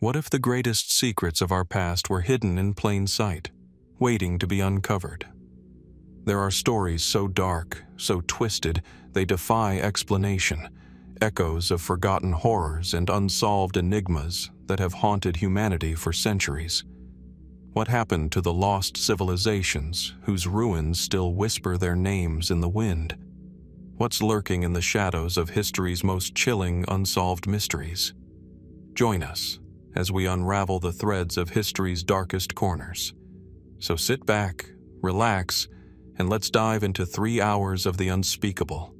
What if the greatest secrets of our past were hidden in plain sight, waiting to be uncovered? There are stories so dark, so twisted, they defy explanation, echoes of forgotten horrors and unsolved enigmas that have haunted humanity for centuries. What happened to the lost civilizations whose ruins still whisper their names in the wind? What's lurking in the shadows of history's most chilling unsolved mysteries? Join us as we unravel the threads of history's darkest corners. So sit back, relax, and let's dive into 3 hours of the unspeakable,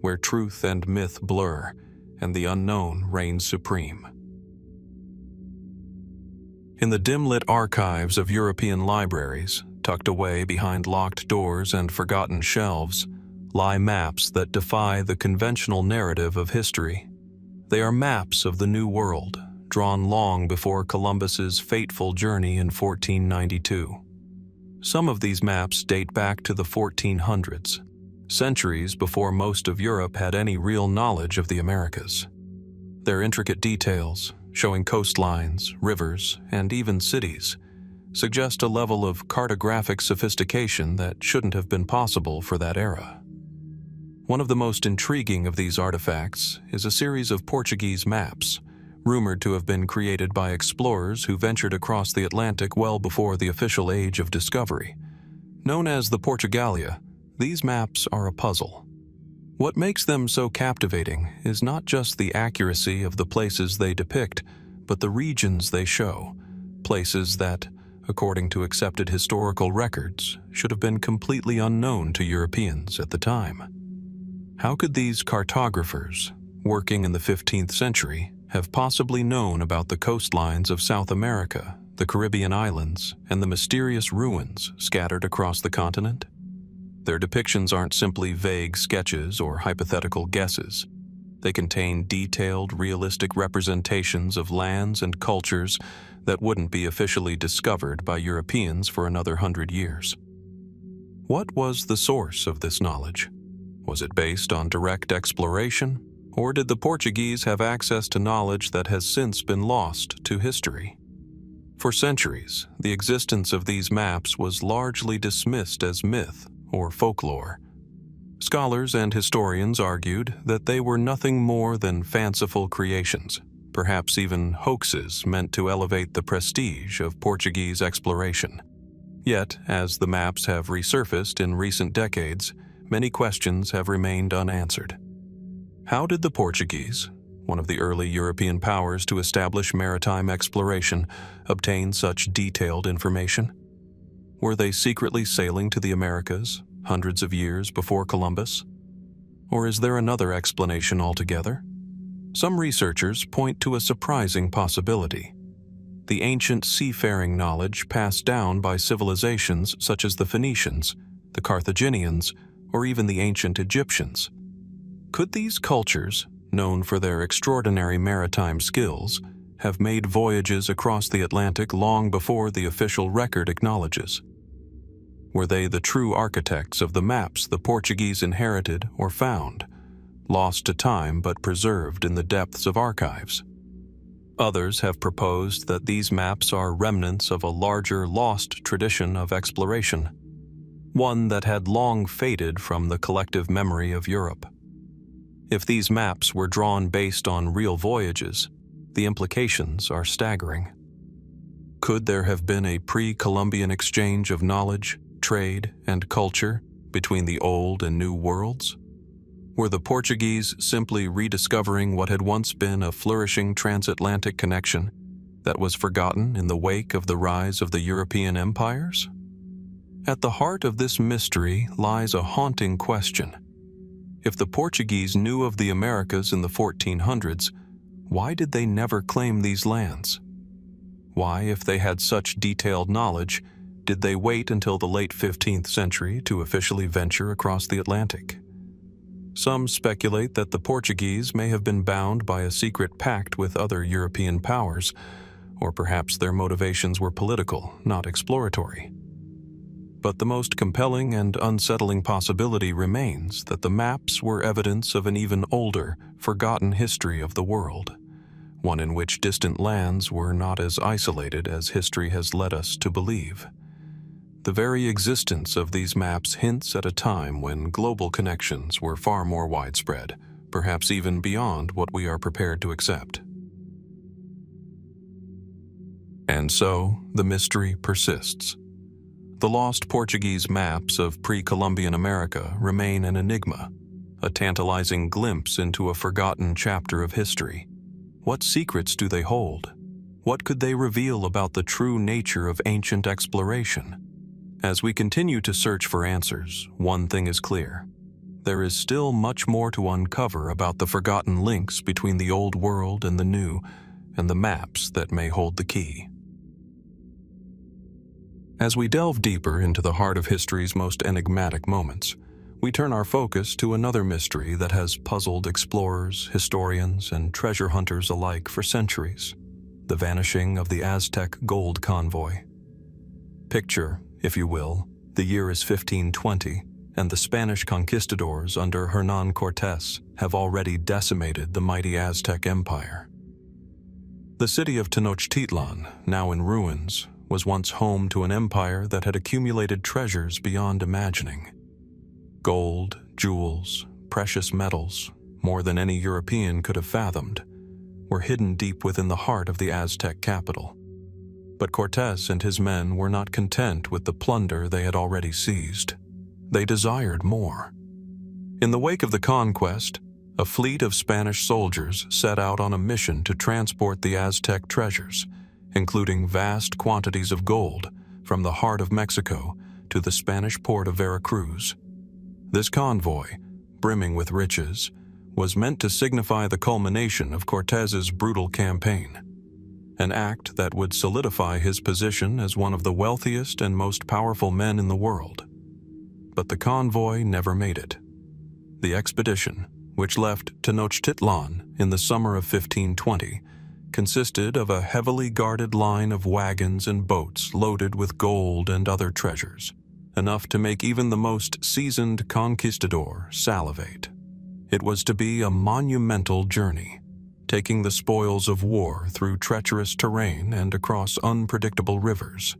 where truth and myth blur and the unknown reigns supreme. In the dim-lit archives of European libraries, tucked away behind locked doors and forgotten shelves, lie maps that defy the conventional narrative of history. They are maps of the New World, drawn long before Columbus's fateful journey in 1492. Some of these maps date back to the 1400s, centuries before most of Europe had any real knowledge of the Americas. Their intricate details, showing coastlines, rivers, and even cities, suggest a level of cartographic sophistication that shouldn't have been possible for that era. One of the most intriguing of these artifacts is a series of Portuguese maps, rumored to have been created by explorers who ventured across the Atlantic well before the official age of discovery. Known as the Portugalia, these maps are a puzzle. What makes them so captivating is not just the accuracy of the places they depict, but the regions they show, places that, according to accepted historical records, should have been completely unknown to Europeans at the time. How could these cartographers, working in the 15th century, have possibly known about the coastlines of South America, the Caribbean islands, and the mysterious ruins scattered across the continent? Their depictions aren't simply vague sketches or hypothetical guesses. They contain detailed, realistic representations of lands and cultures that wouldn't be officially discovered by Europeans for another 100 years. What was the source of this knowledge? Was it based on direct exploration, or did the Portuguese have access to knowledge that has since been lost to history? For centuries, the existence of these maps was largely dismissed as myth or folklore. Scholars and historians argued that they were nothing more than fanciful creations, perhaps even hoaxes meant to elevate the prestige of Portuguese exploration. Yet, as the maps have resurfaced in recent decades, many questions have remained unanswered. How did the Portuguese, one of the early European powers to establish maritime exploration, obtain such detailed information? Were they secretly sailing to the Americas hundreds of years before Columbus? Or is there another explanation altogether? Some researchers point to a surprising possibility: the ancient seafaring knowledge passed down by civilizations such as the Phoenicians, the Carthaginians, or even the ancient Egyptians. Could these cultures, known for their extraordinary maritime skills, have made voyages across the Atlantic long before the official record acknowledges? Were they the true architects of the maps the Portuguese inherited or found, lost to time but preserved in the depths of archives? Others have proposed that these maps are remnants of a larger lost tradition of exploration, one that had long faded from the collective memory of Europe. If these maps were drawn based on real voyages, the implications are staggering. Could there have been a pre-Columbian exchange of knowledge, trade, and culture between the old and new worlds? Were the Portuguese simply rediscovering what had once been a flourishing transatlantic connection that was forgotten in the wake of the rise of the European empires? At the heart of this mystery lies a haunting question. If the Portuguese knew of the Americas in the 1400s, why did they never claim these lands? Why, if they had such detailed knowledge, did they wait until the late 15th century to officially venture across the Atlantic? Some speculate that the Portuguese may have been bound by a secret pact with other European powers, or perhaps their motivations were political, not exploratory. But the most compelling and unsettling possibility remains that the maps were evidence of an even older, forgotten history of the world, one in which distant lands were not as isolated as history has led us to believe. The very existence of these maps hints at a time when global connections were far more widespread, perhaps even beyond what we are prepared to accept. And so, the mystery persists. The lost Portuguese maps of pre-Columbian America remain an enigma, a tantalizing glimpse into a forgotten chapter of history. What secrets do they hold? What could they reveal about the true nature of ancient exploration? As we continue to search for answers, one thing is clear. There is still much more to uncover about the forgotten links between the old world and the new, and the maps that may hold the key. As we delve deeper into the heart of history's most enigmatic moments, we turn our focus to another mystery that has puzzled explorers, historians, and treasure hunters alike for centuries: the vanishing of the Aztec gold convoy. Picture, if you will, the year is 1520, and the Spanish conquistadors under Hernán Cortés have already decimated the mighty Aztec Empire. The city of Tenochtitlan, now in ruins, was once home to an empire that had accumulated treasures beyond imagining. Gold, jewels, precious metals, more than any European could have fathomed, were hidden deep within the heart of the Aztec capital. But Cortés and his men were not content with the plunder they had already seized. They desired more. In the wake of the conquest, a fleet of Spanish soldiers set out on a mission to transport the Aztec treasures, including vast quantities of gold from the heart of Mexico to the Spanish port of Veracruz. This convoy, brimming with riches, was meant to signify the culmination of Cortés's brutal campaign, an act that would solidify his position as one of the wealthiest and most powerful men in the world. But the convoy never made it. The expedition, which left Tenochtitlan in the summer of 1520, consisted of a heavily guarded line of wagons and boats loaded with gold and other treasures, enough to make even the most seasoned conquistador salivate. It was to be a monumental journey, taking the spoils of war through treacherous terrain and across unpredictable rivers.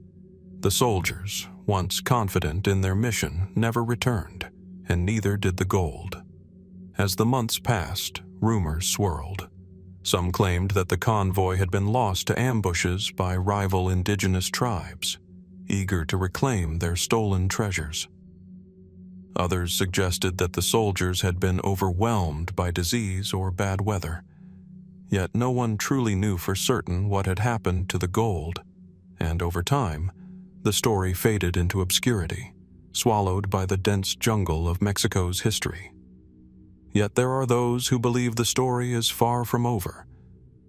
The soldiers, once confident in their mission, never returned, and neither did the gold. As the months passed, rumors swirled. Some claimed that the convoy had been lost to ambushes by rival indigenous tribes, eager to reclaim their stolen treasures. Others suggested that the soldiers had been overwhelmed by disease or bad weather. Yet no one truly knew for certain what had happened to the gold, and over time, the story faded into obscurity, swallowed by the dense jungle of Mexico's history. Yet there are those who believe the story is far from over,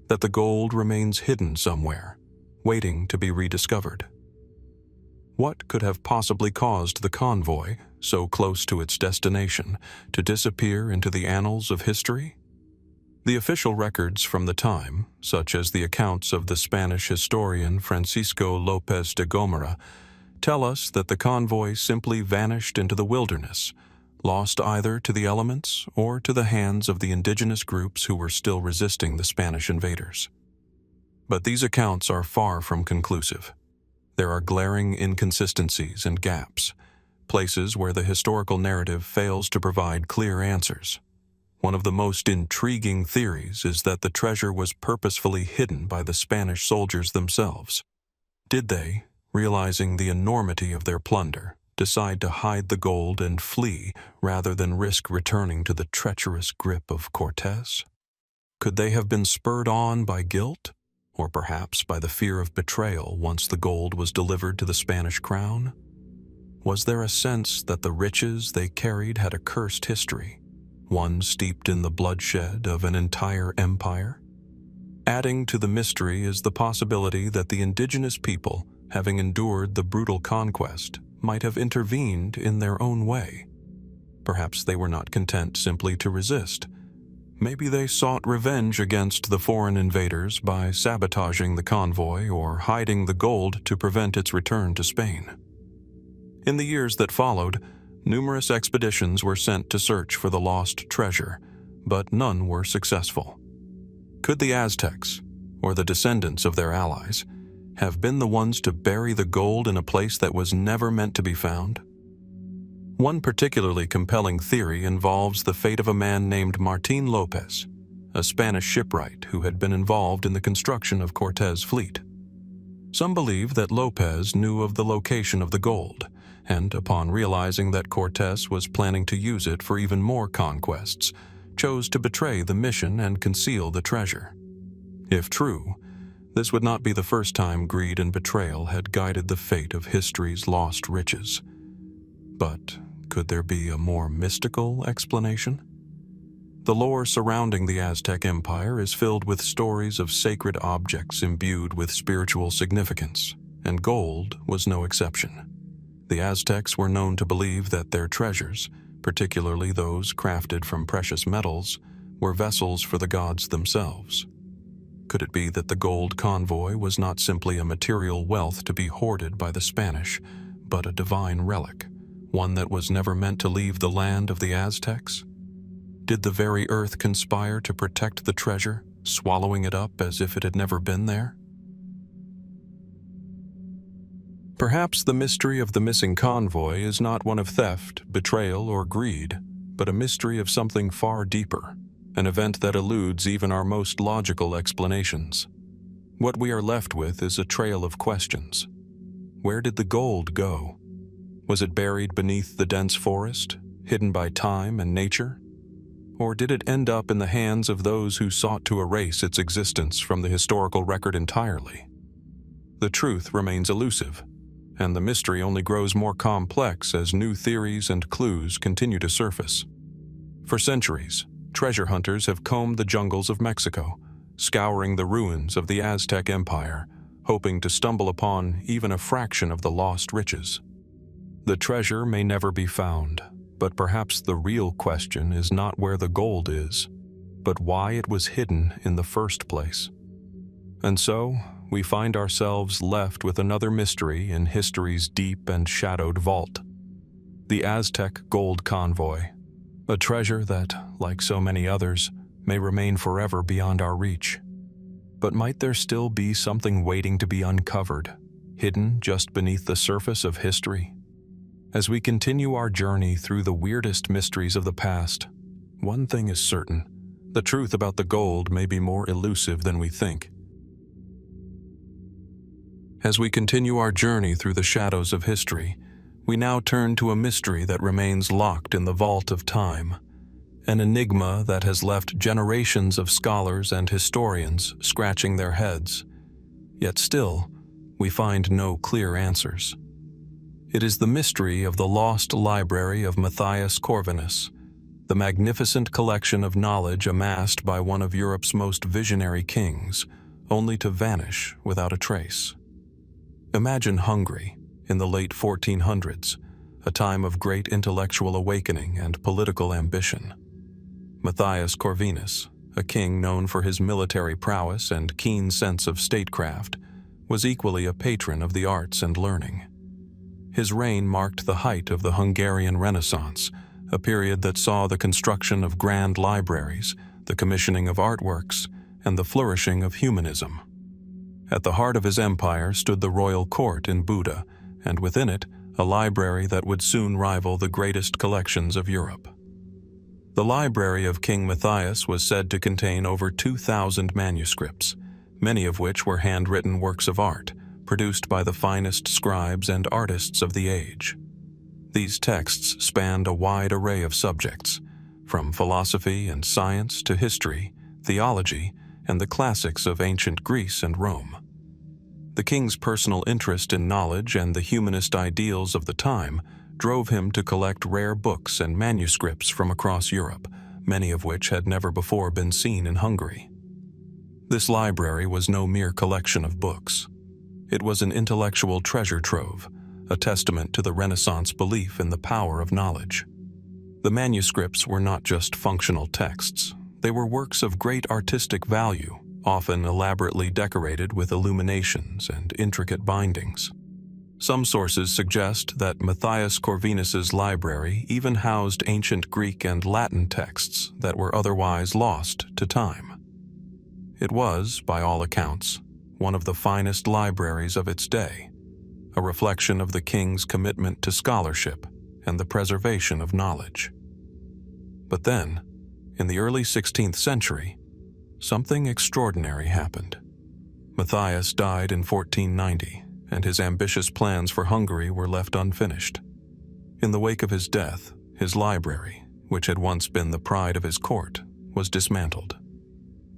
that the gold remains hidden somewhere, waiting to be rediscovered. What could have possibly caused the convoy, so close to its destination, to disappear into the annals of history? The official records from the time, such as the accounts of the Spanish historian Francisco López de Gómara, tell us that the convoy simply vanished into the wilderness, lost either to the elements or to the hands of the indigenous groups who were still resisting the Spanish invaders. But these accounts are far from conclusive. There are glaring inconsistencies and gaps, places where the historical narrative fails to provide clear answers. One of the most intriguing theories is that the treasure was purposefully hidden by the Spanish soldiers themselves. Did they, realizing the enormity of their plunder, decide to hide the gold and flee rather than risk returning to the treacherous grip of Cortés? Could they have been spurred on by guilt, or perhaps by the fear of betrayal once the gold was delivered to the Spanish crown? Was there a sense that the riches they carried had a cursed history, one steeped in the bloodshed of an entire empire? Adding to the mystery is the possibility that the indigenous people, having endured the brutal conquest, might have intervened in their own way. Perhaps they were not content simply to resist. Maybe they sought revenge against the foreign invaders by sabotaging the convoy or hiding the gold to prevent its return to Spain. In the years that followed, numerous expeditions were sent to search for the lost treasure, but none were successful. Could the Aztecs, or the descendants of their allies, have been the ones to bury the gold in a place that was never meant to be found? One particularly compelling theory involves the fate of a man named Martín López, a Spanish shipwright who had been involved in the construction of Cortés' fleet. Some believe that López knew of the location of the gold, and upon realizing that Cortés was planning to use it for even more conquests, chose to betray the mission and conceal the treasure. If true, this would not be the first time greed and betrayal had guided the fate of history's lost riches. But could there be a more mystical explanation? The lore surrounding the Aztec Empire is filled with stories of sacred objects imbued with spiritual significance, and gold was no exception. The Aztecs were known to believe that their treasures, particularly those crafted from precious metals, were vessels for the gods themselves. Could it be that the gold convoy was not simply a material wealth to be hoarded by the Spanish, but a divine relic, one that was never meant to leave the land of the Aztecs? Did the very earth conspire to protect the treasure, swallowing it up as if it had never been there? Perhaps the mystery of the missing convoy is not one of theft, betrayal, or greed, but a mystery of something far deeper, an event that eludes even our most logical explanations. What we are left with is a trail of questions. Where did the gold go? Was it buried beneath the dense forest, hidden by time and nature? Or did it end up in the hands of those who sought to erase its existence from the historical record entirely? The truth remains elusive, and the mystery only grows more complex as new theories and clues continue to surface. For centuries, treasure hunters have combed the jungles of Mexico, scouring the ruins of the Aztec Empire, hoping to stumble upon even a fraction of the lost riches. The treasure may never be found, but perhaps the real question is not where the gold is, but why it was hidden in the first place. And so, we find ourselves left with another mystery in history's deep and shadowed vault. The Aztec Gold Convoy, a treasure that, like so many others, may remain forever beyond our reach. But might there still be something waiting to be uncovered, hidden just beneath the surface of history? As we continue our journey through the weirdest mysteries of the past, one thing is certain: the truth about the gold may be more elusive than we think. As we continue our journey through the shadows of history, we now turn to a mystery that remains locked in the vault of time, an enigma that has left generations of scholars and historians scratching their heads. Yet still, we find no clear answers. It is the mystery of the lost library of Matthias Corvinus, the magnificent collection of knowledge amassed by one of Europe's most visionary kings, only to vanish without a trace. Imagine Hungary in the late 1400s, a time of great intellectual awakening and political ambition. Matthias Corvinus, a king known for his military prowess and keen sense of statecraft, was equally a patron of the arts and learning. His reign marked the height of the Hungarian Renaissance, a period that saw the construction of grand libraries, the commissioning of artworks, and the flourishing of humanism. At the heart of his empire stood the royal court in Buda, and within it, a library that would soon rival the greatest collections of Europe. The library of King Matthias was said to contain over 2,000 manuscripts, many of which were handwritten works of art, produced by the finest scribes and artists of the age. These texts spanned a wide array of subjects, from philosophy and science to history, theology, and the classics of ancient Greece and Rome. The king's personal interest in knowledge and the humanist ideals of the time drove him to collect rare books and manuscripts from across Europe, many of which had never before been seen in Hungary. This library was no mere collection of books. It was an intellectual treasure trove, a testament to the Renaissance belief in the power of knowledge. The manuscripts were not just functional texts. They were works of great artistic value, often elaborately decorated with illuminations and intricate bindings. Some sources suggest that Matthias Corvinus's library even housed ancient Greek and Latin texts that were otherwise lost to time. It was, by all accounts, one of the finest libraries of its day, a reflection of the king's commitment to scholarship and the preservation of knowledge. But then, in the early 16th century, something extraordinary happened. Matthias died in 1490, and his ambitious plans for Hungary were left unfinished. In the wake of his death, his library, which had once been the pride of his court, was dismantled.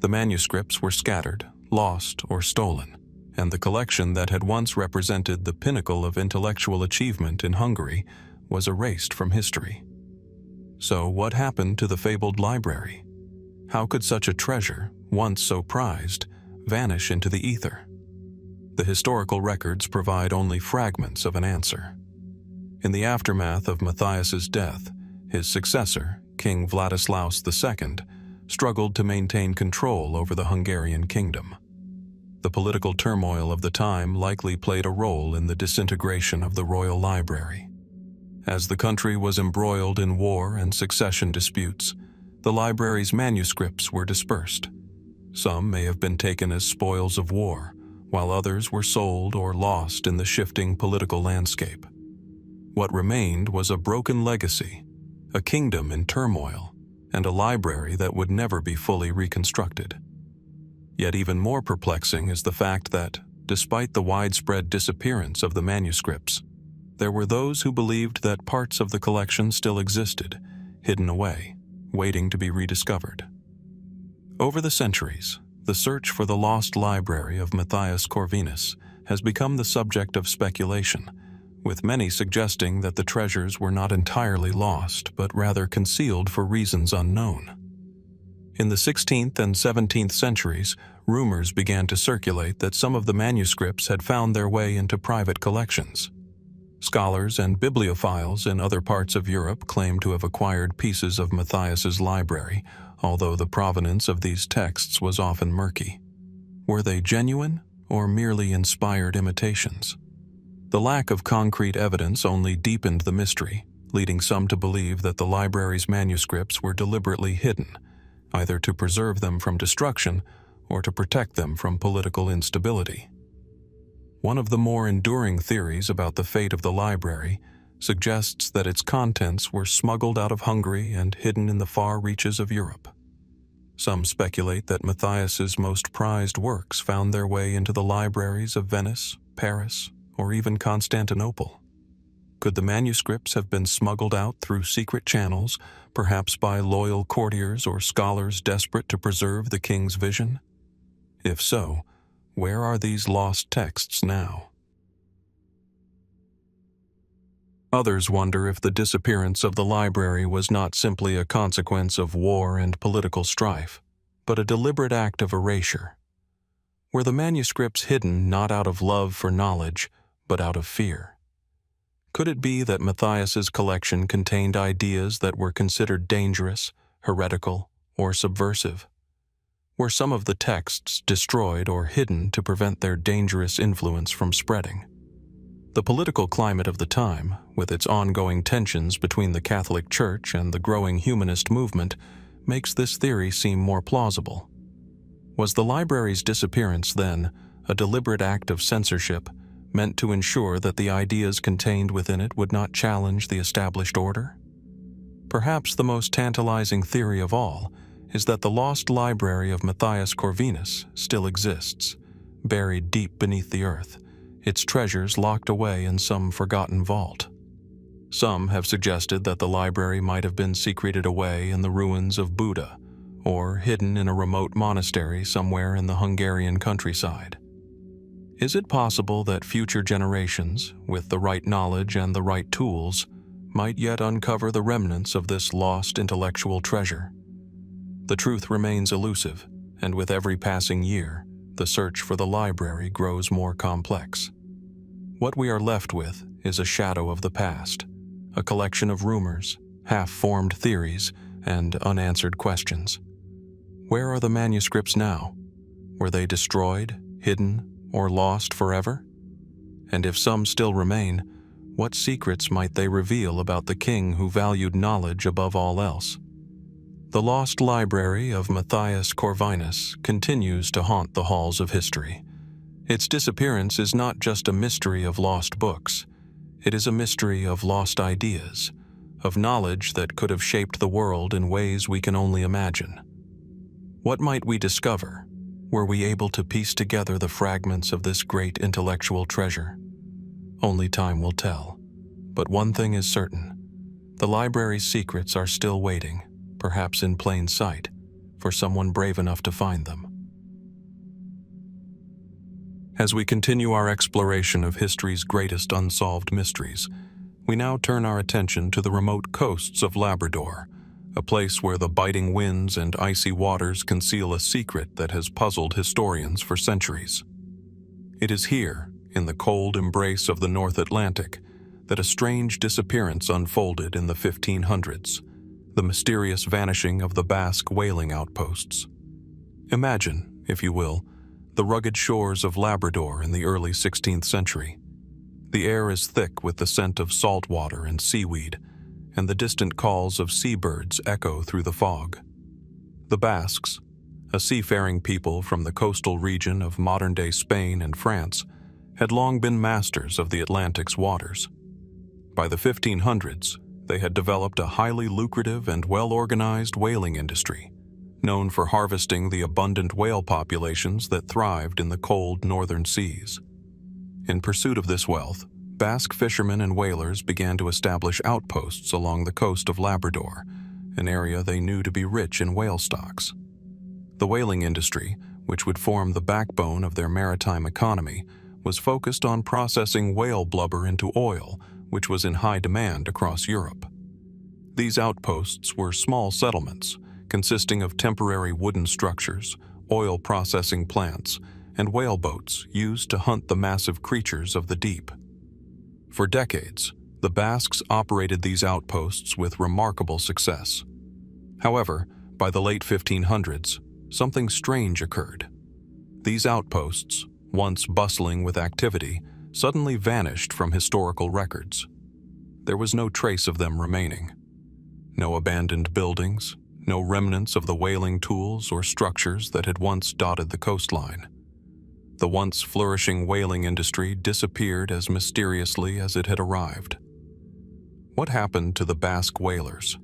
The manuscripts were scattered, lost, or stolen, and the collection that had once represented the pinnacle of intellectual achievement in Hungary was erased from history. So what happened to the fabled library? How could such a treasure, once so prized, vanish into the ether? The historical records provide only fragments of an answer. In the aftermath of Matthias's death, his successor, King Vladislaus II, struggled to maintain control over the Hungarian kingdom. The political turmoil of the time likely played a role in the disintegration of the royal library. As the country was embroiled in war and succession disputes, the library's manuscripts were dispersed. Some may have been taken as spoils of war, while others were sold or lost in the shifting political landscape. What remained was a broken legacy, a kingdom in turmoil, and a library that would never be fully reconstructed. Yet even more perplexing is the fact that, despite the widespread disappearance of the manuscripts, there were those who believed that parts of the collection still existed, hidden away, waiting to be rediscovered. Over the centuries, the search for the lost library of Matthias Corvinus has become the subject of speculation, with many suggesting that the treasures were not entirely lost, but rather concealed for reasons unknown. In the 16th and 17th centuries, rumors began to circulate that some of the manuscripts had found their way into private collections. Scholars and bibliophiles in other parts of Europe claim to have acquired pieces of Matthias's library, although the provenance of these texts was often murky. Were they genuine or merely inspired imitations? The lack of concrete evidence only deepened the mystery, leading some to believe that the library's manuscripts were deliberately hidden, either to preserve them from destruction or to protect them from political instability. One of the more enduring theories about the fate of the library suggests that its contents were smuggled out of Hungary and hidden in the far reaches of Europe. Some speculate that Matthias's most prized works found their way into the libraries of Venice, Paris, or even Constantinople. Could the manuscripts have been smuggled out through secret channels, perhaps by loyal courtiers or scholars desperate to preserve the king's vision? If so, where are these lost texts now? Others wonder if the disappearance of the library was not simply a consequence of war and political strife, but a deliberate act of erasure. Were the manuscripts hidden not out of love for knowledge, but out of fear? Could it be that Matthias's collection contained ideas that were considered dangerous, heretical, or subversive? Were some of the texts destroyed or hidden to prevent their dangerous influence from spreading? The political climate of the time, with its ongoing tensions between the Catholic Church and the growing humanist movement, makes this theory seem more plausible. Was the library's disappearance, then, a deliberate act of censorship meant to ensure that the ideas contained within it would not challenge the established order? Perhaps the most tantalizing theory of all is that the lost library of Matthias Corvinus still exists, buried deep beneath the earth, its treasures locked away in some forgotten vault. Some have suggested that the library might have been secreted away in the ruins of Buda, or hidden in a remote monastery somewhere in the Hungarian countryside. Is it possible that future generations, with the right knowledge and the right tools, might yet uncover the remnants of this lost intellectual treasure? The truth remains elusive, and with every passing year, the search for the library grows more complex. What we are left with is a shadow of the past, a collection of rumors, half-formed theories, and unanswered questions. Where are the manuscripts now? Were they destroyed, hidden, or lost forever? And if some still remain, what secrets might they reveal about the king who valued knowledge above all else? The lost library of Matthias Corvinus continues to haunt the halls of history. Its disappearance is not just a mystery of lost books. It is a mystery of lost ideas, of knowledge that could have shaped the world in ways we can only imagine. What might we discover? Were we able to piece together the fragments of this great intellectual treasure? Only time will tell. But one thing is certain. The library's secrets are still waiting, perhaps in plain sight, for someone brave enough to find them. As we continue our exploration of history's greatest unsolved mysteries, we now turn our attention to the remote coasts of Labrador, a place where the biting winds and icy waters conceal a secret that has puzzled historians for centuries. It is here, in the cold embrace of the North Atlantic, that a strange disappearance unfolded in the 1500s, the mysterious vanishing of the Basque whaling outposts. Imagine, if you will, the rugged shores of Labrador in the early 16th century. The air is thick with the scent of salt water and seaweed, and the distant calls of seabirds echo through the fog. The Basques, a seafaring people from the coastal region of modern-day Spain and France, had long been masters of the Atlantic's waters. By the 1500s, they had developed a highly lucrative and well-organized whaling industry, known for harvesting the abundant whale populations that thrived in the cold northern seas. In pursuit of this wealth, Basque fishermen and whalers began to establish outposts along the coast of Labrador, an area they knew to be rich in whale stocks. The whaling industry, which would form the backbone of their maritime economy, was focused on processing whale blubber into oil, which was in high demand across Europe. These outposts were small settlements, consisting of temporary wooden structures, oil processing plants, and whaleboats used to hunt the massive creatures of the deep. For decades, the Basques operated these outposts with remarkable success. However, by the late 1500s, something strange occurred. These outposts, once bustling with activity, suddenly vanished from historical records. There was no trace of them remaining. No abandoned buildings, no remnants of the whaling tools or structures that had once dotted the coastline. The once flourishing whaling industry disappeared as mysteriously as it had arrived. What happened to the Basque whalers?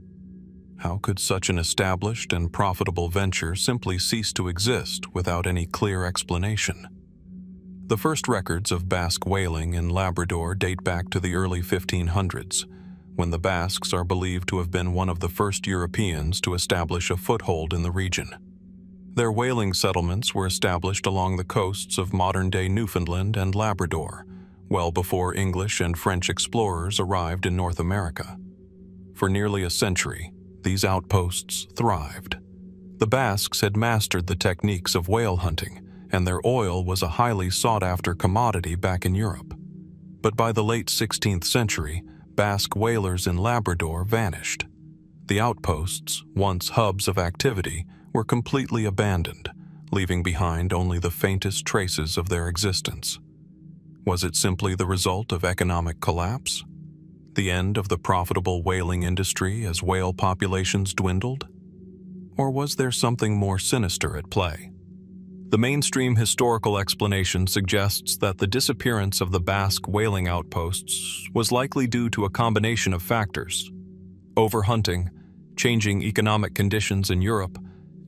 How could such an established and profitable venture simply cease to exist without any clear explanation? The first records of Basque whaling in Labrador date back to the early 1500s, when the Basques are believed to have been one of the first Europeans to establish a foothold in the region. Their whaling settlements were established along the coasts of modern-day Newfoundland and Labrador, well before English and French explorers arrived in North America. For nearly a century, these outposts thrived. The Basques had mastered the techniques of whale hunting, and their oil was a highly sought-after commodity back in Europe. But by the late 16th century, Basque whalers in Labrador vanished. The outposts, once hubs of activity, were completely abandoned, leaving behind only the faintest traces of their existence. Was it simply the result of economic collapse? The end of the profitable whaling industry as whale populations dwindled? Or was there something more sinister at play? The mainstream historical explanation suggests that the disappearance of the Basque whaling outposts was likely due to a combination of factors: overhunting, changing economic conditions in Europe,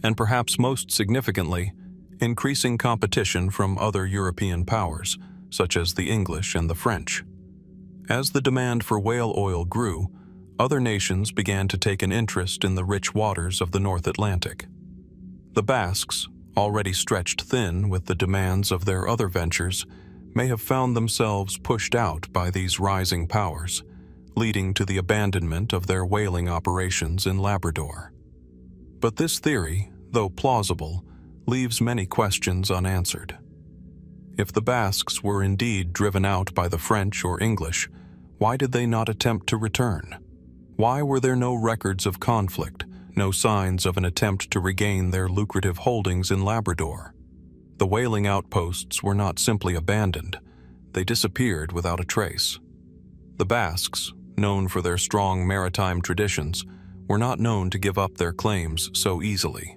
and perhaps most significantly, increasing competition from other European powers, such as the English and the French. As the demand for whale oil grew, other nations began to take an interest in the rich waters of the North Atlantic. The Basques, already stretched thin with the demands of their other ventures, may have found themselves pushed out by these rising powers, leading to the abandonment of their whaling operations in Labrador. But this theory, though plausible, leaves many questions unanswered. If the Basques were indeed driven out by the French or English, why did they not attempt to return? Why were there no records of conflict, no signs of an attempt to regain their lucrative holdings in Labrador? The whaling outposts were not simply abandoned, they disappeared without a trace. The Basques, known for their strong maritime traditions, were not known to give up their claims so easily.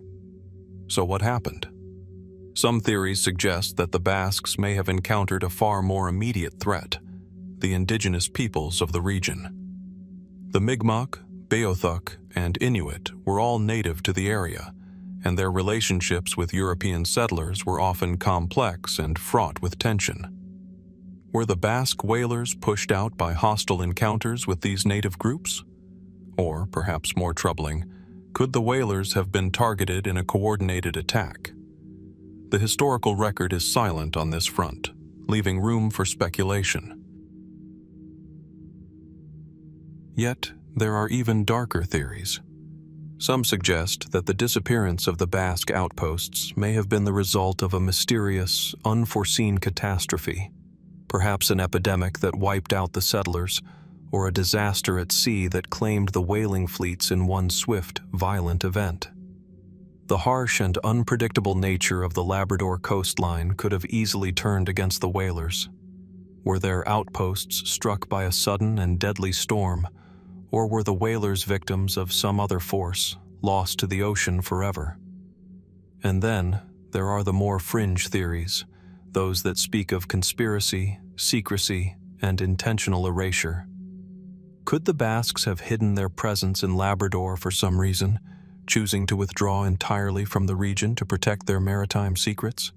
So what happened? Some theories suggest that the Basques may have encountered a far more immediate threat: the indigenous peoples of the region. The Mi'kmaq, Beothuk, and Inuit were all native to the area, and their relationships with European settlers were often complex and fraught with tension. Were the Basque whalers pushed out by hostile encounters with these native groups? Or, perhaps more troubling, could the whalers have been targeted in a coordinated attack? The historical record is silent on this front, leaving room for speculation. Yet, there are even darker theories. Some suggest that the disappearance of the Basque outposts may have been the result of a mysterious, unforeseen catastrophe, perhaps an epidemic that wiped out the settlers, or a disaster at sea that claimed the whaling fleets in one swift, violent event. The harsh and unpredictable nature of the Labrador coastline could have easily turned against the whalers. Were their outposts struck by a sudden and deadly storm, or were the whalers victims of some other force, lost to the ocean forever? And then, there are the more fringe theories, those that speak of conspiracy, secrecy, and intentional erasure. Could the Basques have hidden their presence in Labrador for some reason, choosing to withdraw entirely from the region to protect their maritime secrets?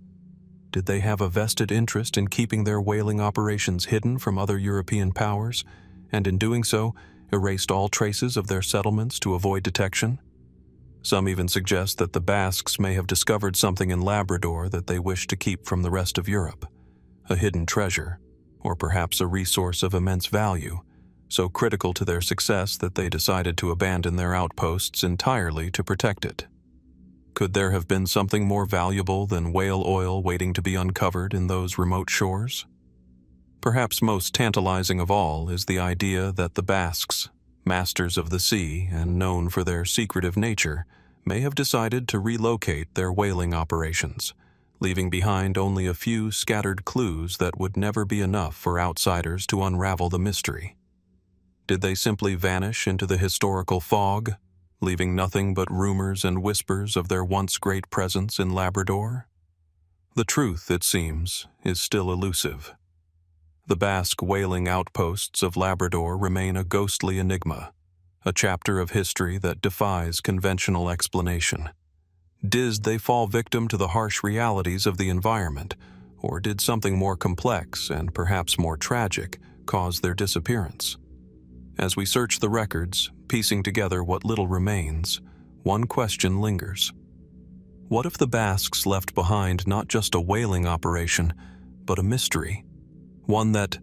Did they have a vested interest in keeping their whaling operations hidden from other European powers, and in doing so, erased all traces of their settlements to avoid detection? Some even suggest that the Basques may have discovered something in Labrador that they wished to keep from the rest of Europe, a hidden treasure, or perhaps a resource of immense value, so critical to their success that they decided to abandon their outposts entirely to protect it. Could there have been something more valuable than whale oil waiting to be uncovered in those remote shores? Perhaps most tantalizing of all is the idea that the Basques, masters of the sea and known for their secretive nature, may have decided to relocate their whaling operations, leaving behind only a few scattered clues that would never be enough for outsiders to unravel the mystery. Did they simply vanish into the historical fog, leaving nothing but rumors and whispers of their once great presence in Labrador? The truth, it seems, is still elusive. The Basque whaling outposts of Labrador remain a ghostly enigma, a chapter of history that defies conventional explanation. Did they fall victim to the harsh realities of the environment, or did something more complex and perhaps more tragic cause their disappearance? As we search the records, piecing together what little remains, one question lingers. What if the Basques left behind not just a whaling operation, but a mystery? One that,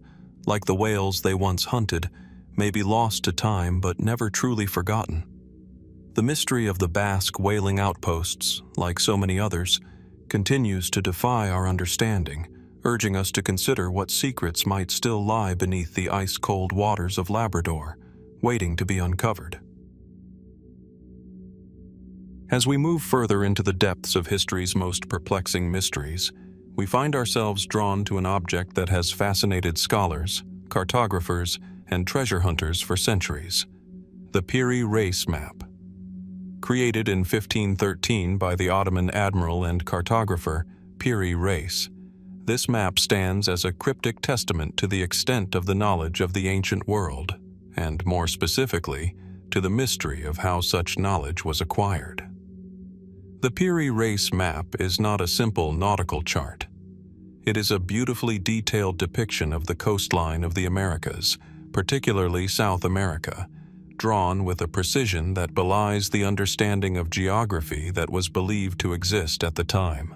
like the whales they once hunted, may be lost to time but never truly forgotten. The mystery of the Basque whaling outposts, like so many others, continues to defy our understanding, urging us to consider what secrets might still lie beneath the ice-cold waters of Labrador, waiting to be uncovered. As we move further into the depths of history's most perplexing mysteries, we find ourselves drawn to an object that has fascinated scholars, cartographers, and treasure hunters for centuries: the Piri Reis map. Created in 1513 by the Ottoman admiral and cartographer Piri Reis, this map stands as a cryptic testament to the extent of the knowledge of the ancient world, and more specifically, to the mystery of how such knowledge was acquired. The Piri Reis map is not a simple nautical chart. It is a beautifully detailed depiction of the coastline of the Americas, particularly South America, drawn with a precision that belies the understanding of geography that was believed to exist at the time.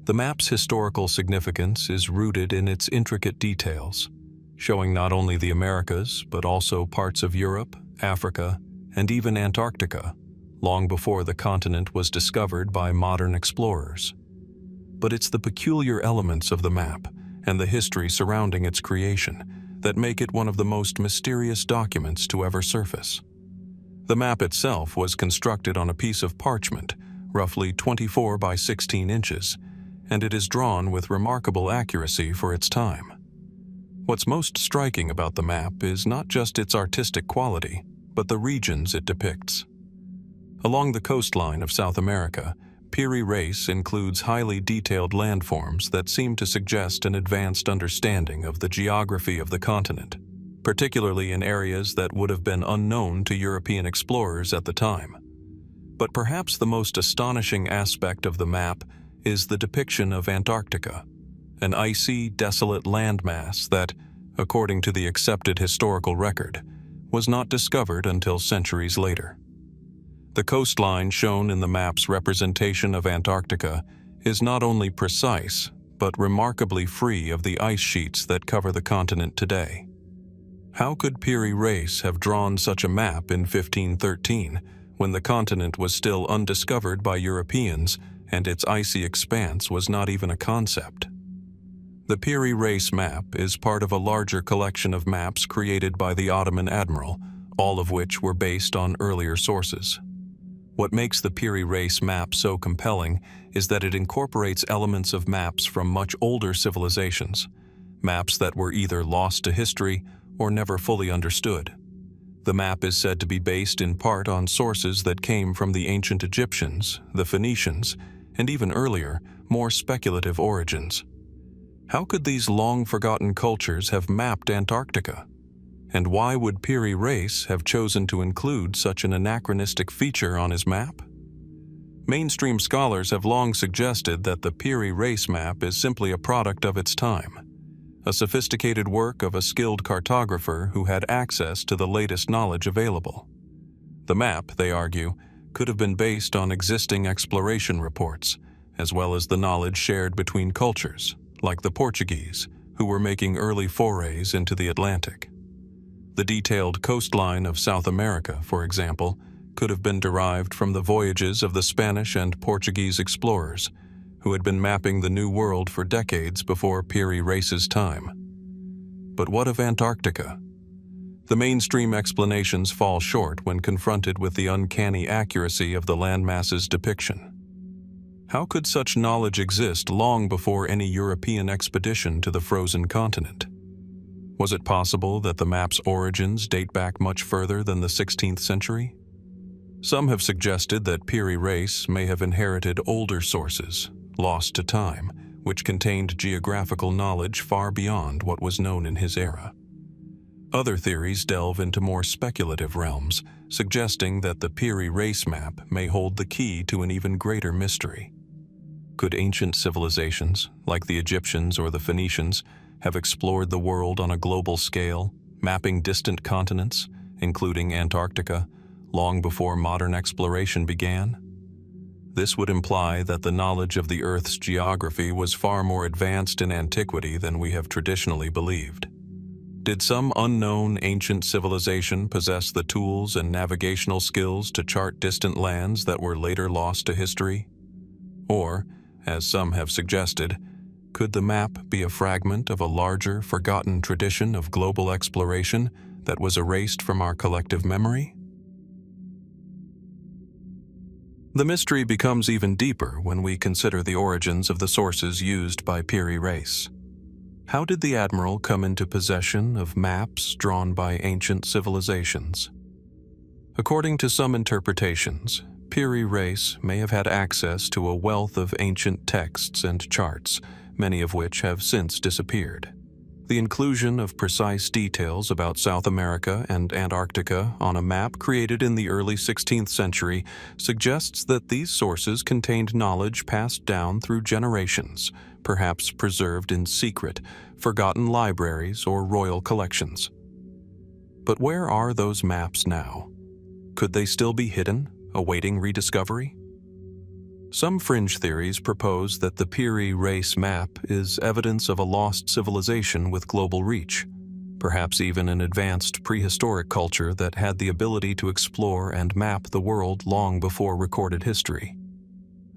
The map's historical significance is rooted in its intricate details, showing not only the Americas but also parts of Europe, Africa, and even Antarctica, long before the continent was discovered by modern explorers. But it's the peculiar elements of the map and the history surrounding its creation that make it one of the most mysterious documents to ever surface. The map itself was constructed on a piece of parchment, roughly 24 by 16 inches, and it is drawn with remarkable accuracy for its time. What's most striking about the map is not just its artistic quality, but the regions it depicts. Along the coastline of South America, Piri Reis includes highly detailed landforms that seem to suggest an advanced understanding of the geography of the continent, particularly in areas that would have been unknown to European explorers at the time. But perhaps the most astonishing aspect of the map is the depiction of Antarctica, an icy, desolate landmass that, according to the accepted historical record, was not discovered until centuries later. The coastline shown in the map's representation of Antarctica is not only precise, but remarkably free of the ice sheets that cover the continent today. How could Piri Reis have drawn such a map in 1513, when the continent was still undiscovered by Europeans and its icy expanse was not even a concept? The Piri Reis map is part of a larger collection of maps created by the Ottoman admiral, all of which were based on earlier sources. What makes the Piri Reis map so compelling is that it incorporates elements of maps from much older civilizations, maps that were either lost to history or never fully understood. The map is said to be based in part on sources that came from the ancient Egyptians, the Phoenicians, and even earlier, more speculative origins. How could these long-forgotten cultures have mapped Antarctica? And why would Piri Reis have chosen to include such an anachronistic feature on his map? Mainstream scholars have long suggested that the Piri Reis map is simply a product of its time, a sophisticated work of a skilled cartographer who had access to the latest knowledge available. The map, they argue, could have been based on existing exploration reports, as well as the knowledge shared between cultures, like the Portuguese, who were making early forays into the Atlantic. The detailed coastline of South America, for example, could have been derived from the voyages of the Spanish and Portuguese explorers, who had been mapping the New World for decades before Piri Reis's time. But what of Antarctica? The mainstream explanations fall short when confronted with the uncanny accuracy of the landmass's depiction. How could such knowledge exist long before any European expedition to the frozen continent? Was it possible that the map's origins date back much further than the 16th century? Some have suggested that Piri Reis may have inherited older sources, lost to time, which contained geographical knowledge far beyond what was known in his era. Other theories delve into more speculative realms, suggesting that the Piri Reis map may hold the key to an even greater mystery. Could ancient civilizations, like the Egyptians or the Phoenicians, have explored the world on a global scale, mapping distant continents, including Antarctica, long before modern exploration began? This would imply that the knowledge of the Earth's geography was far more advanced in antiquity than we have traditionally believed. Did some unknown ancient civilization possess the tools and navigational skills to chart distant lands that were later lost to history? Or, as some have suggested, could the map be a fragment of a larger, forgotten tradition of global exploration that was erased from our collective memory? The mystery becomes even deeper when we consider the origins of the sources used by Piri Reis. How did the admiral come into possession of maps drawn by ancient civilizations? According to some interpretations, Piri Reis may have had access to a wealth of ancient texts and charts, many of which have since disappeared. The inclusion of precise details about South America and Antarctica on a map created in the early 16th century suggests that these sources contained knowledge passed down through generations, perhaps preserved in secret, forgotten libraries or royal collections. But where are those maps now? Could they still be hidden, awaiting rediscovery? Some fringe theories propose that the Piri Reis map is evidence of a lost civilization with global reach, perhaps even an advanced prehistoric culture that had the ability to explore and map the world long before recorded history.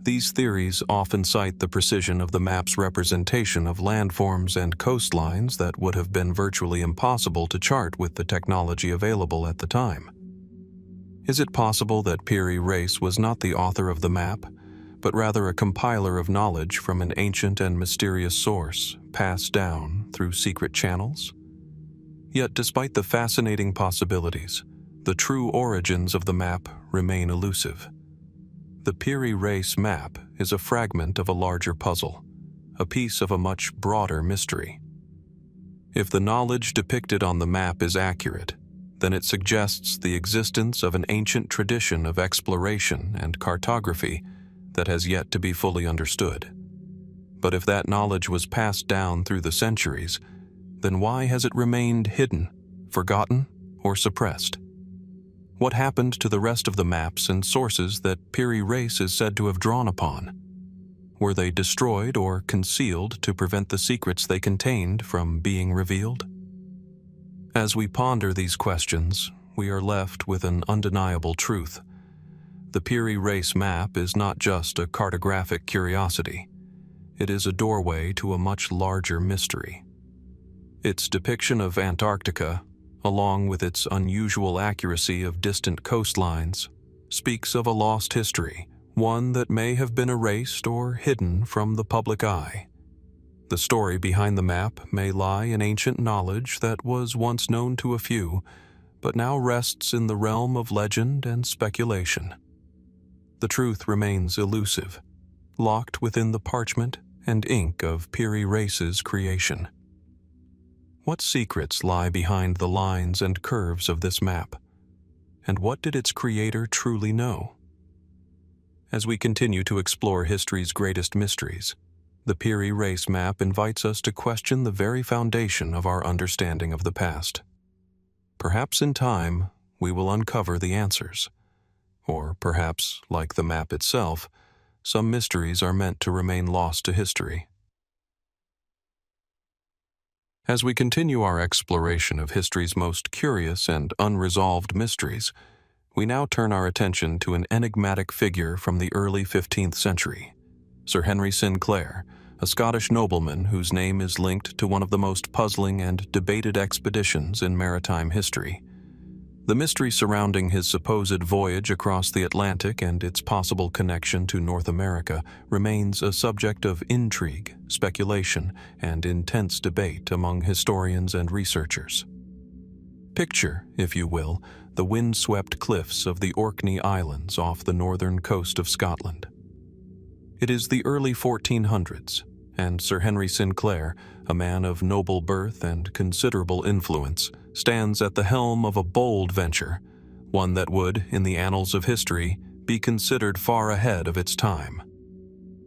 These theories often cite the precision of the map's representation of landforms and coastlines that would have been virtually impossible to chart with the technology available at the time. Is it possible that Piri Reis was not the author of the map, but rather a compiler of knowledge from an ancient and mysterious source passed down through secret channels? Yet, despite the fascinating possibilities, the true origins of the map remain elusive. The Piri Reis map is a fragment of a larger puzzle, a piece of a much broader mystery. If the knowledge depicted on the map is accurate, then it suggests the existence of an ancient tradition of exploration and cartography that has yet to be fully understood. But if that knowledge was passed down through the centuries, then why has it remained hidden, forgotten, or suppressed? What happened to the rest of the maps and sources that Piri Reis is said to have drawn upon? Were they destroyed or concealed to prevent the secrets they contained from being revealed? As we ponder these questions, we are left with an undeniable truth. The Piri Reis map is not just a cartographic curiosity. It is a doorway to a much larger mystery. Its depiction of Antarctica, along with its unusual accuracy of distant coastlines, speaks of a lost history, one that may have been erased or hidden from the public eye. The story behind the map may lie in ancient knowledge that was once known to a few, but now rests in the realm of legend and speculation. The truth remains elusive, locked within the parchment and ink of Piri Reis's creation. What secrets lie behind the lines and curves of this map? And what did its creator truly know? As we continue to explore history's greatest mysteries, the Piri Reis map invites us to question the very foundation of our understanding of the past. Perhaps in time, we will uncover the answers. Or perhaps, like the map itself, some mysteries are meant to remain lost to history. As we continue our exploration of history's most curious and unresolved mysteries, we now turn our attention to an enigmatic figure from the early 15th century, Sir Henry Sinclair, a Scottish nobleman whose name is linked to one of the most puzzling and debated expeditions in maritime history. The mystery surrounding his supposed voyage across the Atlantic and its possible connection to North America remains a subject of intrigue, speculation, and intense debate among historians and researchers. Picture, if you will, the wind-swept cliffs of the Orkney Islands off the northern coast of Scotland. It is the early 1400s, and Sir Henry Sinclair, a man of noble birth and considerable influence, stands at the helm of a bold venture, one that would, in the annals of history, be considered far ahead of its time.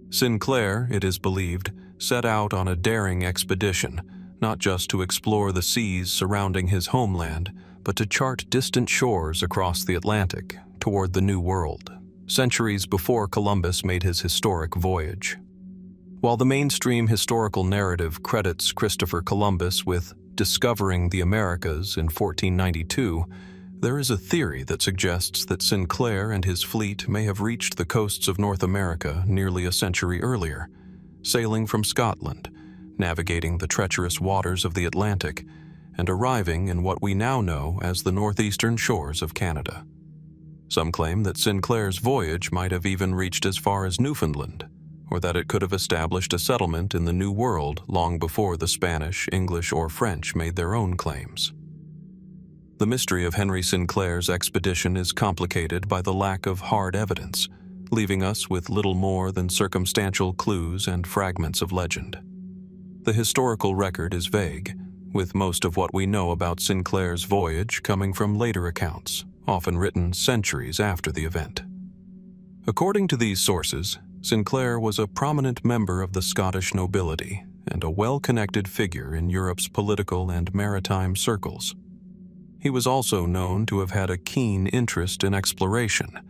Sinclair, it is believed, set out on a daring expedition, not just to explore the seas surrounding his homeland, but to chart distant shores across the Atlantic toward the New World, centuries before Columbus made his historic voyage. While the mainstream historical narrative credits Christopher Columbus with discovering the Americas in 1492, there is a theory that suggests that Sinclair and his fleet may have reached the coasts of North America nearly a century earlier, sailing from Scotland, navigating the treacherous waters of the Atlantic, and arriving in what we now know as the northeastern shores of Canada. Some claim that Sinclair's voyage might have even reached as far as Newfoundland, or that it could have established a settlement in the New World long before the Spanish, English, or French made their own claims. The mystery of Henry Sinclair's expedition is complicated by the lack of hard evidence, leaving us with little more than circumstantial clues and fragments of legend. The historical record is vague, with most of what we know about Sinclair's voyage coming from later accounts, often written centuries after the event. According to these sources, Sinclair was a prominent member of the Scottish nobility and a well-connected figure in Europe's political and maritime circles. He was also known to have had a keen interest in exploration,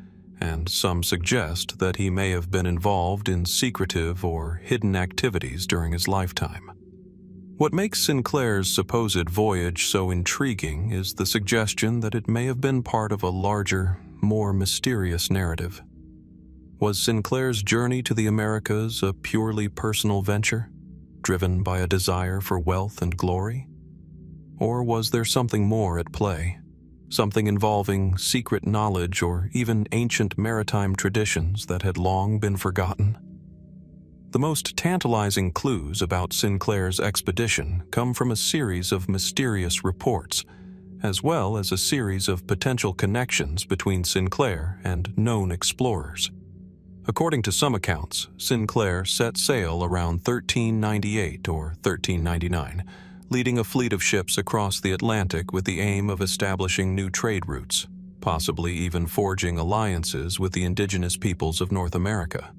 and some suggest that he may have been involved in secretive or hidden activities during his lifetime. What makes Sinclair's supposed voyage so intriguing is the suggestion that it may have been part of a larger, more mysterious narrative. Was Sinclair's journey to the Americas a purely personal venture, driven by a desire for wealth and glory? Or was there something more at play, something involving secret knowledge or even ancient maritime traditions that had long been forgotten? The most tantalizing clues about Sinclair's expedition come from a series of mysterious reports, as well as a series of potential connections between Sinclair and known explorers. According to some accounts, Sinclair set sail around 1398 or 1399, leading a fleet of ships across the Atlantic with the aim of establishing new trade routes, possibly even forging alliances with the indigenous peoples of North America.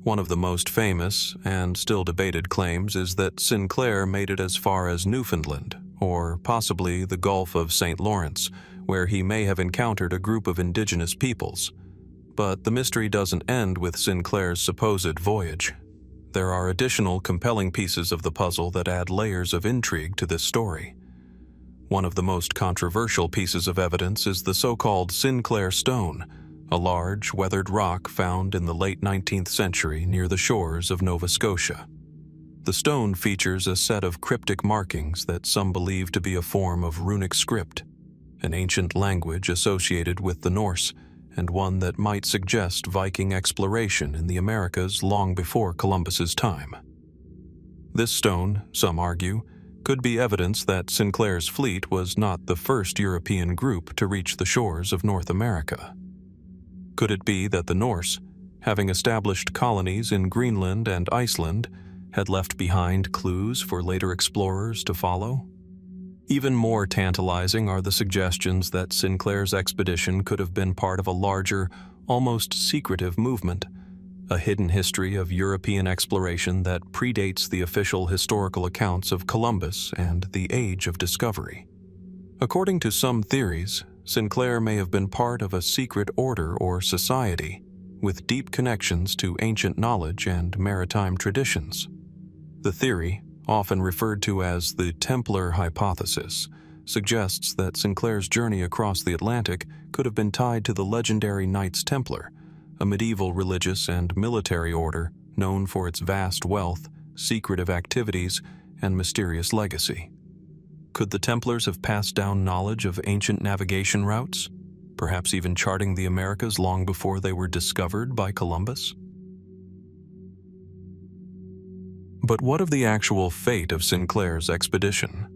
One of the most famous and still debated claims is that Sinclair made it as far as Newfoundland, or possibly the Gulf of St. Lawrence, where he may have encountered a group of indigenous peoples. But the mystery doesn't end with Sinclair's supposed voyage. There are additional compelling pieces of the puzzle that add layers of intrigue to this story. One of the most controversial pieces of evidence is the so-called Sinclair Stone, a large, weathered rock found in the late 19th century near the shores of Nova Scotia. The stone features a set of cryptic markings that some believe to be a form of runic script, an ancient language associated with the Norse, and one that might suggest Viking exploration in the Americas long before Columbus's time. This stone, some argue, could be evidence that Sinclair's fleet was not the first European group to reach the shores of North America. Could it be that the Norse, having established colonies in Greenland and Iceland, had left behind clues for later explorers to follow? Even more tantalizing are the suggestions that Sinclair's expedition could have been part of a larger, almost secretive movement, a hidden history of European exploration that predates the official historical accounts of Columbus and the Age of Discovery. According to some theories, Sinclair may have been part of a secret order or society, with deep connections to ancient knowledge and maritime traditions. The theory, often referred to as the Templar hypothesis, suggests that Sinclair's journey across the Atlantic could have been tied to the legendary Knights Templar, a medieval religious and military order known for its vast wealth, secretive activities, and mysterious legacy. Could the Templars have passed down knowledge of ancient navigation routes, perhaps even charting the Americas long before they were discovered by Columbus? But what of the actual fate of Sinclair's expedition?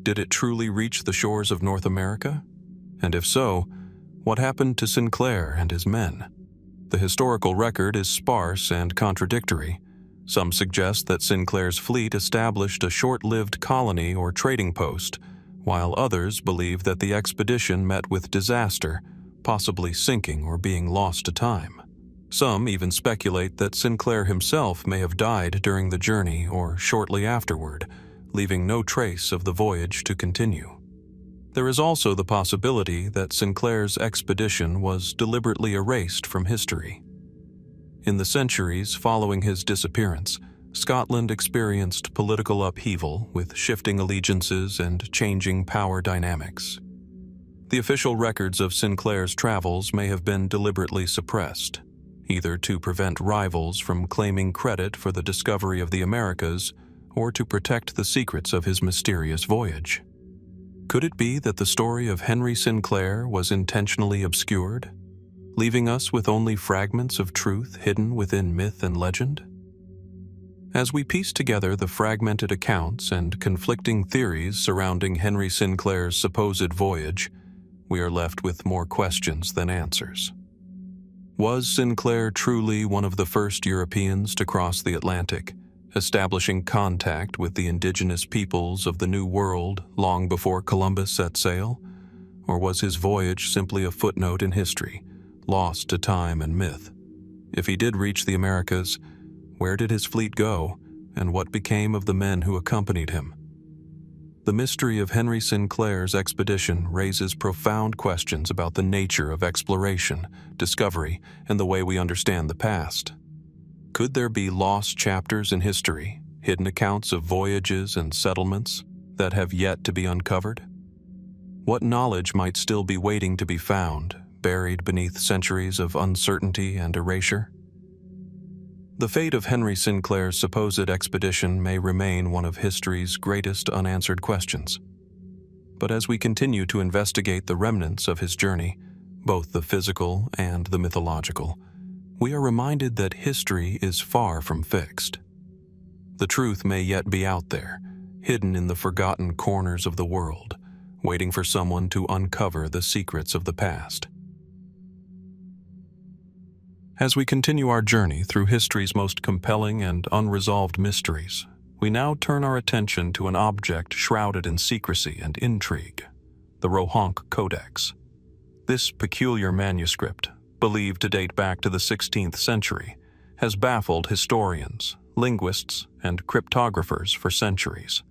Did it truly reach the shores of North America? And if so, what happened to Sinclair and his men? The historical record is sparse and contradictory. Some suggest that Sinclair's fleet established a short-lived colony or trading post, while others believe that the expedition met with disaster, possibly sinking or being lost to time. Some even speculate that Sinclair himself may have died during the journey or shortly afterward, leaving no trace of the voyage to continue. There is also the possibility that Sinclair's expedition was deliberately erased from history. In the centuries following his disappearance, Scotland experienced political upheaval with shifting allegiances and changing power dynamics. The official records of Sinclair's travels may have been deliberately suppressed, either to prevent rivals from claiming credit for the discovery of the Americas or to protect the secrets of his mysterious voyage. Could it be that the story of Henry Sinclair was intentionally obscured, leaving us with only fragments of truth hidden within myth and legend? As we piece together the fragmented accounts and conflicting theories surrounding Henry Sinclair's supposed voyage, we are left with more questions than answers. Was Sinclair truly one of the first Europeans to cross the Atlantic, establishing contact with the indigenous peoples of the New World long before Columbus set sail? Or was his voyage simply a footnote in history, lost to time and myth? If he did reach the Americas, where did his fleet go, and what became of the men who accompanied him? The mystery of Henry Sinclair's expedition raises profound questions about the nature of exploration, discovery, and the way we understand the past. Could there be lost chapters in history, hidden accounts of voyages and settlements that have yet to be uncovered? What knowledge might still be waiting to be found, buried beneath centuries of uncertainty and erasure? The fate of Henry Sinclair's supposed expedition may remain one of history's greatest unanswered questions. But as we continue to investigate the remnants of his journey, both the physical and the mythological, we are reminded that history is far from fixed. The truth may yet be out there, hidden in the forgotten corners of the world, waiting for someone to uncover the secrets of the past. As we continue our journey through history's most compelling and unresolved mysteries, we now turn our attention to an object shrouded in secrecy and intrigue, the Rohonc Codex. This peculiar manuscript, believed to date back to the 16th century, has baffled historians, linguists, and cryptographers for centuries.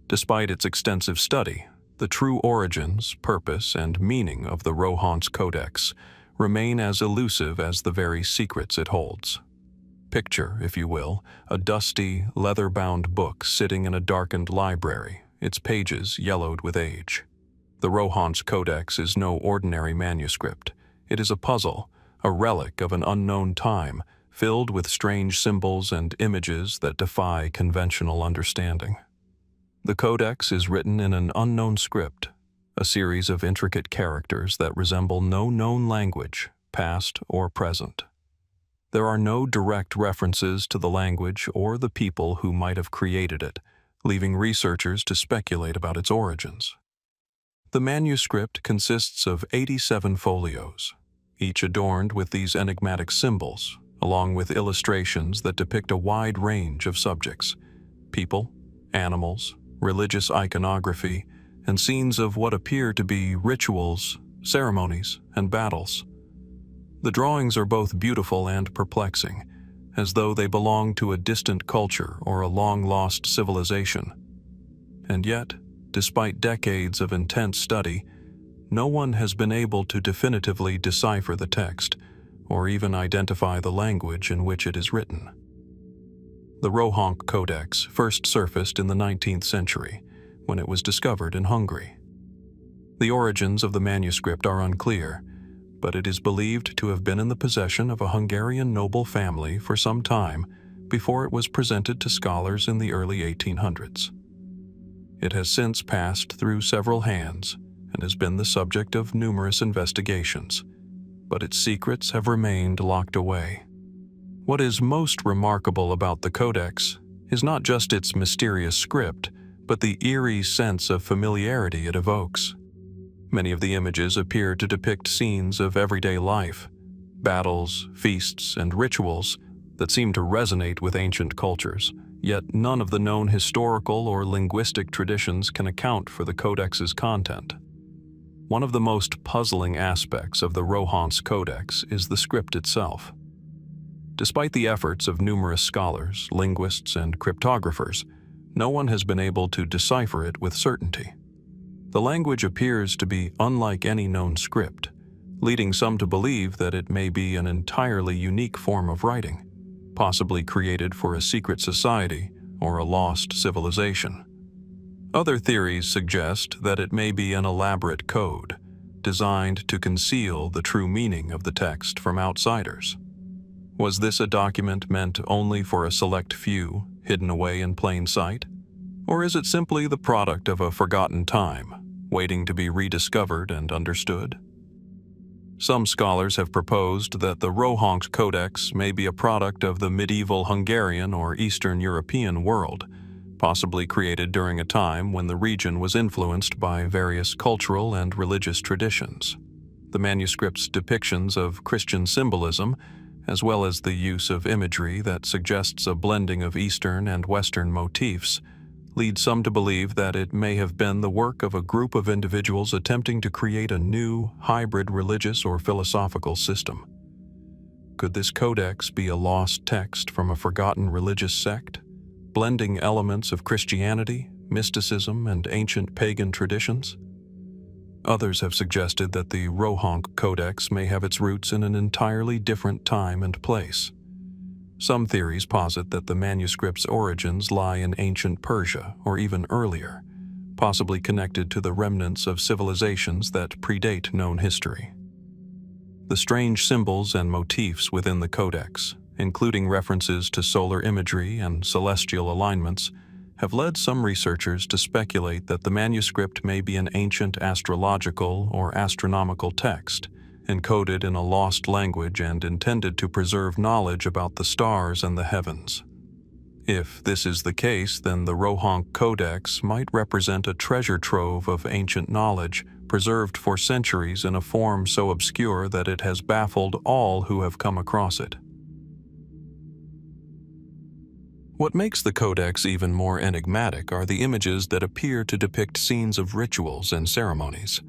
Despite its extensive study, the true origins, purpose, and meaning of the Rohonc Codex remain as elusive as the very secrets it holds. Picture, if you will, a dusty, leather-bound book sitting in a darkened library, its pages yellowed with age. The Rohonc Codex is no ordinary manuscript. It is a puzzle, a relic of an unknown time, filled with strange symbols and images that defy conventional understanding. The Codex is written in an unknown script, a series of intricate characters that resemble no known language, past or present. There are no direct references to the language or the people who might have created it, leaving researchers to speculate about its origins. The manuscript consists of 87 folios, each adorned with these enigmatic symbols, along with illustrations that depict a wide range of subjects: people, animals, religious iconography, and scenes of what appear to be rituals, ceremonies, and battles. The drawings are both beautiful and perplexing, as though they belong to a distant culture or a long-lost civilization. And yet, despite decades of intense study, no one has been able to definitively decipher the text, or even identify the language in which it is written. The Rohonc Codex first surfaced in the 19th century, when it was discovered in Hungary. The origins of the manuscript are unclear, but it is believed to have been in the possession of a Hungarian noble family for some time before it was presented to scholars in the early 1800s. It has since passed through several hands and has been the subject of numerous investigations, but its secrets have remained locked away. What is most remarkable about the Codex is not just its mysterious script, but the eerie sense of familiarity it evokes. Many of the images appear to depict scenes of everyday life, battles, feasts, and rituals that seem to resonate with ancient cultures, yet none of the known historical or linguistic traditions can account for the Codex's content. One of the most puzzling aspects of the Rohonc Codex is the script itself. Despite the efforts of numerous scholars, linguists, and cryptographers, no one has been able to decipher it with certainty. The language appears to be unlike any known script, leading some to believe that it may be an entirely unique form of writing, possibly created for a secret society or a lost civilization. Other theories suggest that it may be an elaborate code, designed to conceal the true meaning of the text from outsiders. Was this a document meant only for a select few, hidden away in plain sight? Or is it simply the product of a forgotten time, waiting to be rediscovered and understood? Some scholars have proposed that the Rohonc Codex may be a product of the medieval Hungarian or Eastern European world, possibly created during a time when the region was influenced by various cultural and religious traditions. The manuscript's depictions of Christian symbolism, as well as the use of imagery that suggests a blending of Eastern and Western motifs, lead some to believe that it may have been the work of a group of individuals attempting to create a new, hybrid religious or philosophical system. Could this codex be a lost text from a forgotten religious sect, blending elements of Christianity, mysticism, and ancient pagan traditions? Others have suggested that the Rohonc Codex may have its roots in an entirely different time and place. Some theories posit that the manuscript's origins lie in ancient Persia or even earlier, possibly connected to the remnants of civilizations that predate known history. The strange symbols and motifs within the Codex, including references to solar imagery and celestial alignments, have led some researchers to speculate that the manuscript may be an ancient astrological or astronomical text, encoded in a lost language and intended to preserve knowledge about the stars and the heavens. If this is the case, then the Rohonc Codex might represent a treasure trove of ancient knowledge, preserved for centuries in a form so obscure that it has baffled all who have come across it. What makes the Codex even more enigmatic are the images that appear to depict scenes of rituals and ceremonies.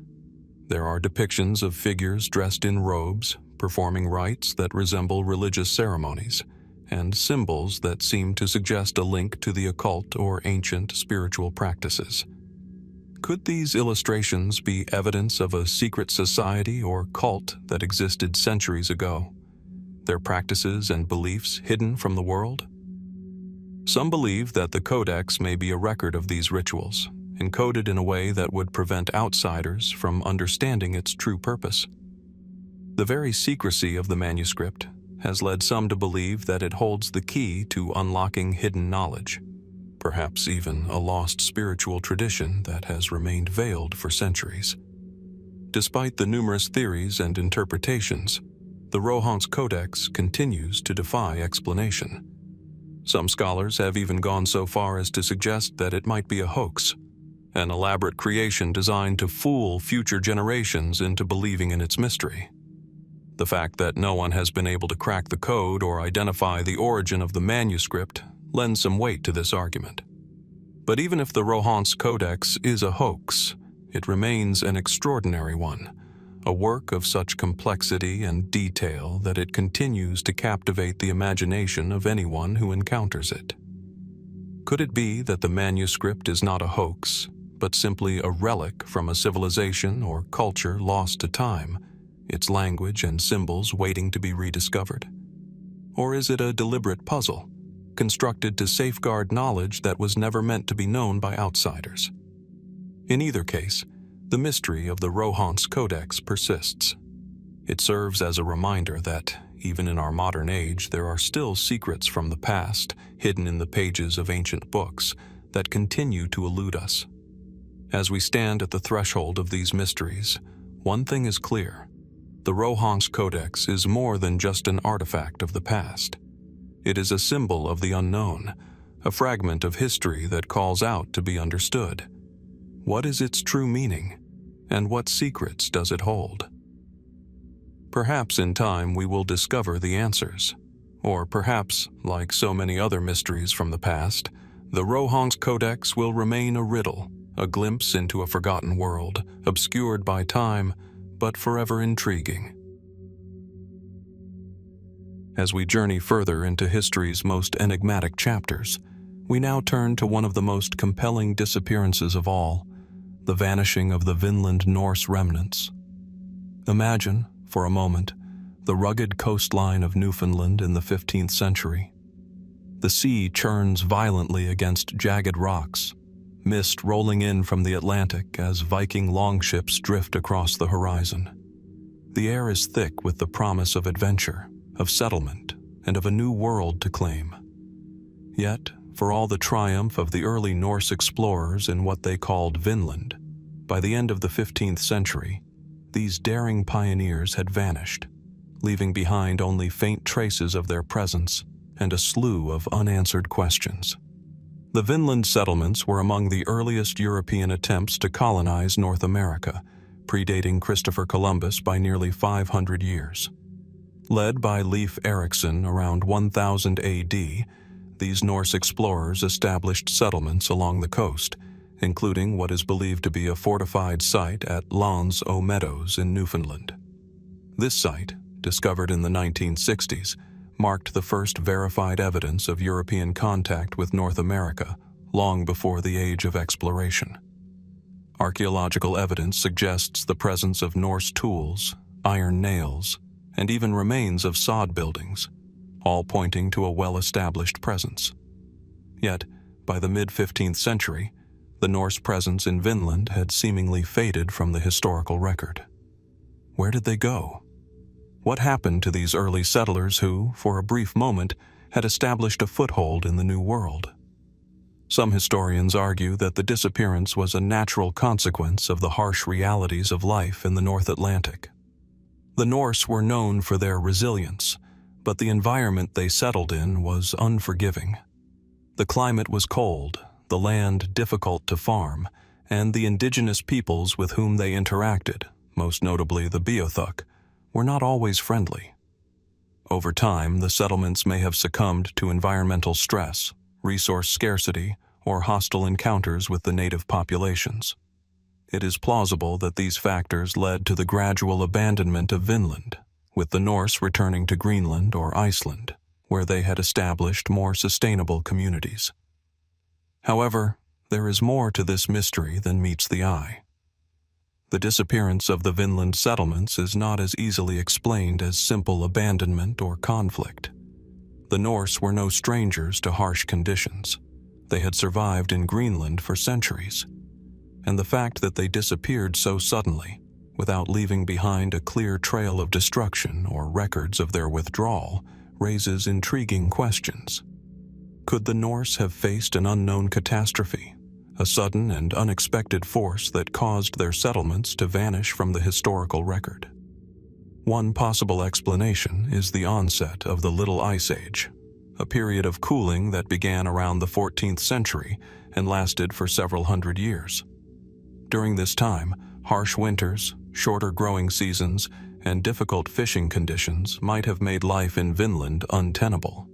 There are depictions of figures dressed in robes, performing rites that resemble religious ceremonies, and symbols that seem to suggest a link to the occult or ancient spiritual practices. Could these illustrations be evidence of a secret society or cult that existed centuries ago, their practices and beliefs hidden from the world? Some believe that the Codex may be a record of these rituals, encoded in a way that would prevent outsiders from understanding its true purpose. The very secrecy of the manuscript has led some to believe that it holds the key to unlocking hidden knowledge, perhaps even a lost spiritual tradition that has remained veiled for centuries. Despite the numerous theories and interpretations, the Rohonc's Codex continues to defy explanation. Some scholars have even gone so far as to suggest that it might be a hoax, an elaborate creation designed to fool future generations into believing in its mystery. The fact that no one has been able to crack the code or identify the origin of the manuscript lends some weight to this argument. But even if the Rohonc's Codex is a hoax, it remains an extraordinary one, a work of such complexity and detail that it continues to captivate the imagination of anyone who encounters it. Could it be that the manuscript is not a hoax, but simply a relic from a civilization or culture lost to time, its language and symbols waiting to be rediscovered? Or is it a deliberate puzzle, constructed to safeguard knowledge that was never meant to be known by outsiders? In either case, the mystery of the Rohonc's Codex persists. It serves as a reminder that, even in our modern age, there are still secrets from the past, hidden in the pages of ancient books, that continue to elude us. As we stand at the threshold of these mysteries, one thing is clear. The Rohonc's Codex is more than just an artifact of the past. It is a symbol of the unknown, a fragment of history that calls out to be understood. What is its true meaning, and what secrets does it hold? Perhaps in time we will discover the answers, or perhaps, like so many other mysteries from the past, the Rohonc's Codex will remain a riddle, a glimpse into a forgotten world, obscured by time, but forever intriguing. As we journey further into history's most enigmatic chapters, we now turn to one of the most compelling disappearances of all, the vanishing of the Vinland Norse remnants. Imagine, for a moment, the rugged coastline of Newfoundland in the 15th century. The sea churns violently against jagged rocks, mist rolling in from the Atlantic as Viking longships drift across the horizon. The air is thick with the promise of adventure, of settlement, and of a new world to claim. Yet, for all the triumph of the early Norse explorers in what they called Vinland, by the end of the 15th century, these daring pioneers had vanished, leaving behind only faint traces of their presence and a slew of unanswered questions. The Vinland settlements were among the earliest European attempts to colonize North America, predating Christopher Columbus by nearly 500 years. Led by Leif Erikson around 1000 AD, these Norse explorers established settlements along the coast, including what is believed to be a fortified site at Lons o Meadows in Newfoundland. This site, discovered in the 1960s, marked the first verified evidence of European contact with North America, long before the age of exploration. Archaeological evidence suggests the presence of Norse tools, iron nails, and even remains of sod buildings, all pointing to a well-established presence. Yet, by the mid-15th century, the Norse presence in Vinland had seemingly faded from the historical record. Where did they go? What happened to these early settlers who, for a brief moment, had established a foothold in the New World? Some historians argue that the disappearance was a natural consequence of the harsh realities of life in the North Atlantic. The Norse were known for their resilience, but the environment they settled in was unforgiving. The climate was cold, the land difficult to farm, and the indigenous peoples with whom they interacted, most notably the Beothuk, were not always friendly. Over time, the settlements may have succumbed to environmental stress, resource scarcity, or hostile encounters with the native populations. It is plausible that these factors led to the gradual abandonment of Vinland, with the Norse returning to Greenland or Iceland, where they had established more sustainable communities. However, there is more to this mystery than meets the eye. The disappearance of the Vinland settlements is not as easily explained as simple abandonment or conflict. The Norse were no strangers to harsh conditions. They had survived in Greenland for centuries, and the fact that they disappeared so suddenly, without leaving behind a clear trail of destruction or records of their withdrawal, raises intriguing questions. Could the Norse have faced an unknown catastrophe, a sudden and unexpected force that caused their settlements to vanish from the historical record? One possible explanation is the onset of the Little Ice Age, a period of cooling that began around the 14th century and lasted for several hundred years. During this time, harsh winters, shorter growing seasons, and difficult fishing conditions might have made life in Vinland untenable.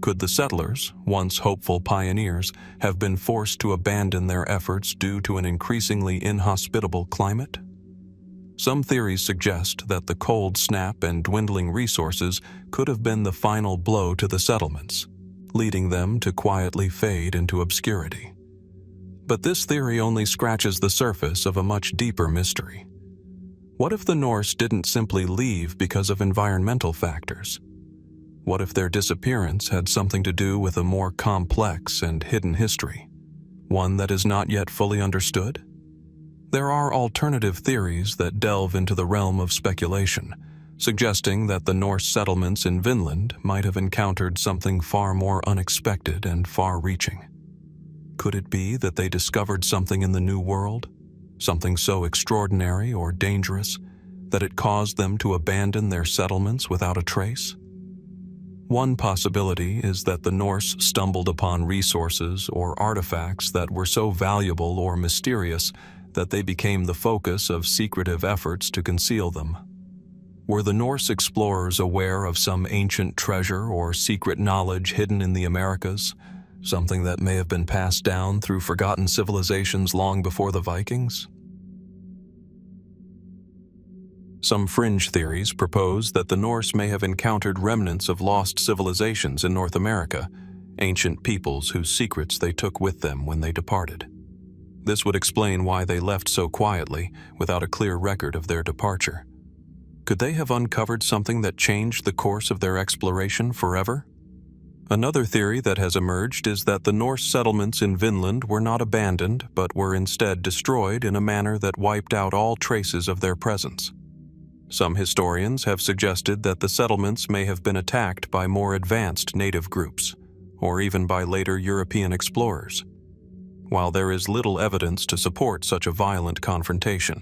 Could the settlers, once hopeful pioneers, have been forced to abandon their efforts due to an increasingly inhospitable climate? Some theories suggest that the cold snap and dwindling resources could have been the final blow to the settlements, leading them to quietly fade into obscurity. But this theory only scratches the surface of a much deeper mystery. What if the Norse didn't simply leave because of environmental factors? What if their disappearance had something to do with a more complex and hidden history, one that is not yet fully understood? There are alternative theories that delve into the realm of speculation, suggesting that the Norse settlements in Vinland might have encountered something far more unexpected and far-reaching. Could it be that they discovered something in the New World, something so extraordinary or dangerous that it caused them to abandon their settlements without a trace? One possibility is that the Norse stumbled upon resources or artifacts that were so valuable or mysterious that they became the focus of secretive efforts to conceal them. Were the Norse explorers aware of some ancient treasure or secret knowledge hidden in the Americas, something that may have been passed down through forgotten civilizations long before the Vikings? Some fringe theories propose that the Norse may have encountered remnants of lost civilizations in North America, ancient peoples whose secrets they took with them when they departed. This would explain why they left so quietly, without a clear record of their departure. Could they have uncovered something that changed the course of their exploration forever? Another theory that has emerged is that the Norse settlements in Vinland were not abandoned, but were instead destroyed in a manner that wiped out all traces of their presence. Some historians have suggested that the settlements may have been attacked by more advanced native groups, or even by later European explorers. While there is little evidence to support such a violent confrontation,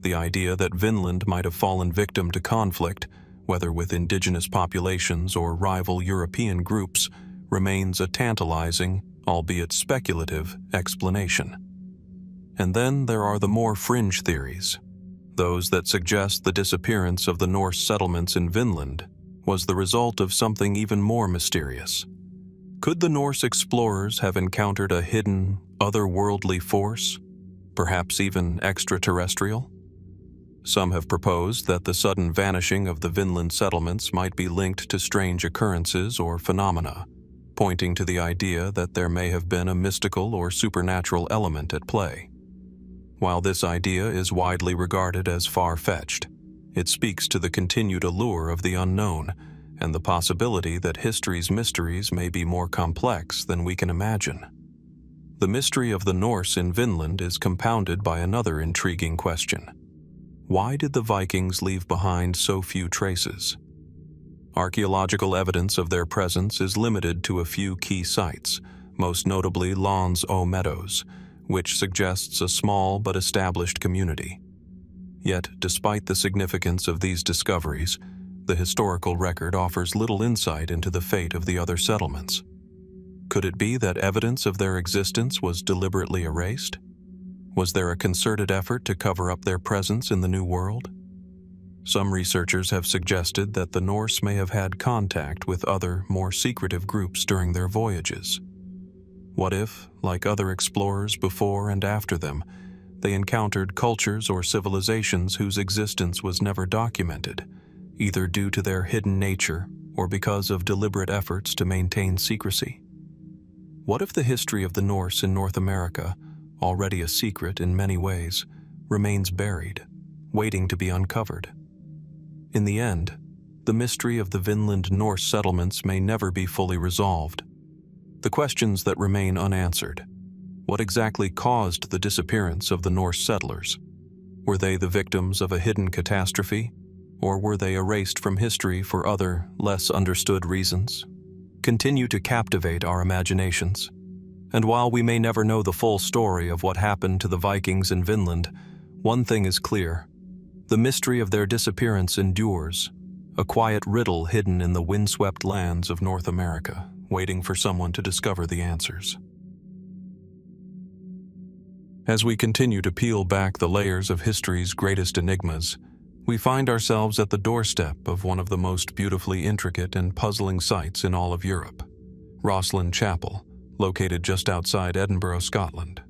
the idea that Vinland might have fallen victim to conflict, whether with indigenous populations or rival European groups, remains a tantalizing, albeit speculative, explanation. And then there are the more fringe theories, those that suggest the disappearance of the Norse settlements in Vinland was the result of something even more mysterious. Could the Norse explorers have encountered a hidden, otherworldly force, perhaps even extraterrestrial? Some have proposed that the sudden vanishing of the Vinland settlements might be linked to strange occurrences or phenomena, pointing to the idea that there may have been a mystical or supernatural element at play. While this idea is widely regarded as far-fetched, it speaks to the continued allure of the unknown and the possibility that history's mysteries may be more complex than we can imagine. The mystery of the Norse in Vinland is compounded by another intriguing question. Why did the Vikings leave behind so few traces? Archaeological evidence of their presence is limited to a few key sites, most notably Lons O Meadows, which suggests a small but established community. Yet, despite the significance of these discoveries, the historical record offers little insight into the fate of the other settlements. Could it be that evidence of their existence was deliberately erased? Was there a concerted effort to cover up their presence in the New World? Some researchers have suggested that the Norse may have had contact with other, more secretive groups during their voyages. What if, like other explorers before and after them, they encountered cultures or civilizations whose existence was never documented, either due to their hidden nature or because of deliberate efforts to maintain secrecy? What if the history of the Norse in North America, already a secret in many ways, remains buried, waiting to be uncovered? In the end, the mystery of the Vinland Norse settlements may never be fully resolved. The questions that remain unanswered: what exactly caused the disappearance of the Norse settlers? Were they the victims of a hidden catastrophe, or were they erased from history for other, less understood reasons? Continue to captivate our imaginations. And while we may never know the full story of what happened to the Vikings in Vinland, one thing is clear: the mystery of their disappearance endures, a quiet riddle hidden in the windswept lands of North America, waiting for someone to discover the answers. As we continue to peel back the layers of history's greatest enigmas, we find ourselves at the doorstep of one of the most beautifully intricate and puzzling sites in all of Europe, Rosslyn Chapel, located just outside Edinburgh, Scotland.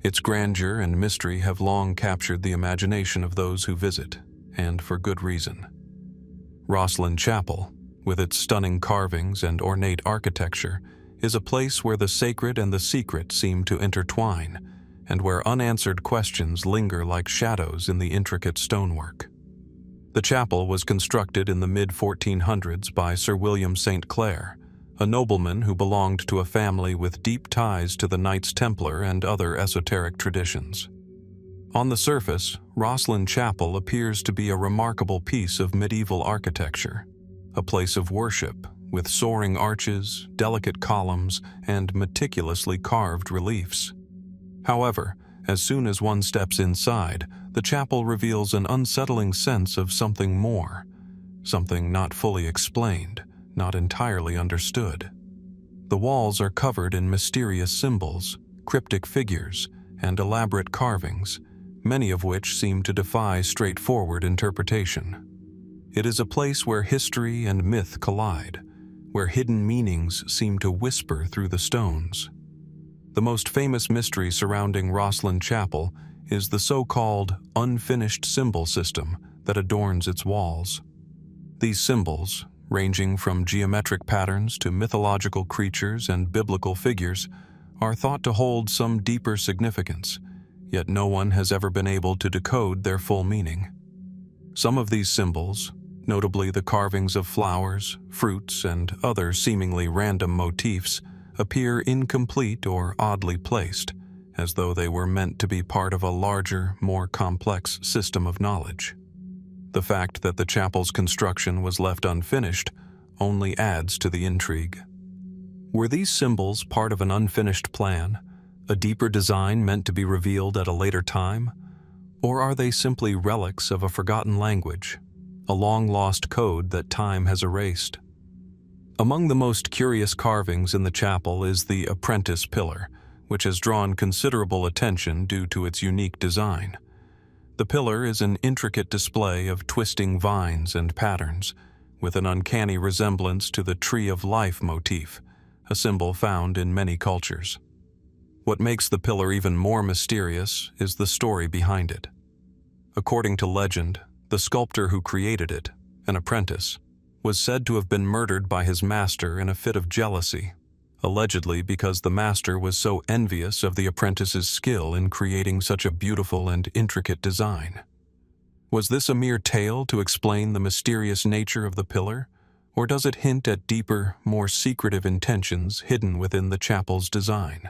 Its grandeur and mystery have long captured the imagination of those who visit, and for good reason. Rosslyn Chapel, with its stunning carvings and ornate architecture, is a place where the sacred and the secret seem to intertwine, and where unanswered questions linger like shadows in the intricate stonework. The chapel was constructed in the mid-1400s by Sir William St. Clair, a nobleman who belonged to a family with deep ties to the Knights Templar and other esoteric traditions. On the surface, Rosslyn Chapel appears to be a remarkable piece of medieval architecture, a place of worship with soaring arches, delicate columns, and meticulously carved reliefs. However, as soon as one steps inside, the chapel reveals an unsettling sense of something more, something not fully explained, not entirely understood. The walls are covered in mysterious symbols, cryptic figures, and elaborate carvings, many of which seem to defy straightforward interpretation. It is a place where history and myth collide, where hidden meanings seem to whisper through the stones. The most famous mystery surrounding Rosslyn Chapel is the so-called unfinished symbol system that adorns its walls. These symbols, ranging from geometric patterns to mythological creatures and biblical figures, are thought to hold some deeper significance, yet no one has ever been able to decode their full meaning. Some of these symbols, notably the carvings of flowers, fruits, and other seemingly random motifs, appear incomplete or oddly placed, as though they were meant to be part of a larger, more complex system of knowledge. The fact that the chapel's construction was left unfinished only adds to the intrigue. Were these symbols part of an unfinished plan, a deeper design meant to be revealed at a later time? Or are they simply relics of a forgotten language, a long-lost code that time has erased? Among the most curious carvings in the chapel is the apprentice pillar, which has drawn considerable attention due to its unique design. The pillar is an intricate display of twisting vines and patterns, with an uncanny resemblance to the Tree of Life motif, a symbol found in many cultures. What makes the pillar even more mysterious is the story behind it. According to legend, the sculptor who created it, an apprentice, was said to have been murdered by his master in a fit of jealousy, allegedly because the master was so envious of the apprentice's skill in creating such a beautiful and intricate design. Was this a mere tale to explain the mysterious nature of the pillar, or does it hint at deeper, more secretive intentions hidden within the chapel's design?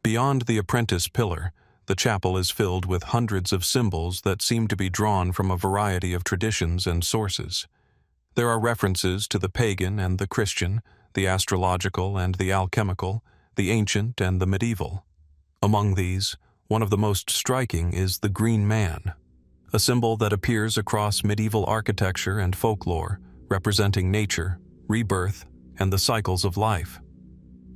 Beyond the apprentice pillar, the chapel is filled with hundreds of symbols that seem to be drawn from a variety of traditions and sources. There are references to the pagan and the Christian, the astrological and the alchemical, the ancient and the medieval. Among these, one of the most striking is the Green Man, a symbol that appears across medieval architecture and folklore, representing nature, rebirth, and the cycles of life.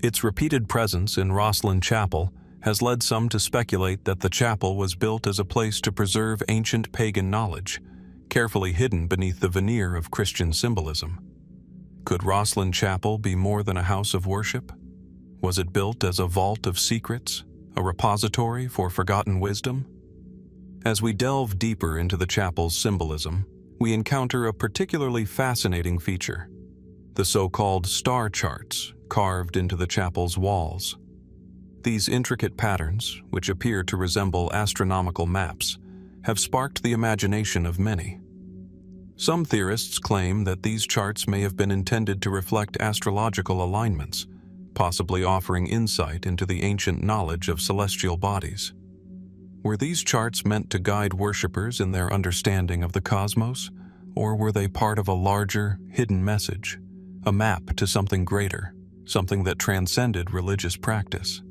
Its repeated presence in Rosslyn Chapel has led some to speculate that the chapel was built as a place to preserve ancient pagan knowledge, carefully hidden beneath the veneer of Christian symbolism. Could Rosslyn Chapel be more than a house of worship? Was it built as a vault of secrets, a repository for forgotten wisdom? As we delve deeper into the chapel's symbolism, we encounter a particularly fascinating feature: the so-called star charts carved into the chapel's walls. These intricate patterns, which appear to resemble astronomical maps, have sparked the imagination of many. Some theorists claim that these charts may have been intended to reflect astrological alignments, possibly offering insight into the ancient knowledge of celestial bodies. Were these charts meant to guide worshippers in their understanding of the cosmos, or were they part of a larger, hidden message, a map to something greater, something that transcended religious practice?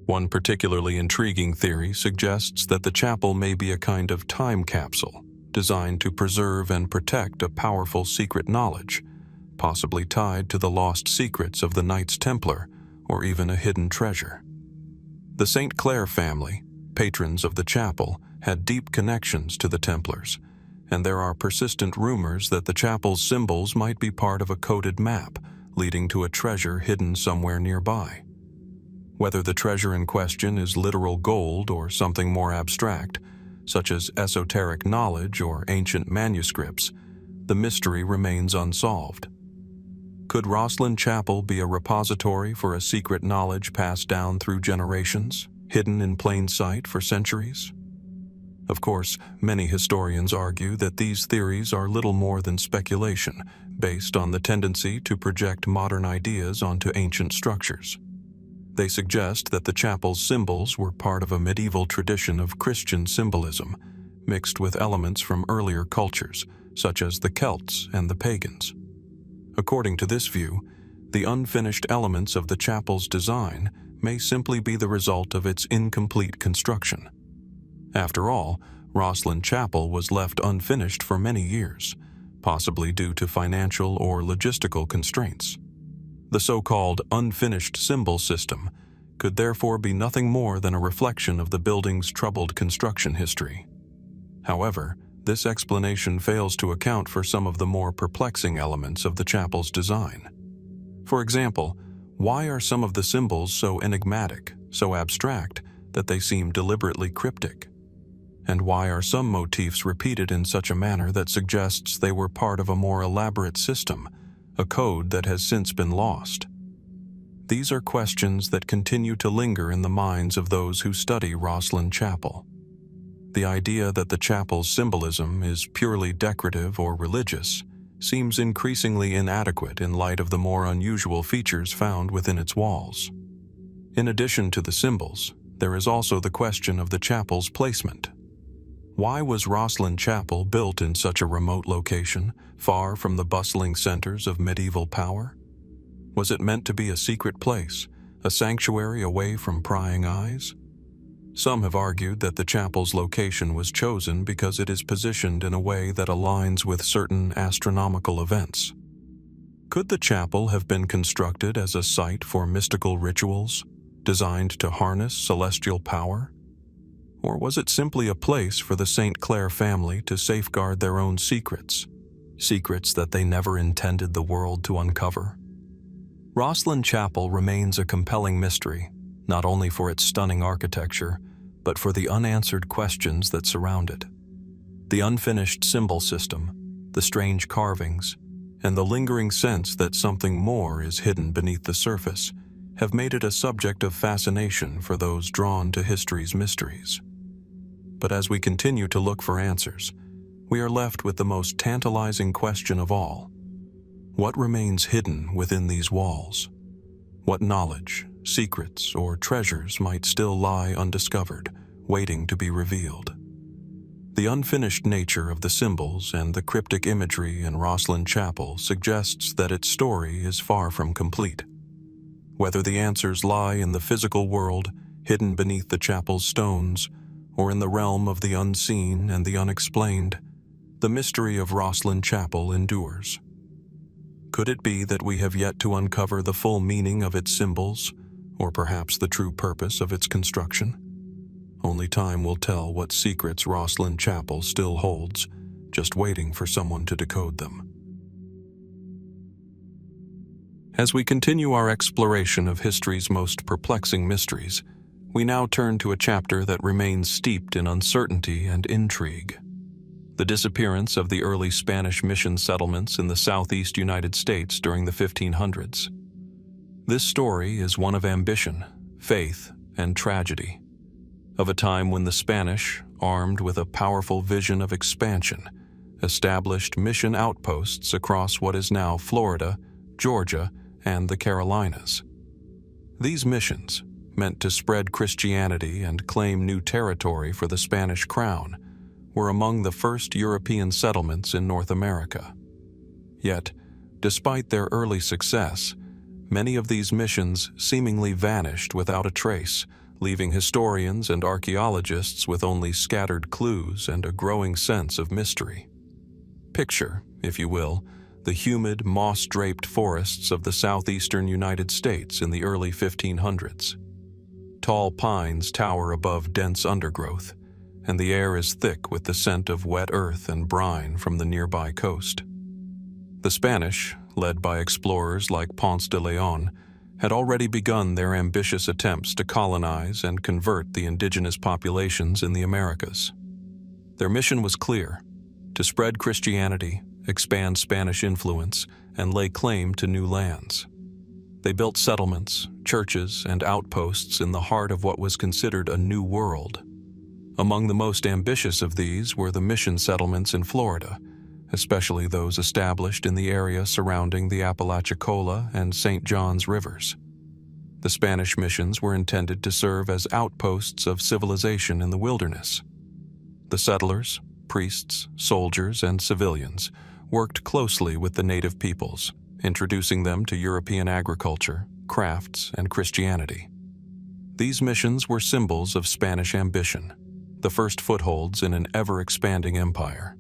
One particularly intriguing theory suggests that the chapel may be a kind of time capsule, designed to preserve and protect a powerful secret knowledge, possibly tied to the lost secrets of the Knights Templar or even a hidden treasure. The St. Clair family, patrons of the chapel, had deep connections to the Templars, and there are persistent rumors that the chapel's symbols might be part of a coded map leading to a treasure hidden somewhere nearby. Whether the treasure in question is literal gold or something more abstract, such as esoteric knowledge or ancient manuscripts, the mystery remains unsolved. Could Rosslyn Chapel be a repository for a secret knowledge passed down through generations, hidden in plain sight for centuries? Of course, many historians argue that these theories are little more than speculation, based on the tendency to project modern ideas onto ancient structures. They suggest that the chapel's symbols were part of a medieval tradition of Christian symbolism, mixed with elements from earlier cultures, such as the Celts and the pagans. According to this view, the unfinished elements of the chapel's design may simply be the result of its incomplete construction. After all, Rosslyn Chapel was left unfinished for many years, possibly due to financial or logistical constraints. The so-called unfinished symbol system could therefore be nothing more than a reflection of the building's troubled construction history. However, this explanation fails to account for some of the more perplexing elements of the chapel's design. For example, why are some of the symbols so enigmatic, so abstract, that they seem deliberately cryptic? And why are some motifs repeated in such a manner that suggests they were part of a more elaborate system, a code that has since been lost? These are questions that continue to linger in the minds of those who study Rosslyn Chapel. The idea that the chapel's symbolism is purely decorative or religious seems increasingly inadequate in light of the more unusual features found within its walls. In addition to the symbols, there is also the question of the chapel's placement. Why was Rosslyn Chapel built in such a remote location, far from the bustling centers of medieval power? Was it meant to be a secret place, a sanctuary away from prying eyes? Some have argued that the chapel's location was chosen because it is positioned in a way that aligns with certain astronomical events. Could the chapel have been constructed as a site for mystical rituals, designed to harness celestial power? Or was it simply a place for the St. Clair family to safeguard their own secrets, secrets that they never intended the world to uncover? Rosslyn Chapel remains a compelling mystery, not only for its stunning architecture, but for the unanswered questions that surround it. The unfinished symbol system, the strange carvings, and the lingering sense that something more is hidden beneath the surface have made it a subject of fascination for those drawn to history's mysteries. But as we continue to look for answers, we are left with the most tantalizing question of all. What remains hidden within these walls? What knowledge, secrets, or treasures might still lie undiscovered, waiting to be revealed? The unfinished nature of the symbols and the cryptic imagery in Rosslyn Chapel suggests that its story is far from complete. Whether the answers lie in the physical world, hidden beneath the chapel's stones, or in the realm of the unseen and the unexplained, the mystery of Rosslyn Chapel endures. Could it be that we have yet to uncover the full meaning of its symbols, or perhaps the true purpose of its construction? Only time will tell what secrets Rosslyn Chapel still holds, just waiting for someone to decode them. As we continue our exploration of history's most perplexing mysteries, we now turn to a chapter that remains steeped in uncertainty and intrigue. The disappearance of the early Spanish mission settlements in the southeast United States during the 1500s. This story is one of ambition, faith, and tragedy, of a time when the Spanish, armed with a powerful vision of expansion, established mission outposts across what is now Florida, Georgia, and the Carolinas. These missions, meant to spread Christianity and claim new territory for the Spanish crown, were among the first European settlements in North America. Yet, despite their early success, many of these missions seemingly vanished without a trace, leaving historians and archaeologists with only scattered clues and a growing sense of mystery. Picture, if you will, the humid, moss-draped forests of the southeastern United States in the early 1500s. Tall pines tower above dense undergrowth, and the air is thick with the scent of wet earth and brine from the nearby coast. The Spanish, led by explorers like Ponce de Leon, had already begun their ambitious attempts to colonize and convert the indigenous populations in the Americas. Their mission was clear: to spread Christianity, expand Spanish influence, and lay claim to new lands. They built settlements, churches, and outposts in the heart of what was considered a new world. Among the most ambitious of these were the mission settlements in Florida, especially those established in the area surrounding the Apalachicola and St. Johns rivers. The Spanish missions were intended to serve as outposts of civilization in the wilderness. The settlers, priests, soldiers, and civilians worked closely with the native peoples, introducing them to European agriculture, crafts, and Christianity. These missions were symbols of Spanish ambition, the first footholds in an ever-expanding empire.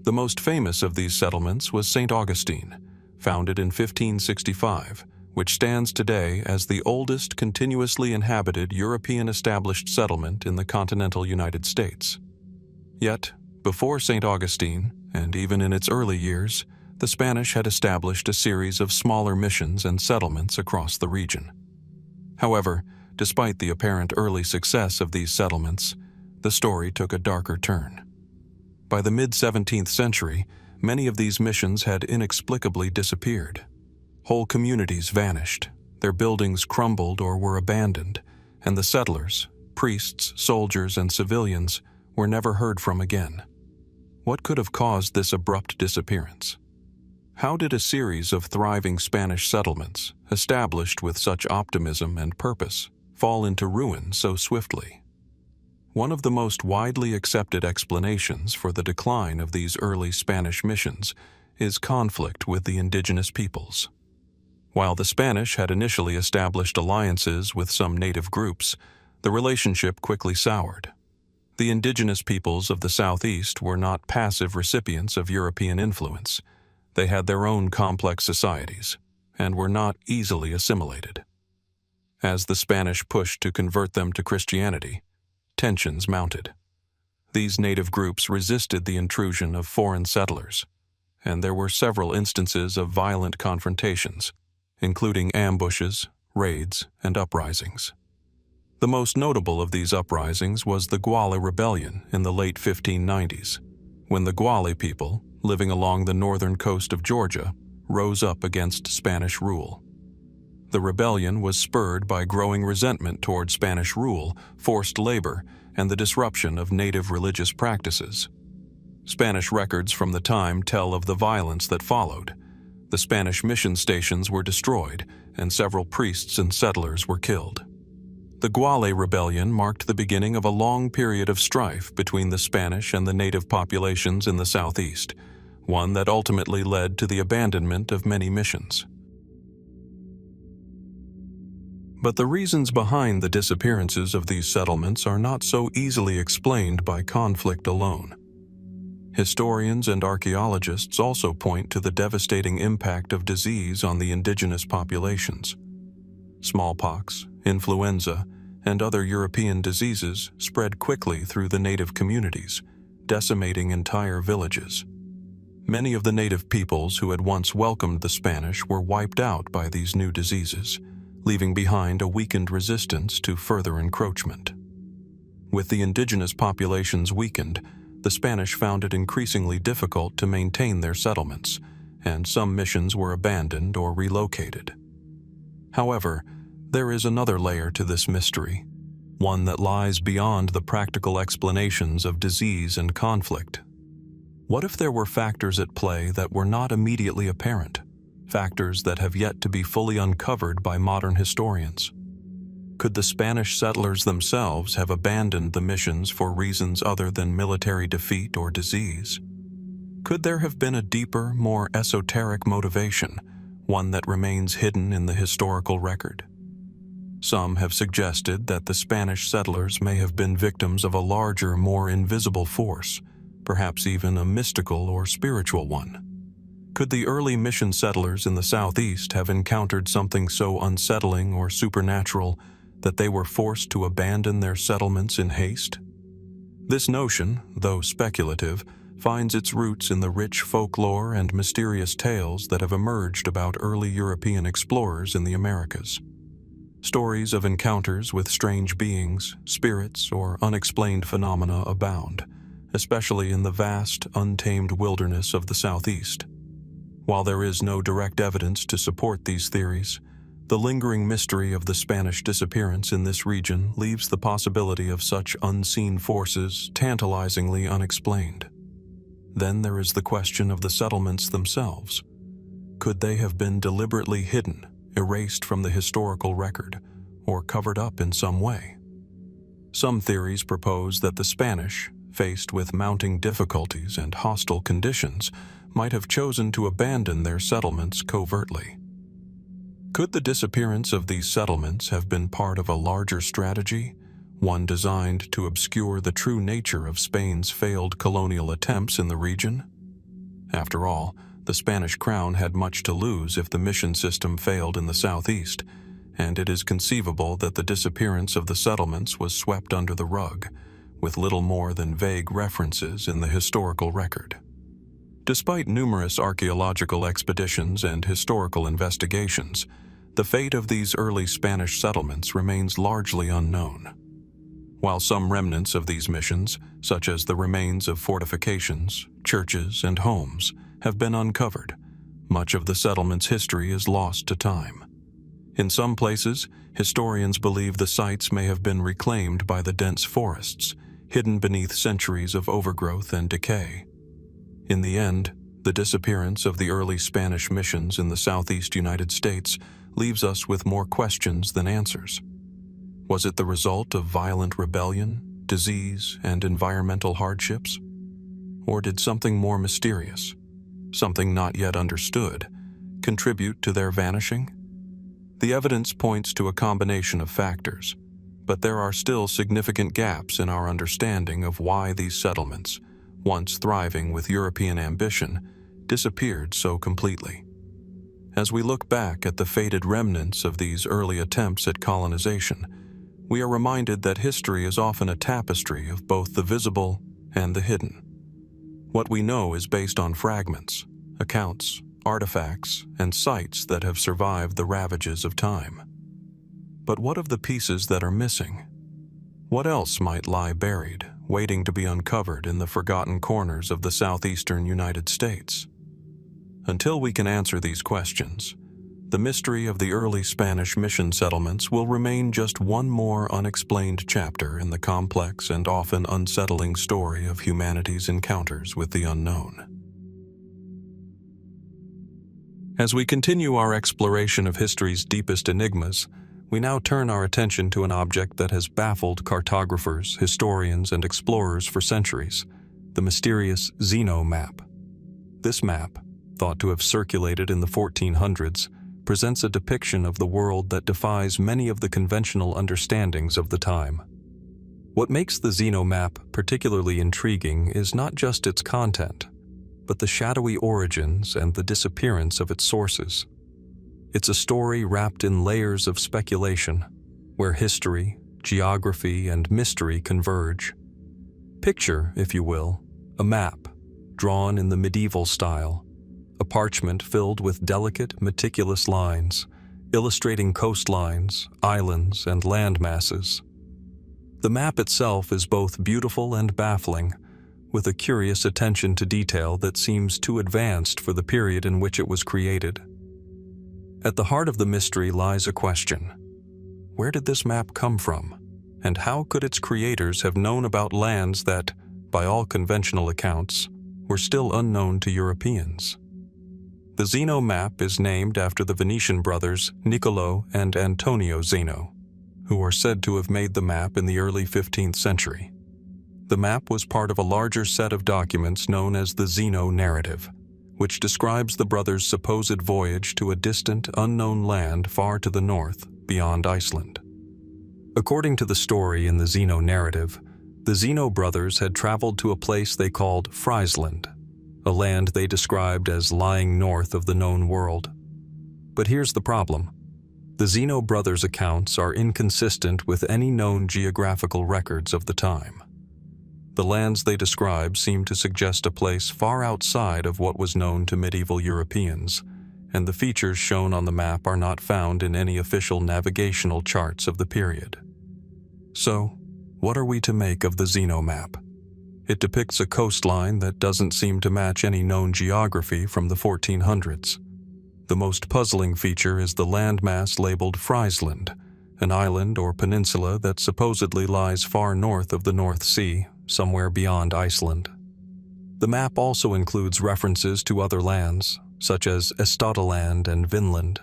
The most famous of these settlements was St. Augustine, founded in 1565, which stands today as the oldest continuously inhabited European established settlement in the continental United States. Yet, before St. Augustine, and even in its early years, the Spanish had established a series of smaller missions and settlements across the region. However, despite the apparent early success of these settlements, the story took a darker turn. By the mid-17th century, many of these missions had inexplicably disappeared. Whole communities vanished, their buildings crumbled or were abandoned, and the settlers, priests, soldiers, and civilians were never heard from again. What could have caused this abrupt disappearance? How did a series of thriving Spanish settlements, established with such optimism and purpose, fall into ruin so swiftly? One of the most widely accepted explanations for the decline of these early Spanish missions is conflict with the indigenous peoples. While the Spanish had initially established alliances with some native groups, the relationship quickly soured. The indigenous peoples of the Southeast were not passive recipients of European influence. They had their own complex societies and were not easily assimilated. As the Spanish pushed to convert them to Christianity, tensions mounted. These native groups resisted the intrusion of foreign settlers, and there were several instances of violent confrontations, including ambushes, raids, and uprisings. The most notable of these uprisings was the Guale Rebellion in the late 1590s, when the Guale people, living along the northern coast of Georgia, rose up against Spanish rule. The rebellion was spurred by growing resentment toward Spanish rule, forced labor, and the disruption of native religious practices. Spanish records from the time tell of the violence that followed. The Spanish mission stations were destroyed, and several priests and settlers were killed. The Guale Rebellion marked the beginning of a long period of strife between the Spanish and the native populations in the southeast, one that ultimately led to the abandonment of many missions. But the reasons behind the disappearances of these settlements are not so easily explained by conflict alone. Historians and archaeologists also point to the devastating impact of disease on the indigenous populations. Smallpox, influenza, and other European diseases spread quickly through the native communities, decimating entire villages. Many of the native peoples who had once welcomed the Spanish were wiped out by these new diseases, leaving behind a weakened resistance to further encroachment. With the indigenous populations weakened, the Spanish found it increasingly difficult to maintain their settlements, and some missions were abandoned or relocated. However, there is another layer to this mystery, one that lies beyond the practical explanations of disease and conflict. What if there were factors at play that were not immediately apparent, factors that have yet to be fully uncovered by modern historians? Could the Spanish settlers themselves have abandoned the missions for reasons other than military defeat or disease? Could there have been a deeper, more esoteric motivation, one that remains hidden in the historical record? Some have suggested that the Spanish settlers may have been victims of a larger, more invisible force, perhaps even a mystical or spiritual one. Could the early mission settlers in the southeast have encountered something so unsettling or supernatural that they were forced to abandon their settlements in haste? This notion, though speculative, finds its roots in the rich folklore and mysterious tales that have emerged about early European explorers in the Americas. Stories of encounters with strange beings, spirits, or unexplained phenomena abound, especially in the vast, untamed wilderness of the southeast. While there is no direct evidence to support these theories, the lingering mystery of the Spanish disappearance in this region leaves the possibility of such unseen forces tantalizingly unexplained. Then there is the question of the settlements themselves. Could they have been deliberately hidden, erased from the historical record, or covered up in some way? Some theories propose that the Spanish, faced with mounting difficulties and hostile conditions, might have chosen to abandon their settlements covertly. Could the disappearance of these settlements have been part of a larger strategy, one designed to obscure the true nature of Spain's failed colonial attempts in the region? After all, the Spanish crown had much to lose if the mission system failed in the southeast, and it is conceivable that the disappearance of the settlements was swept under the rug, with little more than vague references in the historical record. Despite numerous archaeological expeditions and historical investigations, the fate of these early Spanish settlements remains largely unknown. While some remnants of these missions, such as the remains of fortifications, churches, and homes, have been uncovered, much of the settlement's history is lost to time. In some places, historians believe the sites may have been reclaimed by the dense forests, hidden beneath centuries of overgrowth and decay. In the end, the disappearance of the early Spanish missions in the southeast United States leaves us with more questions than answers. Was it the result of violent rebellion, disease, and environmental hardships? Or did something more mysterious, something not yet understood, contribute to their vanishing? The evidence points to a combination of factors, but there are still significant gaps in our understanding of why these settlements, once thriving with European ambition, disappeared so completely. As we look back at the faded remnants of these early attempts at colonization, we are reminded that history is often a tapestry of both the visible and the hidden. What we know is based on fragments, accounts, artifacts, and sites that have survived the ravages of time. But what of the pieces that are missing? What else might lie buried, waiting to be uncovered in the forgotten corners of the southeastern United States? Until we can answer these questions, the mystery of the early Spanish mission settlements will remain just one more unexplained chapter in the complex and often unsettling story of humanity's encounters with the unknown. As we continue our exploration of history's deepest enigmas, we now turn our attention to an object that has baffled cartographers, historians, and explorers for centuries: the mysterious Zeno Map. This map, thought to have circulated in the 1400s, presents a depiction of the world that defies many of the conventional understandings of the time. What makes the Zeno map particularly intriguing is not just its content, but the shadowy origins and the disappearance of its sources. It's a story wrapped in layers of speculation, where history, geography, and mystery converge. Picture, if you will, a map, drawn in the medieval style, a parchment filled with delicate, meticulous lines, illustrating coastlines, islands, and land masses. The map itself is both beautiful and baffling, with a curious attention to detail that seems too advanced for the period in which it was created. At the heart of the mystery lies a question. Where did this map come from, and how could its creators have known about lands that, by all conventional accounts, were still unknown to Europeans? The Zeno map is named after the Venetian brothers Niccolò and Antonio Zeno, who are said to have made the map in the early 15th century. The map was part of a larger set of documents known as the Zeno narrative, which describes the brothers' supposed voyage to a distant, unknown land far to the north, beyond Iceland. According to the story in the Zeno narrative, the Zeno brothers had traveled to a place they called Friesland, a land they described as lying north of the known world. But here's the problem. The Zeno brothers' accounts are inconsistent with any known geographical records of the time. The lands they describe seem to suggest a place far outside of what was known to medieval Europeans, and the features shown on the map are not found in any official navigational charts of the period. So, what are we to make of the Zeno map? It depicts a coastline that doesn't seem to match any known geography from the 1400s. The most puzzling feature is the landmass labeled Friesland, an island or peninsula that supposedly lies far north of the North Sea, somewhere beyond Iceland. The map also includes references to other lands, such as Estadaland and Vinland,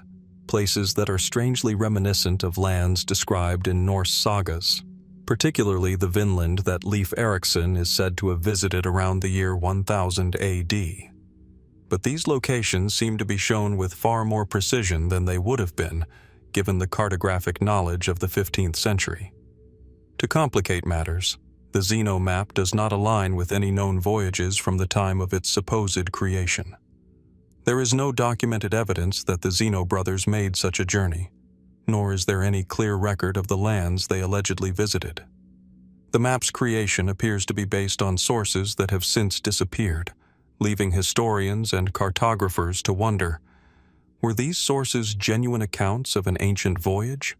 places that are strangely reminiscent of lands described in Norse sagas, particularly the Vinland that Leif Erikson is said to have visited around the year 1000 AD. But these locations seem to be shown with far more precision than they would have been, given the cartographic knowledge of the 15th century. To complicate matters, the Zeno map does not align with any known voyages from the time of its supposed creation. There is no documented evidence that the Zeno brothers made such a journey, nor is there any clear record of the lands they allegedly visited. The map's creation appears to be based on sources that have since disappeared, leaving historians and cartographers to wonder, were these sources genuine accounts of an ancient voyage,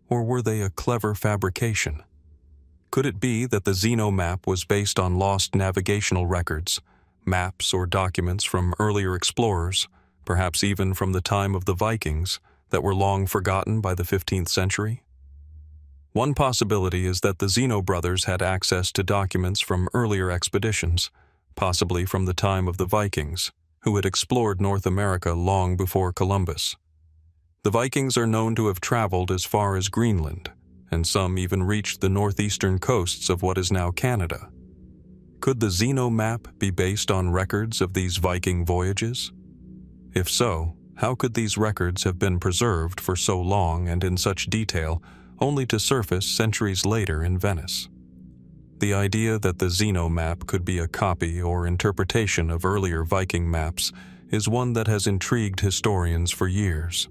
or were they a clever fabrication? Could it be that the Zeno map was based on lost navigational records, maps or documents from earlier explorers, perhaps even from the time of the Vikings, that were long forgotten by the 15th century? One possibility is that the Zeno brothers had access to documents from earlier expeditions, possibly from the time of the Vikings, who had explored North America long before Columbus. The Vikings are known to have traveled as far as Greenland, and some even reached the northeastern coasts of what is now Canada. Could the Zeno map be based on records of these Viking voyages? If so, how could these records have been preserved for so long and in such detail, only to surface centuries later in Venice? The idea that the Zeno map could be a copy or interpretation of earlier Viking maps is one that has intrigued historians for years.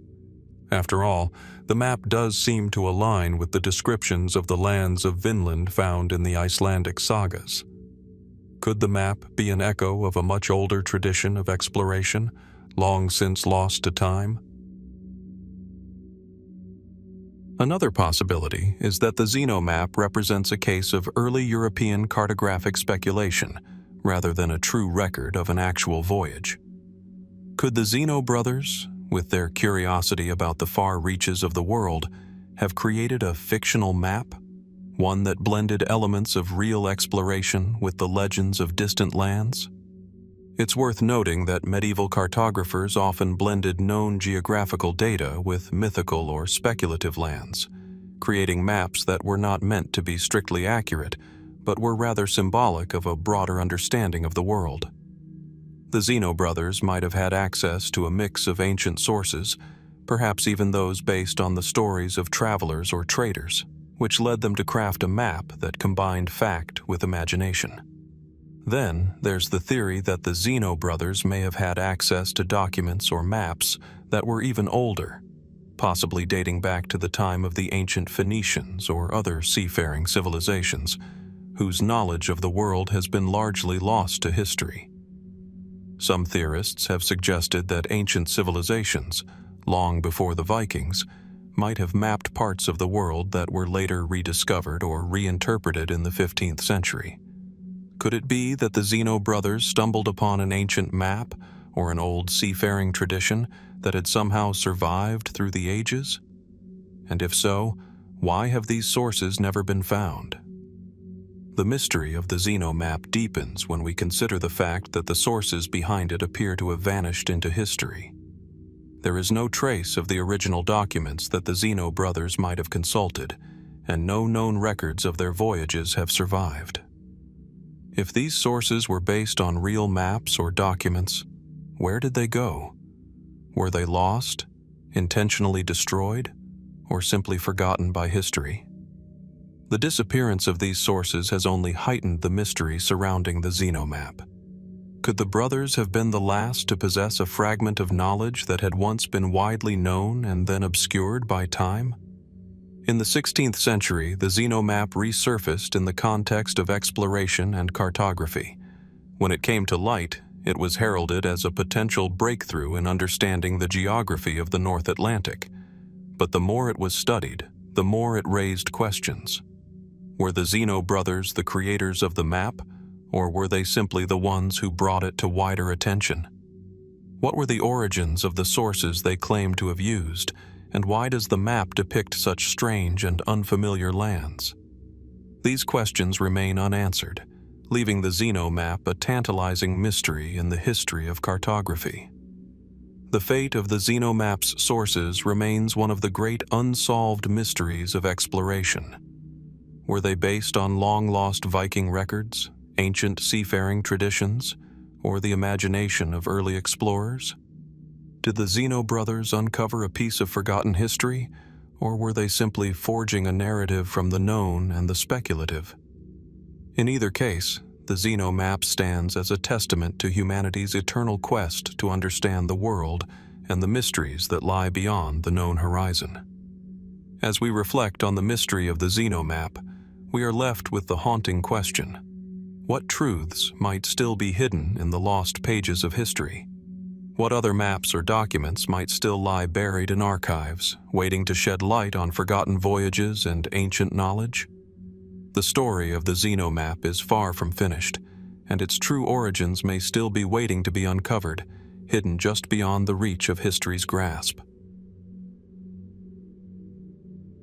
After all, the map does seem to align with the descriptions of the lands of Vinland found in the Icelandic sagas. Could the map be an echo of a much older tradition of exploration, long since lost to time? Another possibility is that the Zeno map represents a case of early European cartographic speculation, rather than a true record of an actual voyage. Could the Zeno brothers, with their curiosity about the far reaches of the world, have created a fictional map, one that blended elements of real exploration with the legends of distant lands? It's worth noting that medieval cartographers often blended known geographical data with mythical or speculative lands, creating maps that were not meant to be strictly accurate, but were rather symbolic of a broader understanding of the world. The Zeno brothers might have had access to a mix of ancient sources, perhaps even those based on the stories of travelers or traders, which led them to craft a map that combined fact with imagination. Then, there's the theory that the Zeno brothers may have had access to documents or maps that were even older, possibly dating back to the time of the ancient Phoenicians or other seafaring civilizations, whose knowledge of the world has been largely lost to history. Some theorists have suggested that ancient civilizations, long before the Vikings, might have mapped parts of the world that were later rediscovered or reinterpreted in the 15th century. Could it be that the Zeno brothers stumbled upon an ancient map or an old seafaring tradition that had somehow survived through the ages? And if so, why have these sources never been found? The mystery of the Zeno map deepens when we consider the fact that the sources behind it appear to have vanished into history. There is no trace of the original documents that the Zeno brothers might have consulted, and no known records of their voyages have survived. If these sources were based on real maps or documents, where did they go? Were they lost, intentionally destroyed, or simply forgotten by history? The disappearance of these sources has only heightened the mystery surrounding the Zeno map. Could the brothers have been the last to possess a fragment of knowledge that had once been widely known and then obscured by time? In the 16th century, the Zeno map resurfaced in the context of exploration and cartography. When it came to light, it was heralded as a potential breakthrough in understanding the geography of the North Atlantic. But the more it was studied, the more it raised questions. Were the Zeno brothers the creators of the map, or were they simply the ones who brought it to wider attention? What were the origins of the sources they claimed to have used, and why does the map depict such strange and unfamiliar lands? These questions remain unanswered, leaving the Zeno map a tantalizing mystery in the history of cartography. The fate of the Zeno map's sources remains one of the great unsolved mysteries of exploration. Were they based on long-lost Viking records, ancient seafaring traditions, or the imagination of early explorers? Did the Zeno brothers uncover a piece of forgotten history, or were they simply forging a narrative from the known and the speculative? In either case, the Zeno map stands as a testament to humanity's eternal quest to understand the world and the mysteries that lie beyond the known horizon. As we reflect on the mystery of the Zeno map, we are left with the haunting question: what truths might still be hidden in the lost pages of history? What other maps or documents might still lie buried in archives, waiting to shed light on forgotten voyages and ancient knowledge? The story of the Zeno map is far from finished, and its true origins may still be waiting to be uncovered, hidden just beyond the reach of history's grasp.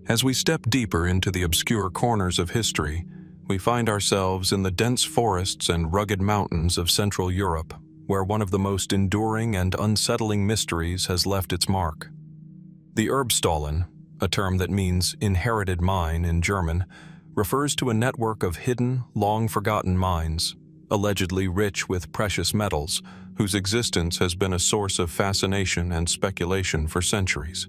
As we step deeper into the obscure corners of history, we find ourselves in the dense forests and rugged mountains of Central Europe, where one of the most enduring and unsettling mysteries has left its mark. The Erbstollen, a term that means inherited mine in German, refers to a network of hidden, long-forgotten mines, allegedly rich with precious metals, whose existence has been a source of fascination and speculation for centuries.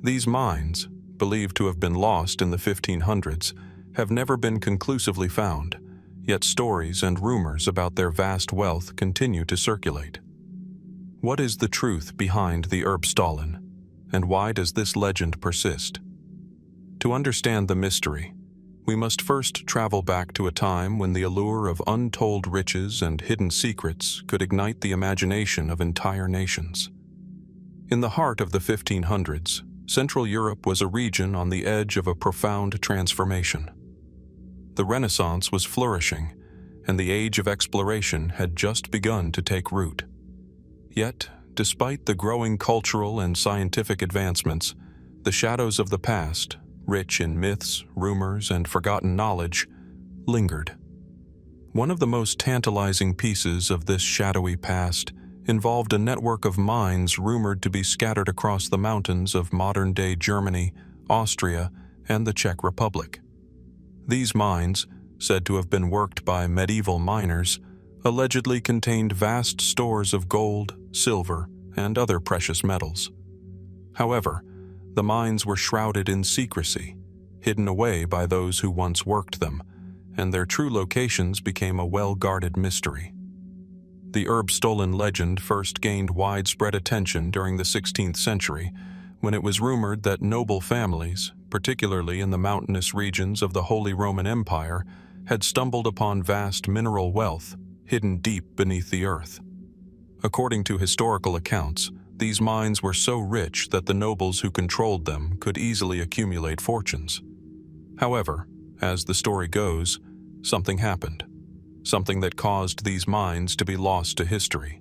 These mines, believed to have been lost in the 1500s, have never been conclusively found, yet stories and rumors about their vast wealth continue to circulate. What is the truth behind the Erbstollen, and why does this legend persist? To understand the mystery, we must first travel back to a time when the allure of untold riches and hidden secrets could ignite the imagination of entire nations. In the heart of the 1500s, Central Europe was a region on the edge of a profound transformation. The Renaissance was flourishing, and the age of exploration had just begun to take root. Yet, despite the growing cultural and scientific advancements, the shadows of the past, rich in myths, rumors, and forgotten knowledge, lingered. One of the most tantalizing pieces of this shadowy past involved a network of mines rumored to be scattered across the mountains of modern-day Germany, Austria, and the Czech Republic. These mines, said to have been worked by medieval miners, allegedly contained vast stores of gold, silver, and other precious metals. However, the mines were shrouded in secrecy, hidden away by those who once worked them, and their true locations became a well-guarded mystery. The Erbstolen legend first gained widespread attention during the 16th century, when it was rumored that noble families, particularly in the mountainous regions of the Holy Roman Empire, had stumbled upon vast mineral wealth hidden deep beneath the earth. According to historical accounts, these mines were so rich that the nobles who controlled them could easily accumulate fortunes. However, as the story goes, something happened, something that caused these mines to be lost to history.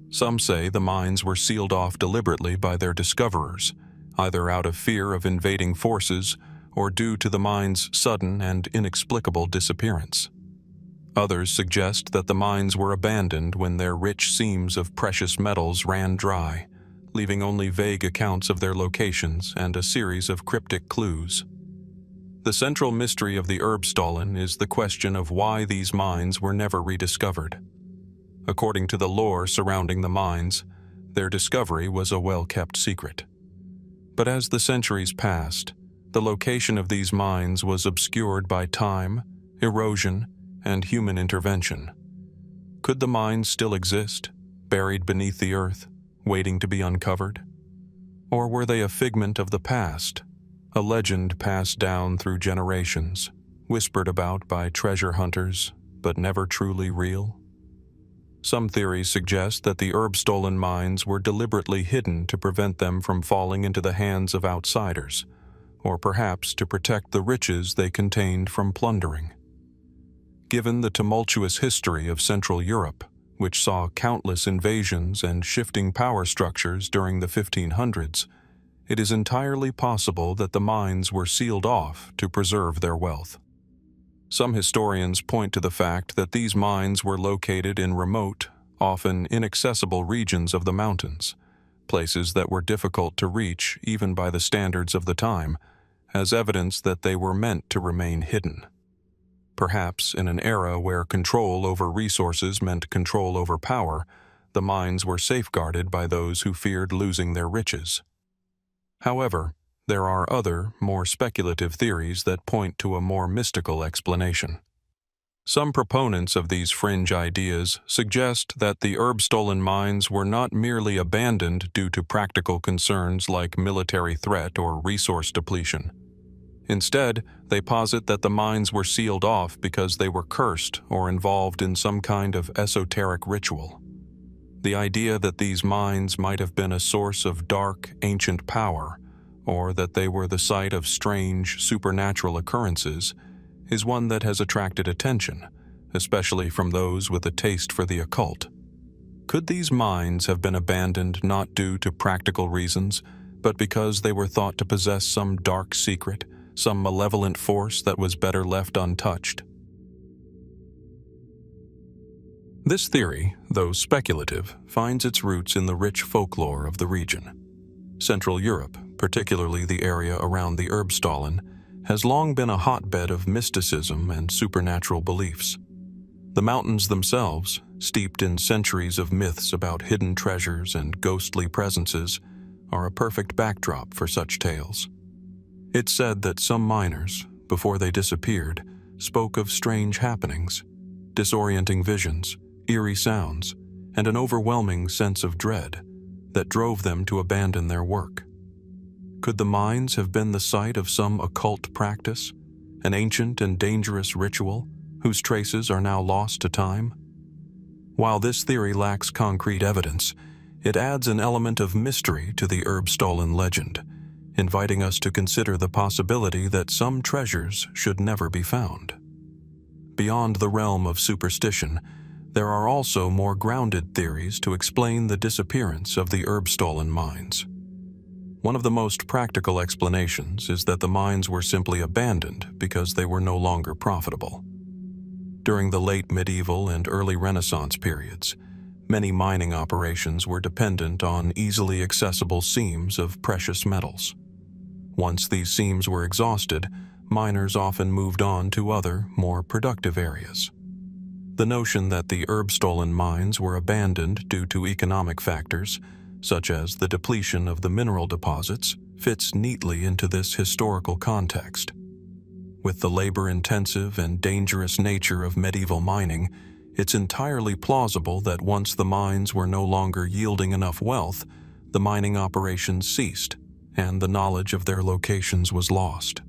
Some say the mines were sealed off deliberately by their discoverers, either out of fear of invading forces or due to the mine's sudden and inexplicable disappearance. Others suggest that the mines were abandoned when their rich seams of precious metals ran dry, leaving only vague accounts of their locations and a series of cryptic clues. The central mystery of the Erbstolen is the question of why these mines were never rediscovered. According to the lore surrounding the mines, their discovery was a well-kept secret. But as the centuries passed, the location of these mines was obscured by time, erosion, and human intervention. Could the mines still exist, buried beneath the earth, waiting to be uncovered? Or were they a figment of the past, a legend passed down through generations, whispered about by treasure hunters, but never truly real? Some theories suggest that the Erbstolen mines were deliberately hidden to prevent them from falling into the hands of outsiders, or perhaps to protect the riches they contained from plundering. Given the tumultuous history of Central Europe, which saw countless invasions and shifting power structures during the 1500s, it is entirely possible that the mines were sealed off to preserve their wealth. Some historians point to the fact that these mines were located in remote, often inaccessible regions of the mountains, places that were difficult to reach even by the standards of the time, as evidence that they were meant to remain hidden. Perhaps in an era where control over resources meant control over power, the mines were safeguarded by those who feared losing their riches. However, there are other, more speculative theories that point to a more mystical explanation. Some proponents of these fringe ideas suggest that the Erbstolen mines were not merely abandoned due to practical concerns like military threat or resource depletion. Instead, they posit that the mines were sealed off because they were cursed or involved in some kind of esoteric ritual. The idea that these mines might have been a source of dark, ancient power, or that they were the site of strange, supernatural occurrences, is one that has attracted attention, especially from those with a taste for the occult. Could these mines have been abandoned not due to practical reasons, but because they were thought to possess some dark secret, some malevolent force that was better left untouched? This theory, though speculative, finds its roots in the rich folklore of the region. Central Europe, particularly the area around the Erbstolen, has long been a hotbed of mysticism and supernatural beliefs. The mountains themselves, steeped in centuries of myths about hidden treasures and ghostly presences, are a perfect backdrop for such tales. It's said that some miners, before they disappeared, spoke of strange happenings, disorienting visions, eerie sounds, and an overwhelming sense of dread that drove them to abandon their work. Could the mines have been the site of some occult practice, an ancient and dangerous ritual whose traces are now lost to time? While this theory lacks concrete evidence, it adds an element of mystery to the Erbstolen legend, inviting us to consider the possibility that some treasures should never be found. Beyond the realm of superstition, there are also more grounded theories to explain the disappearance of the Erbstolen mines. One of the most practical explanations is that the mines were simply abandoned because they were no longer profitable. During the late medieval and early Renaissance periods, many mining operations were dependent on easily accessible seams of precious metals. Once these seams were exhausted, miners often moved on to other, more productive areas. The notion that the Erbstolen mines were abandoned due to economic factors, such as the depletion of the mineral deposits, fits neatly into this historical context. With the labor-intensive and dangerous nature of medieval mining, it's entirely plausible that once the mines were no longer yielding enough wealth, the mining operations ceased, and the knowledge of their locations was lost.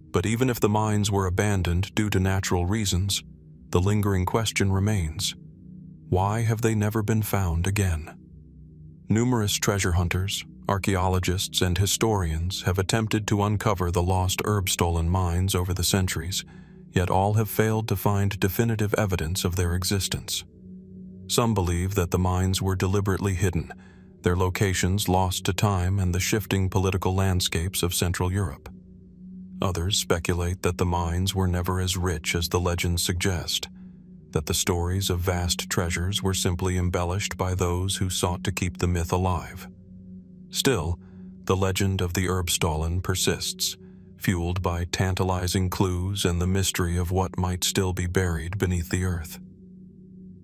But even if the mines were abandoned due to natural reasons, the lingering question remains: why have they never been found again? Numerous treasure hunters, archaeologists, and historians have attempted to uncover the lost herb-stolen mines over the centuries, yet all have failed to find definitive evidence of their existence. Some believe that the mines were deliberately hidden, their locations lost to time and the shifting political landscapes of Central Europe. Others speculate that the mines were never as rich as the legends suggest, that the stories of vast treasures were simply embellished by those who sought to keep the myth alive. Still, the legend of the Erbstollen persists, fueled by tantalizing clues and the mystery of what might still be buried beneath the earth.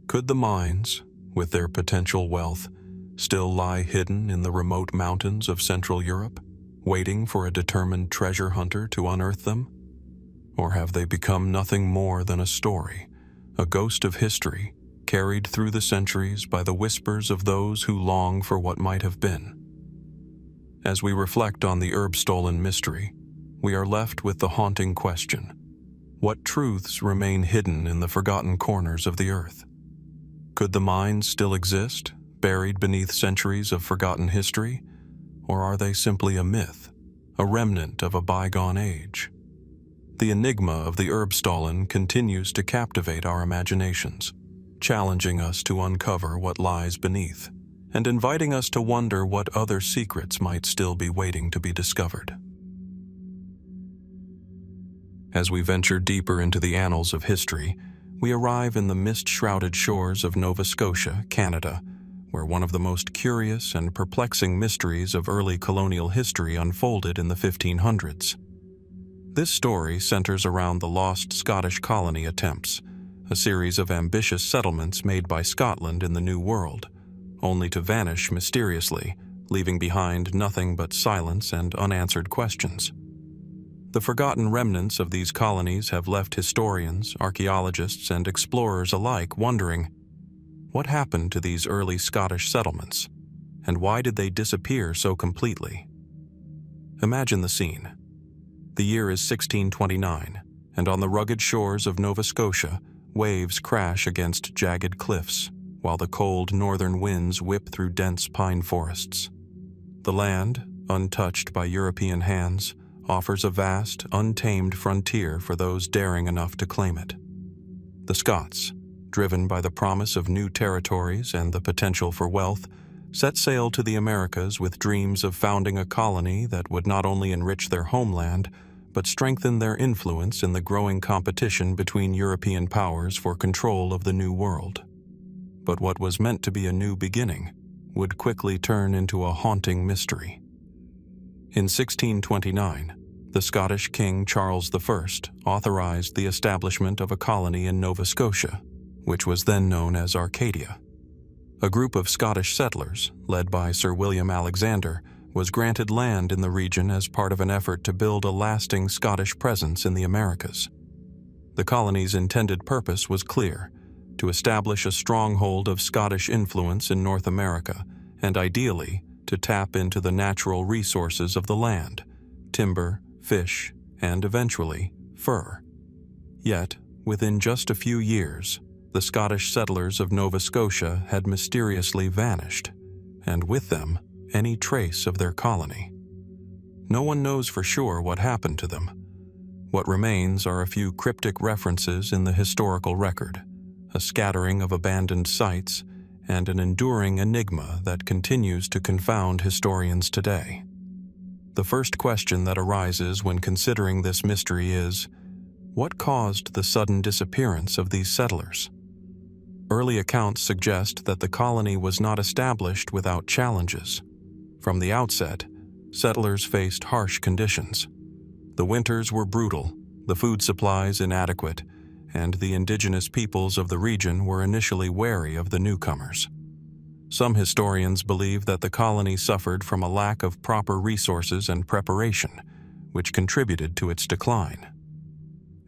Could the mines, with their potential wealth, still lie hidden in the remote mountains of Central Europe, waiting for a determined treasure hunter to unearth them? Or have they become nothing more than a story, a ghost of history, carried through the centuries by the whispers of those who long for what might have been? As we reflect on the Erbstollen mystery, we are left with the haunting question: what truths remain hidden in the forgotten corners of the earth? Could the mines still exist, buried beneath centuries of forgotten history? Or are they simply a myth, a remnant of a bygone age? The enigma of the Erbstollen continues to captivate our imaginations, challenging us to uncover what lies beneath, and inviting us to wonder what other secrets might still be waiting to be discovered. As we venture deeper into the annals of history, we arrive in the mist-shrouded shores of Nova Scotia, Canada, where one of the most curious and perplexing mysteries of early colonial history unfolded in the 1500s. This story centers around the lost Scottish colony attempts, a series of ambitious settlements made by Scotland in the New World, only to vanish mysteriously, leaving behind nothing but silence and unanswered questions. The forgotten remnants of these colonies have left historians, archaeologists, and explorers alike wondering, what happened to these early Scottish settlements, and why did they disappear so completely? Imagine the scene. The year is 1629, and on the rugged shores of Nova Scotia, waves crash against jagged cliffs, while the cold northern winds whip through dense pine forests. The land, untouched by European hands, offers a vast, untamed frontier for those daring enough to claim it. The Scots, driven by the promise of new territories and the potential for wealth, set sail to the Americas with dreams of founding a colony that would not only enrich their homeland, but strengthen their influence in the growing competition between European powers for control of the New World. But what was meant to be a new beginning would quickly turn into a haunting mystery. In 1629, the Scottish King Charles I authorized the establishment of a colony in Nova Scotia, which was then known as Arcadia. A group of Scottish settlers, led by Sir William Alexander, was granted land in the region as part of an effort to build a lasting Scottish presence in the Americas. The colony's intended purpose was clear: to establish a stronghold of Scottish influence in North America, and ideally, to tap into the natural resources of the land: timber, fish, and eventually, fur. Yet, within just a few years, the Scottish settlers of Nova Scotia had mysteriously vanished, and with them, any trace of their colony. No one knows for sure what happened to them. What remains are a few cryptic references in the historical record, a scattering of abandoned sites, and an enduring enigma that continues to confound historians today. The first question that arises when considering this mystery is, what caused the sudden disappearance of these settlers? Early accounts suggest that the colony was not established without challenges. From the outset, settlers faced harsh conditions. The winters were brutal, the food supplies inadequate, and the indigenous peoples of the region were initially wary of the newcomers. Some historians believe that the colony suffered from a lack of proper resources and preparation, which contributed to its decline.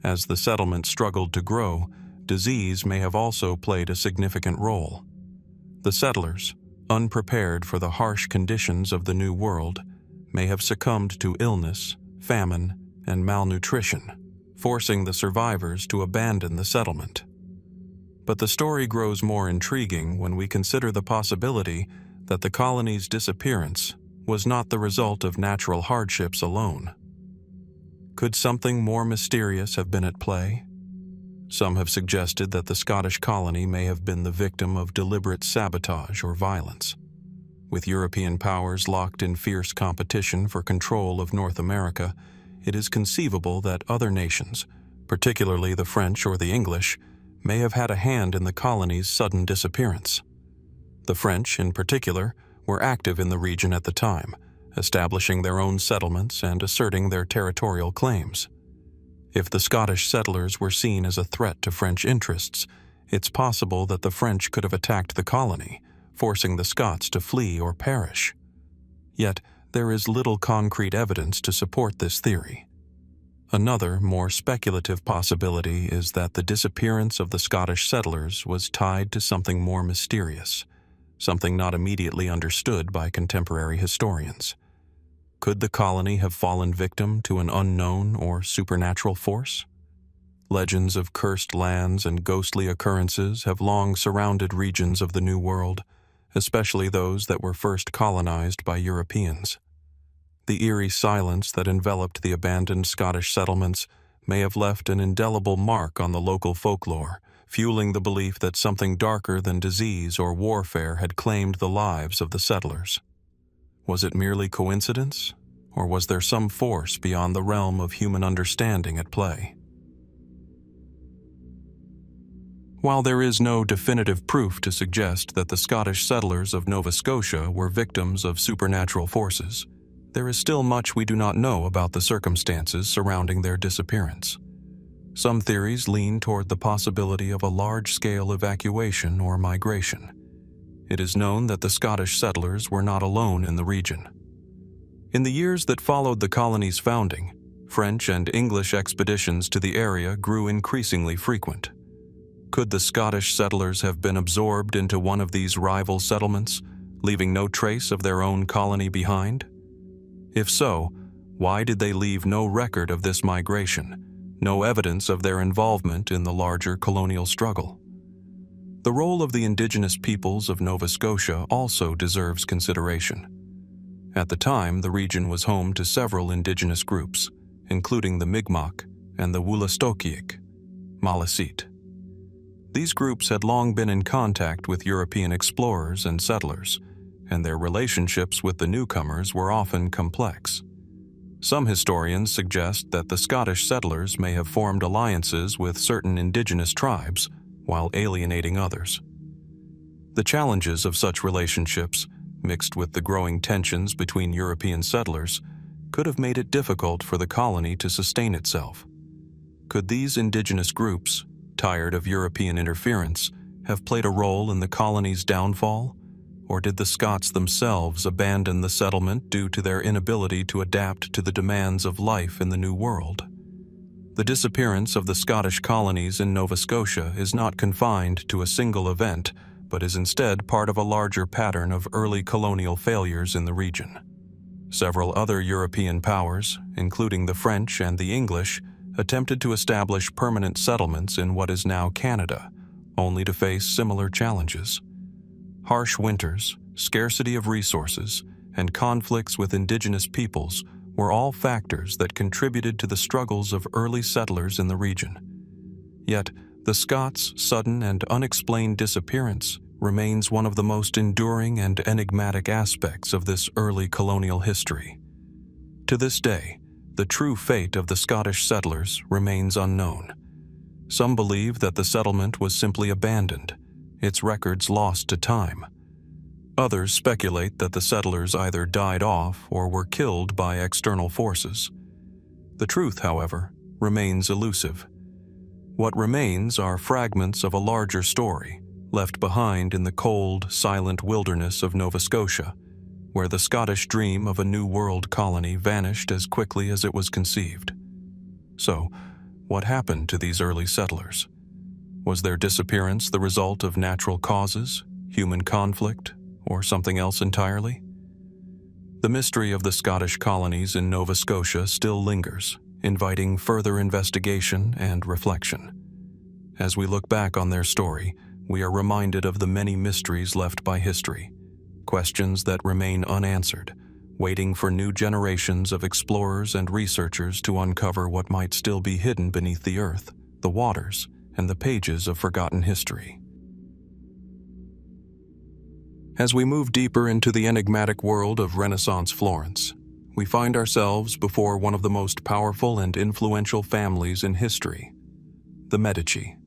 As the settlement struggled to grow, disease may have also played a significant role. The settlers, unprepared for the harsh conditions of the New World, may have succumbed to illness, famine, and malnutrition, forcing the survivors to abandon the settlement. But the story grows more intriguing when we consider the possibility that the colony's disappearance was not the result of natural hardships alone. Could something more mysterious have been at play? Some have suggested that the Scottish colony may have been the victim of deliberate sabotage or violence. With European powers locked in fierce competition for control of North America, it is conceivable that other nations, particularly the French or the English, may have had a hand in the colony's sudden disappearance. The French, in particular, were active in the region at the time, establishing their own settlements and asserting their territorial claims. If the Scottish settlers were seen as a threat to French interests, it's possible that the French could have attacked the colony, forcing the Scots to flee or perish. Yet, there is little concrete evidence to support this theory. Another, more speculative possibility is that the disappearance of the Scottish settlers was tied to something more mysterious, something not immediately understood by contemporary historians. Could the colony have fallen victim to an unknown or supernatural force? Legends of cursed lands and ghostly occurrences have long surrounded regions of the New World, especially those that were first colonized by Europeans. The eerie silence that enveloped the abandoned Scottish settlements may have left an indelible mark on the local folklore, fueling the belief that something darker than disease or warfare had claimed the lives of the settlers. Was it merely coincidence, or was there some force beyond the realm of human understanding at play? While there is no definitive proof to suggest that the Scottish settlers of Nova Scotia were victims of supernatural forces, there is still much we do not know about the circumstances surrounding their disappearance. Some theories lean toward the possibility of a large-scale evacuation or migration. It is known that the Scottish settlers were not alone in the region. In the years that followed the colony's founding, French and English expeditions to the area grew increasingly frequent. Could the Scottish settlers have been absorbed into one of these rival settlements, leaving no trace of their own colony behind? If so, why did they leave no record of this migration, no evidence of their involvement in the larger colonial struggle? The role of the indigenous peoples of Nova Scotia also deserves consideration. At the time, the region was home to several indigenous groups, including the Mi'kmaq and the Wolastoqiyik, Maliseet. These groups had long been in contact with European explorers and settlers, and their relationships with the newcomers were often complex. Some historians suggest that the Scottish settlers may have formed alliances with certain indigenous tribes while alienating others. The challenges of such relationships, mixed with the growing tensions between European settlers, could have made it difficult for the colony to sustain itself. Could these indigenous groups, tired of European interference, have played a role in the colony's downfall? Or did the Scots themselves abandon the settlement due to their inability to adapt to the demands of life in the New World? The disappearance of the Scottish colonies in Nova Scotia is not confined to a single event, but is instead part of a larger pattern of early colonial failures in the region. Several other European powers, including the French and the English, attempted to establish permanent settlements in what is now Canada, only to face similar challenges. Harsh winters, scarcity of resources, and conflicts with indigenous peoples were all factors that contributed to the struggles of early settlers in the region. Yet, the Scots' sudden and unexplained disappearance remains one of the most enduring and enigmatic aspects of this early colonial history. To this day, the true fate of the Scottish settlers remains unknown. Some believe that the settlement was simply abandoned, its records lost to time. Others speculate that the settlers either died off or were killed by external forces. The truth, however, remains elusive. What remains are fragments of a larger story, left behind in the cold, silent wilderness of Nova Scotia, where the Scottish dream of a New World colony vanished as quickly as it was conceived. So, What happened to these early settlers? Was their disappearance the result of natural causes, human conflict, or something else entirely? The mystery of the Scottish colonies in Nova Scotia still lingers, inviting further investigation and reflection. As we look back on their story, we are reminded of the many mysteries left by history, questions that remain unanswered, waiting for new generations of explorers and researchers to uncover what might still be hidden beneath the earth, the waters, and the pages of forgotten history. As we move deeper into the enigmatic world of Renaissance Florence, we find ourselves before one of the most powerful and influential families in history, the Medici.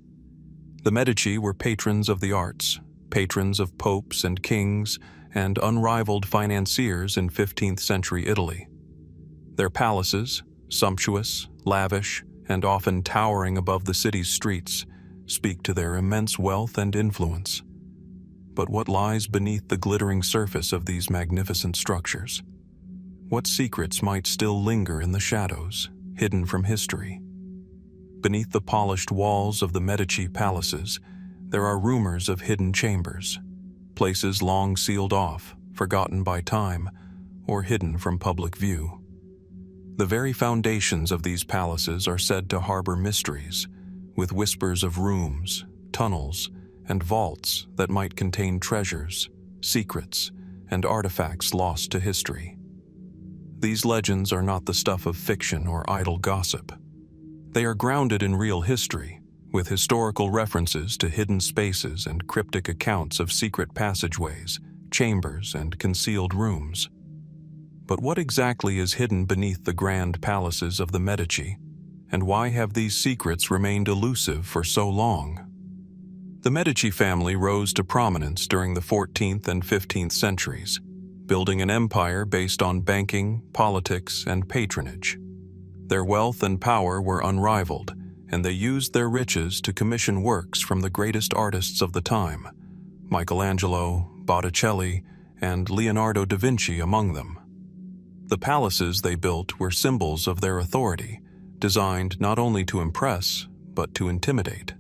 The Medici were patrons of the arts, patrons of popes and kings, and unrivaled financiers in 15th century Italy. Their palaces, sumptuous, lavish, and often towering above the city's streets, speak to their immense wealth and influence. But what lies beneath the glittering surface of these magnificent structures? What secrets might still linger in the shadows, hidden from history? Beneath the polished walls of the Medici palaces, there are rumors of hidden chambers, places long sealed off, forgotten by time, or hidden from public view. The very foundations of these palaces are said to harbor mysteries, with whispers of rooms, tunnels, and vaults that might contain treasures, secrets, and artifacts lost to history. These legends are not the stuff of fiction or idle gossip. They are grounded in real history, with historical references to hidden spaces and cryptic accounts of secret passageways, chambers, and concealed rooms. But what exactly is hidden beneath the grand palaces of the Medici, and why have these secrets remained elusive for so long? The Medici family rose to prominence during the 14th and 15th centuries, building an empire based on banking, politics, and patronage. Their wealth and power were unrivaled, and they used their riches to commission works from the greatest artists of the time, Michelangelo, Botticelli, and Leonardo da Vinci among them. The palaces they built were symbols of their authority, designed not only to impress, but to intimidate.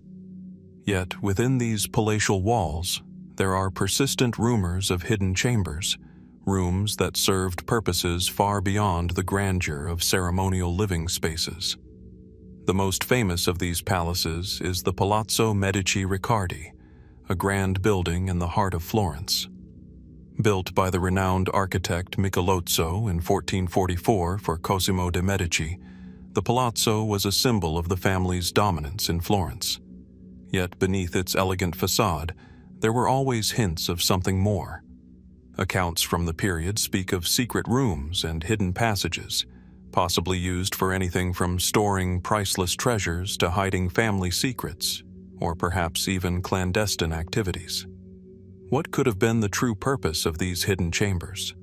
Yet within these palatial walls, there are persistent rumors of hidden chambers, rooms that served purposes far beyond the grandeur of ceremonial living spaces. The most famous of these palaces is the Palazzo Medici Riccardi, a grand building in the heart of Florence. Built by the renowned architect Michelozzo in 1444 for Cosimo de' Medici, the palazzo was a symbol of the family's dominance in Florence. Yet beneath its elegant facade, there were always hints of something more. Accounts from the period speak of secret rooms and hidden passages, possibly used for anything from storing priceless treasures to hiding family secrets, or perhaps even clandestine activities. What could have been the true purpose of these hidden chambers?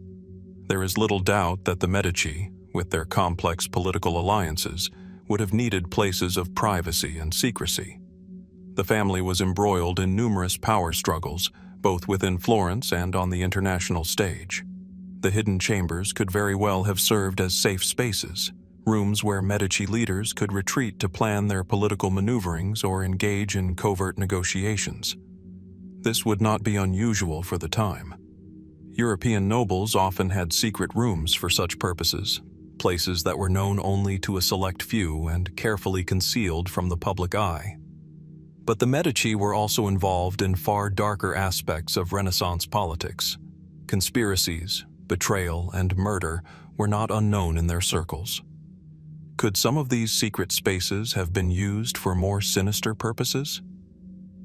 There is little doubt that the Medici, with their complex political alliances, would have needed places of privacy and secrecy. The family was embroiled in numerous power struggles, both within Florence and on the international stage. The hidden chambers could very well have served as safe spaces, rooms where Medici leaders could retreat to plan their political maneuverings or engage in covert negotiations. This would not be unusual for the time. European nobles often had secret rooms for such purposes, places that were known only to a select few and carefully concealed from the public eye. But the Medici were also involved in far darker aspects of Renaissance politics. Conspiracies, betrayal, and murder were not unknown in their circles. Could some of these secret spaces have been used for more sinister purposes?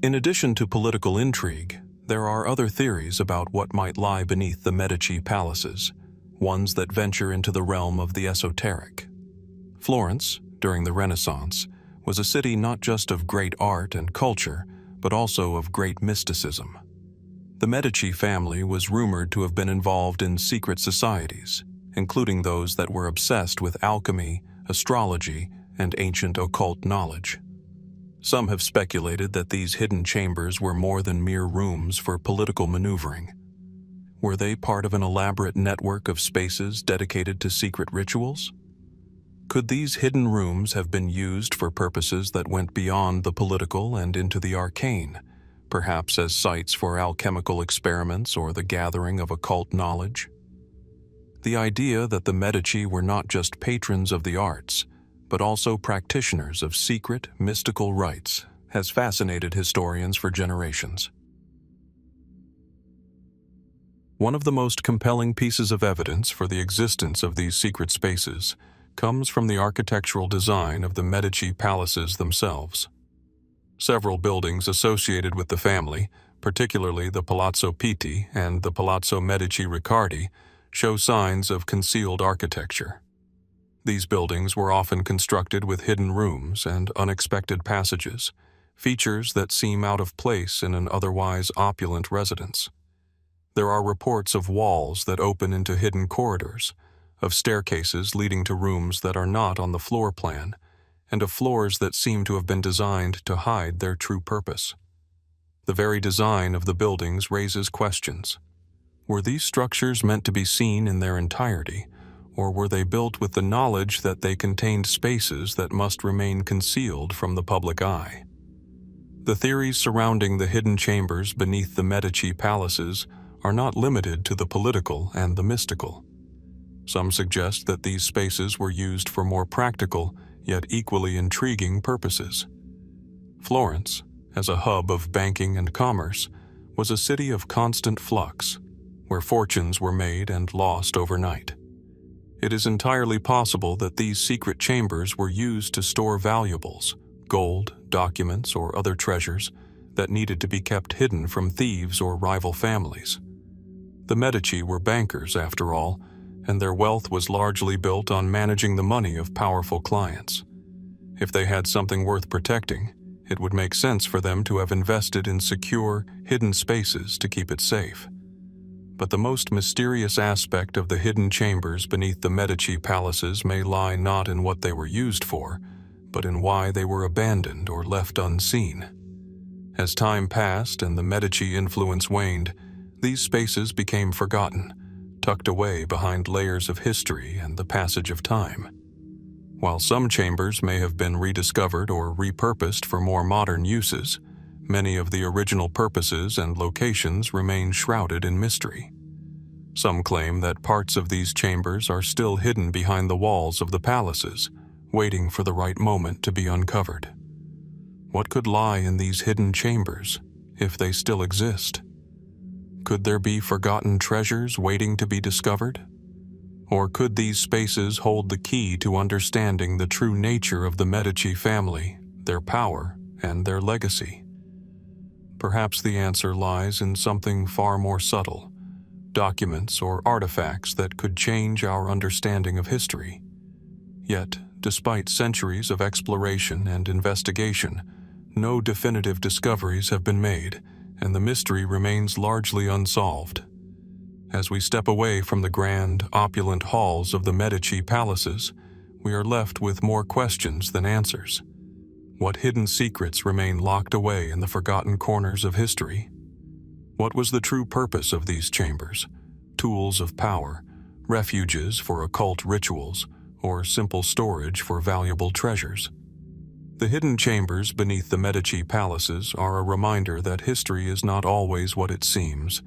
In addition to political intrigue, there are other theories about what might lie beneath the Medici palaces, ones that venture into the realm of the esoteric. Florence, during the Renaissance, was a city not just of great art and culture, but also of great mysticism. The Medici family was rumored to have been involved in secret societies, including those that were obsessed with alchemy, astrology, and ancient occult knowledge. Some have speculated that these hidden chambers were more than mere rooms for political maneuvering. Were they part of an elaborate network of spaces dedicated to secret rituals? Could these hidden rooms have been used for purposes that went beyond the political and into the arcane, perhaps as sites for alchemical experiments or the gathering of occult knowledge? The idea that the Medici were not just patrons of the arts, but also practitioners of secret, mystical rites has fascinated historians for generations. One of the most compelling pieces of evidence for the existence of these secret spaces comes from the architectural design of the Medici palaces themselves. Several buildings associated with the family, particularly the Palazzo Pitti and the Palazzo Medici Riccardi, show signs of concealed architecture. These buildings were often constructed with hidden rooms and unexpected passages, features that seem out of place in an otherwise opulent residence. There are reports of walls that open into hidden corridors, of staircases leading to rooms that are not on the floor plan, and of floors that seem to have been designed to hide their true purpose. The very design of the buildings raises questions. Were these structures meant to be seen in their entirety, or were they built with the knowledge that they contained spaces that must remain concealed from the public eye? The theories surrounding the hidden chambers beneath the Medici palaces are not limited to the political and the mystical. Some suggest that these spaces were used for more practical, yet equally intriguing purposes. Florence, as a hub of banking and commerce, was a city of constant flux, where fortunes were made and lost overnight. It is entirely possible that these secret chambers were used to store valuables, gold, documents, or other treasures that needed to be kept hidden from thieves or rival families. The Medici were bankers, after all, and their wealth was largely built on managing the money of powerful clients. If they had something worth protecting, it would make sense for them to have invested in secure, hidden spaces to keep it safe. But the most mysterious aspect of the hidden chambers beneath the Medici palaces may lie not in what they were used for, but in why they were abandoned or left unseen. As time passed and the Medici influence waned, these spaces became forgotten, tucked away behind layers of history and the passage of time. While some chambers may have been rediscovered or repurposed for more modern uses, many of the original purposes and locations remain shrouded in mystery. Some claim that parts of these chambers are still hidden behind the walls of the palaces, waiting for the right moment to be uncovered. What could lie in these hidden chambers, if they still exist? Could there be forgotten treasures waiting to be discovered? Or could these spaces hold the key to understanding the true nature of the Medici family, their power, and their legacy? Perhaps the answer lies in something far more subtle, documents or artifacts that could change our understanding of history. Yet, despite centuries of exploration and investigation, no definitive discoveries have been made, and the mystery remains largely unsolved. As we step away from the grand, opulent halls of the Medici palaces, we are left with more questions than answers. What hidden secrets remain locked away in the forgotten corners of history? What was the true purpose of these chambers? Tools of power, refuges for occult rituals, or simple storage for valuable treasures? The hidden chambers beneath the Medici palaces are a reminder that history is not always what it seems,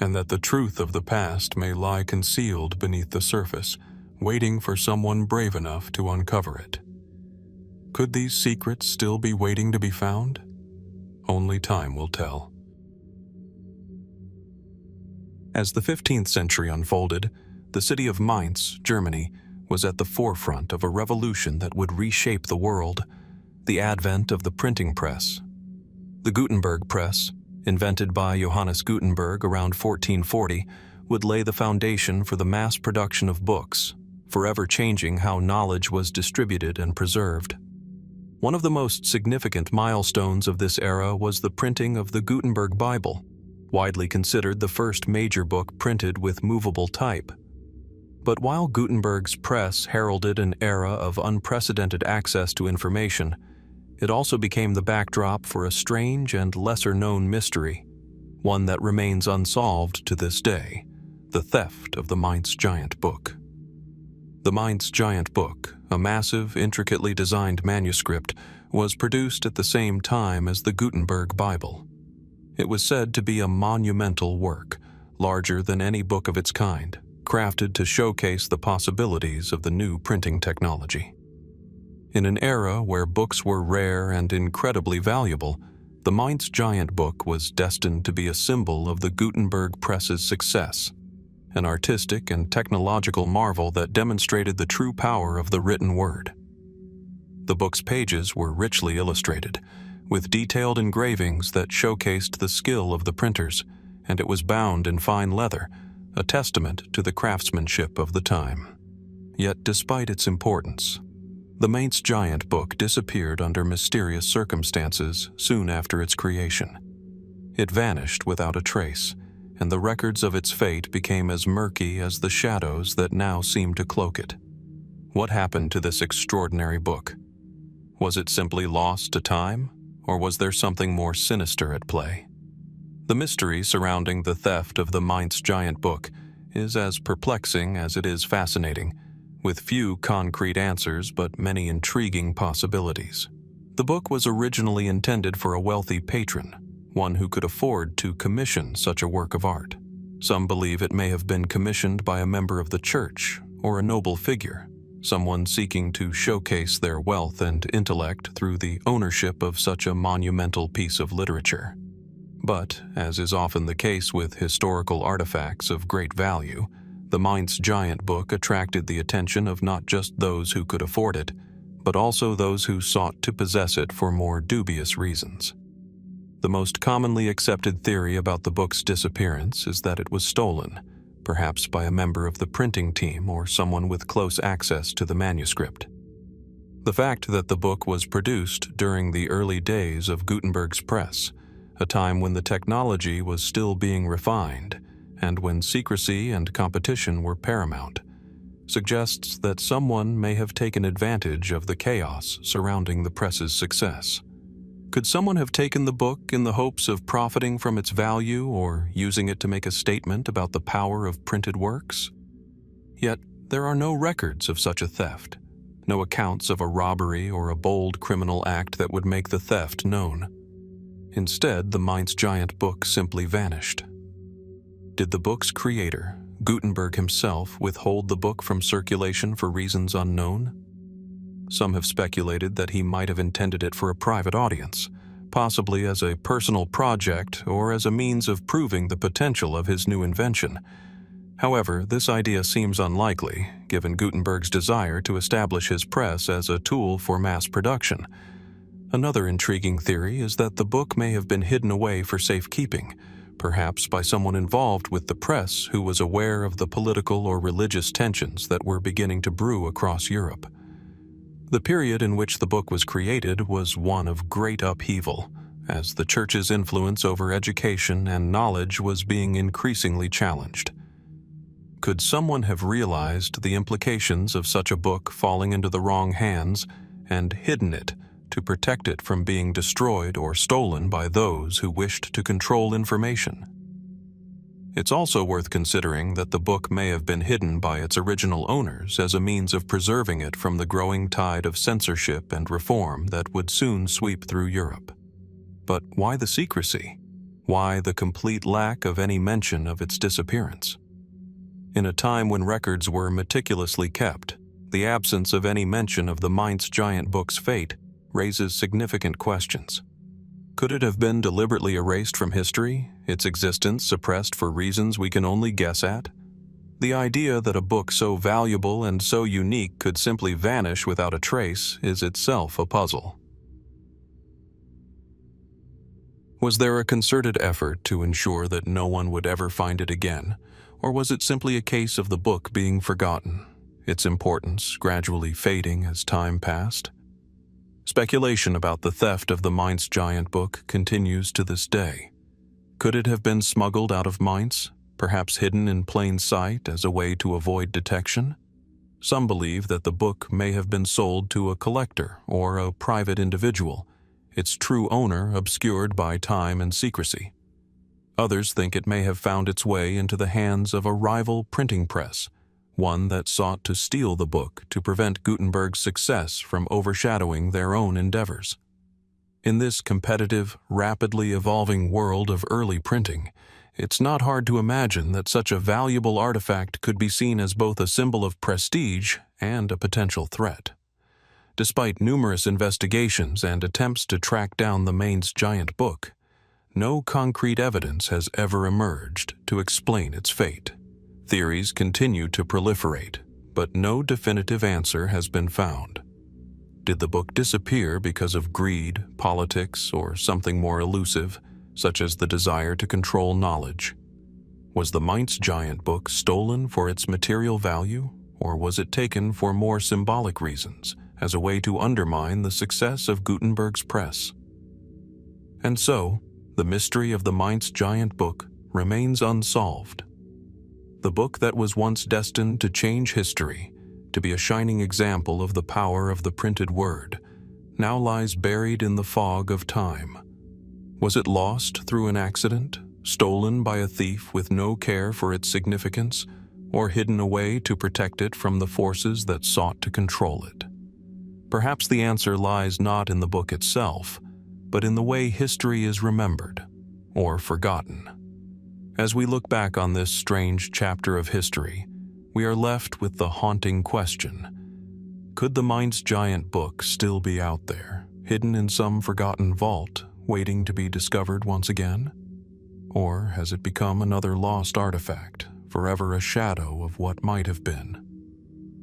and that the truth of the past may lie concealed beneath the surface, waiting for someone brave enough to uncover it. Could these secrets still be waiting to be found? Only time will tell. As the 15th century unfolded, the city of Mainz, Germany, was at the forefront of a revolution that would reshape the world: the advent of the printing press. The Gutenberg press, invented by Johannes Gutenberg around 1440, would lay the foundation for the mass production of books, forever changing how knowledge was distributed and preserved. One of the most significant milestones of this era was the printing of the Gutenberg Bible, widely considered the first major book printed with movable type. But while Gutenberg's press heralded an era of unprecedented access to information, it also became the backdrop for a strange and lesser-known mystery, one that remains unsolved to this day: the theft of the Mainz Giant Book. The Mainz Giant Book, a massive, intricately designed manuscript, was produced at the same time as the Gutenberg Bible. It was said to be a monumental work, larger than any book of its kind, crafted to showcase the possibilities of the new printing technology. In an era where books were rare and incredibly valuable, the Mainz Giant Book was destined to be a symbol of the Gutenberg Press's success, an artistic and technological marvel that demonstrated the true power of the written word. The book's pages were richly illustrated, with detailed engravings that showcased the skill of the printers, and it was bound in fine leather, a testament to the craftsmanship of the time. Yet, despite its importance, the Mainz Giant Book disappeared under mysterious circumstances soon after its creation. It vanished without a trace, and the records of its fate became as murky as the shadows that now seem to cloak it. What happened to this extraordinary book? Was it simply lost to time, or was there something more sinister at play? The mystery surrounding the theft of the Mainz Giant Book is as perplexing as it is fascinating, with few concrete answers but many intriguing possibilities. The book was originally intended for a wealthy patron, one who could afford to commission such a work of art. Some believe it may have been commissioned by a member of the church or a noble figure, someone seeking to showcase their wealth and intellect through the ownership of such a monumental piece of literature. But, as is often the case with historical artifacts of great value, the Mainz Giant Book attracted the attention of not just those who could afford it, but also those who sought to possess it for more dubious reasons. The most commonly accepted theory about the book's disappearance is that it was stolen, perhaps by a member of the printing team or someone with close access to the manuscript. The fact that the book was produced during the early days of Gutenberg's press, a time when the technology was still being refined and when secrecy and competition were paramount, suggests that someone may have taken advantage of the chaos surrounding the press's success. Could someone have taken the book in the hopes of profiting from its value or using it to make a statement about the power of printed works? Yet, there are no records of such a theft, no accounts of a robbery or a bold criminal act that would make the theft known. Instead, the Mainz Giant Book simply vanished. Did the book's creator, Gutenberg himself, withhold the book from circulation for reasons unknown? Some have speculated that he might have intended it for a private audience, possibly as a personal project or as a means of proving the potential of his new invention. However, this idea seems unlikely, given Gutenberg's desire to establish his press as a tool for mass production. Another intriguing theory is that the book may have been hidden away for safekeeping, perhaps by someone involved with the press who was aware of the political or religious tensions that were beginning to brew across Europe. The period in which the book was created was one of great upheaval, as the Church's influence over education and knowledge was being increasingly challenged. Could someone have realized the implications of such a book falling into the wrong hands and hidden it to protect it from being destroyed or stolen by those who wished to control information? It's also worth considering that the book may have been hidden by its original owners as a means of preserving it from the growing tide of censorship and reform that would soon sweep through Europe. But why the secrecy? Why the complete lack of any mention of its disappearance? In a time when records were meticulously kept, the absence of any mention of the Mainz Giant Book's fate raises significant questions. Could it have been deliberately erased from history, its existence suppressed for reasons we can only guess at? The idea that a book so valuable and so unique could simply vanish without a trace is itself a puzzle. Was there a concerted effort to ensure that no one would ever find it again, or was it simply a case of the book being forgotten, its importance gradually fading as time passed? Speculation about the theft of the Mainz Giant Book continues to this day. Could it have been smuggled out of Mainz, perhaps hidden in plain sight as a way to avoid detection? Some believe that the book may have been sold to a collector or a private individual, its true owner obscured by time and secrecy. Others think it may have found its way into the hands of a rival printing press, one that sought to steal the book to prevent Gutenberg's success from overshadowing their own endeavors. In this competitive, rapidly evolving world of early printing, it's not hard to imagine that such a valuable artifact could be seen as both a symbol of prestige and a potential threat. Despite numerous investigations and attempts to track down the Mainz giant book, no concrete evidence has ever emerged to explain its fate. Theories continue to proliferate, but no definitive answer has been found. Did the book disappear because of greed, politics, or something more elusive, such as the desire to control knowledge? Was the Mainz giant book stolen for its material value, or was it taken for more symbolic reasons, as a way to undermine the success of Gutenberg's press? And so, the mystery of the Mainz giant book remains unsolved. The book that was once destined to change history, to be a shining example of the power of the printed word, now lies buried in the fog of time. Was it lost through an accident, stolen by a thief with no care for its significance, or hidden away to protect it from the forces that sought to control it? Perhaps the answer lies not in the book itself, but in the way history is remembered, or forgotten. As we look back on this strange chapter of history, we are left with the haunting question: could the Mainz giant book still be out there, hidden in some forgotten vault, waiting to be discovered once again? Or has it become another lost artifact, forever a shadow of what might have been?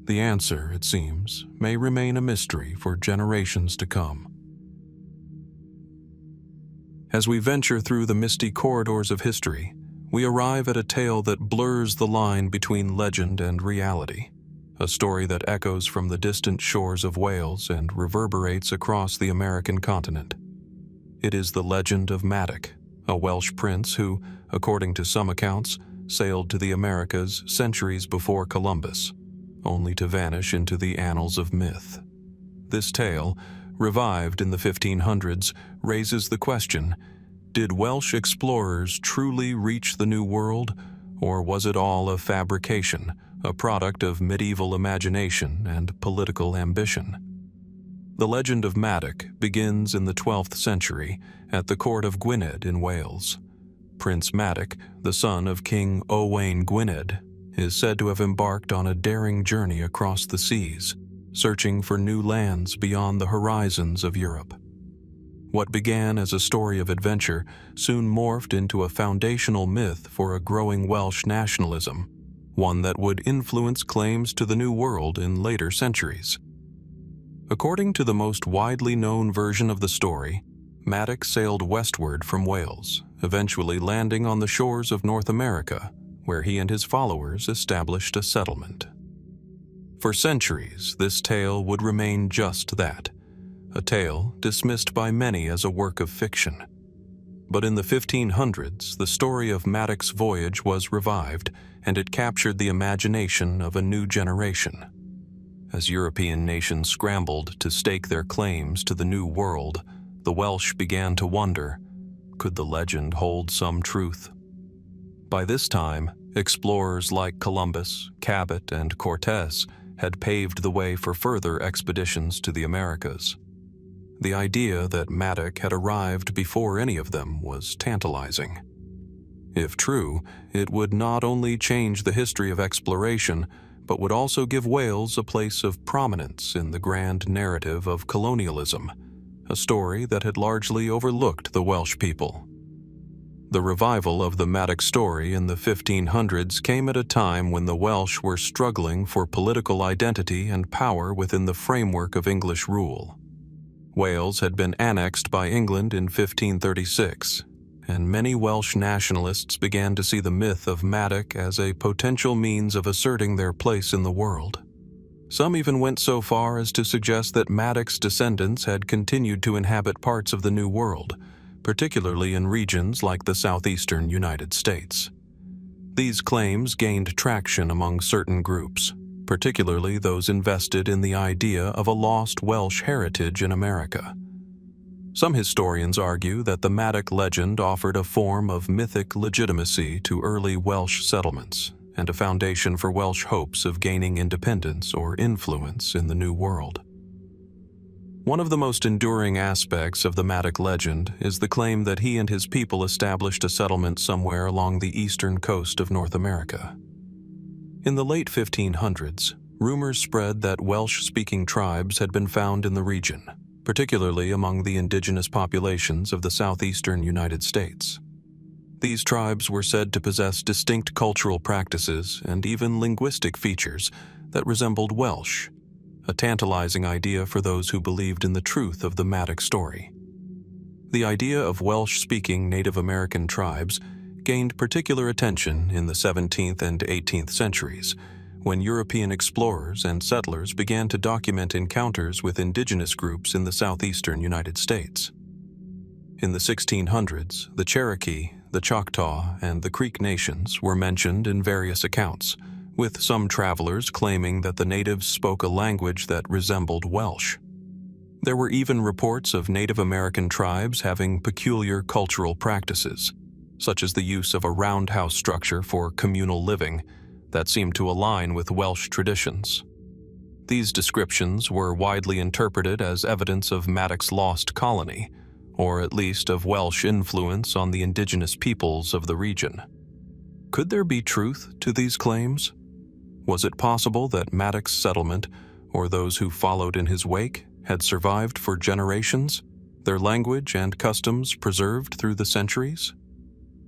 The answer, it seems, may remain a mystery for generations to come. As we venture through the misty corridors of history, we arrive at a tale that blurs the line between legend and reality, a story that echoes from the distant shores of Wales and reverberates across the American continent. It is the legend of Madoc, a Welsh prince who, according to some accounts, sailed to the Americas centuries before Columbus, only to vanish into the annals of myth. This tale, revived in the 1500s, raises the question: did Welsh explorers truly reach the New World, or was it all a fabrication, a product of medieval imagination and political ambition? The legend of Madoc begins in the 12th century at the court of Gwynedd in Wales. Prince Madoc, the son of King Owain Gwynedd, is said to have embarked on a daring journey across the seas, searching for new lands beyond the horizons of Europe. What began as a story of adventure soon morphed into a foundational myth for a growing Welsh nationalism, one that would influence claims to the New World in later centuries. According to the most widely known version of the story, Madoc sailed westward from Wales, eventually landing on the shores of North America, where he and his followers established a settlement. For centuries, this tale would remain just that, a tale dismissed by many as a work of fiction. But in the 1500s, the story of Madoc's voyage was revived, and it captured the imagination of a new generation. As European nations scrambled to stake their claims to the New World, the Welsh began to wonder, could the legend hold some truth? By this time, explorers like Columbus, Cabot, and Cortes had paved the way for further expeditions to the Americas. The idea that Madoc had arrived before any of them was tantalizing. If true, it would not only change the history of exploration, but would also give Wales a place of prominence in the grand narrative of colonialism, a story that had largely overlooked the Welsh people. The revival of the Madoc story in the 1500s came at a time when the Welsh were struggling for political identity and power within the framework of English rule. Wales had been annexed by England in 1536, and many Welsh nationalists began to see the myth of Madoc as a potential means of asserting their place in the world. Some even went so far as to suggest that Madoc's descendants had continued to inhabit parts of the New World, particularly in regions like the southeastern United States. These claims gained traction among certain groups, particularly those invested in the idea of a lost Welsh heritage in America. Some historians argue that the Madoc legend offered a form of mythic legitimacy to early Welsh settlements, and a foundation for Welsh hopes of gaining independence or influence in the New World. One of the most enduring aspects of the Madoc legend is the claim that he and his people established a settlement somewhere along the eastern coast of North America. In the late 1500s, rumors spread that Welsh-speaking tribes had been found in the region, particularly among the indigenous populations of the southeastern United States. These tribes were said to possess distinct cultural practices and even linguistic features that resembled Welsh, a tantalizing idea for those who believed in the truth of the Madoc story. The idea of Welsh-speaking Native American tribes gained particular attention in the 17th and 18th centuries, when European explorers and settlers began to document encounters with indigenous groups in the southeastern United States. In the 1600s, the Cherokee, the Choctaw, and the Creek nations were mentioned in various accounts, with some travelers claiming that the natives spoke a language that resembled Welsh. There were even reports of Native American tribes having peculiar cultural practices, such as the use of a roundhouse structure for communal living that seemed to align with Welsh traditions. These descriptions were widely interpreted as evidence of Madoc's lost colony, or at least of Welsh influence on the indigenous peoples of the region. Could there be truth to these claims? Was it possible that Madoc's settlement, or those who followed in his wake, had survived for generations, their language and customs preserved through the centuries?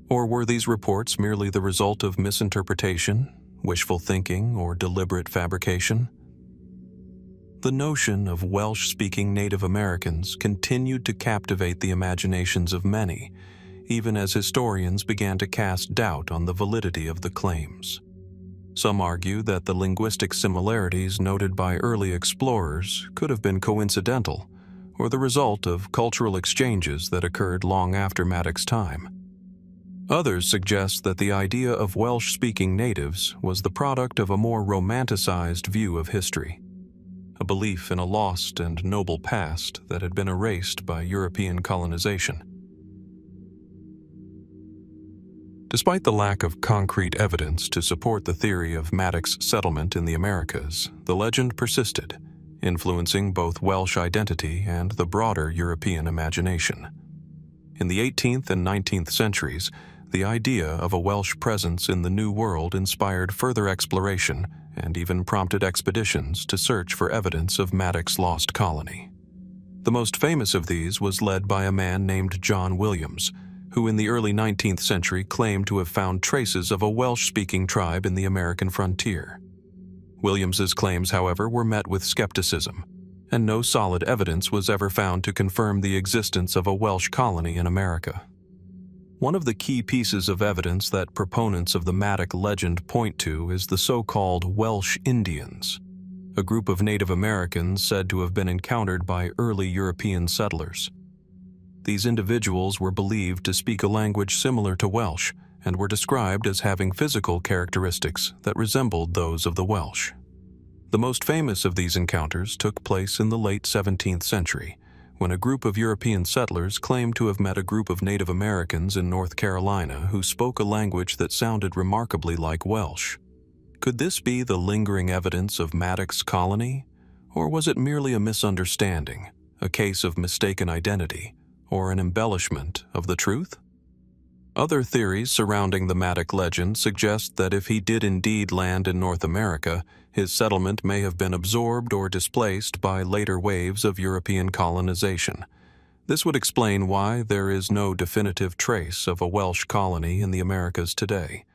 Or were these reports merely the result of misinterpretation, wishful thinking, or deliberate fabrication? The notion of Welsh-speaking Native Americans continued to captivate the imaginations of many, even as historians began to cast doubt on the validity of the claims. Some argue that the linguistic similarities noted by early explorers could have been coincidental, or the result of cultural exchanges that occurred long after Madoc's time. Others suggest that the idea of Welsh-speaking natives was the product of a more romanticized view of history, a belief in a lost and noble past that had been erased by European colonization. Despite the lack of concrete evidence to support the theory of Madoc's settlement in the Americas, the legend persisted, influencing both Welsh identity and the broader European imagination. In the 18th and 19th centuries, the idea of a Welsh presence in the New World inspired further exploration and even prompted expeditions to search for evidence of Madoc's lost colony. The most famous of these was led by a man named John Williams, who in the early 19th century claimed to have found traces of a Welsh-speaking tribe in the American frontier. Williams's claims, however, were met with skepticism, and no solid evidence was ever found to confirm the existence of a Welsh colony in America. One of the key pieces of evidence that proponents of the Madoc legend point to is the so-called Welsh Indians, a group of Native Americans said to have been encountered by early European settlers. These individuals were believed to speak a language similar to Welsh and were described as having physical characteristics that resembled those of the Welsh. The most famous of these encounters took place in the late 17th century, when a group of European settlers claimed to have met a group of Native Americans in North Carolina who spoke a language that sounded remarkably like Welsh. Could this be the lingering evidence of Madoc's colony, or was it merely a misunderstanding, a case of mistaken identity, or an embellishment of the truth? Other theories surrounding the Madoc legend suggest that if he did indeed land in North America, his settlement may have been absorbed or displaced by later waves of European colonization. This would explain why there is no definitive trace of a Welsh colony in the Americas today.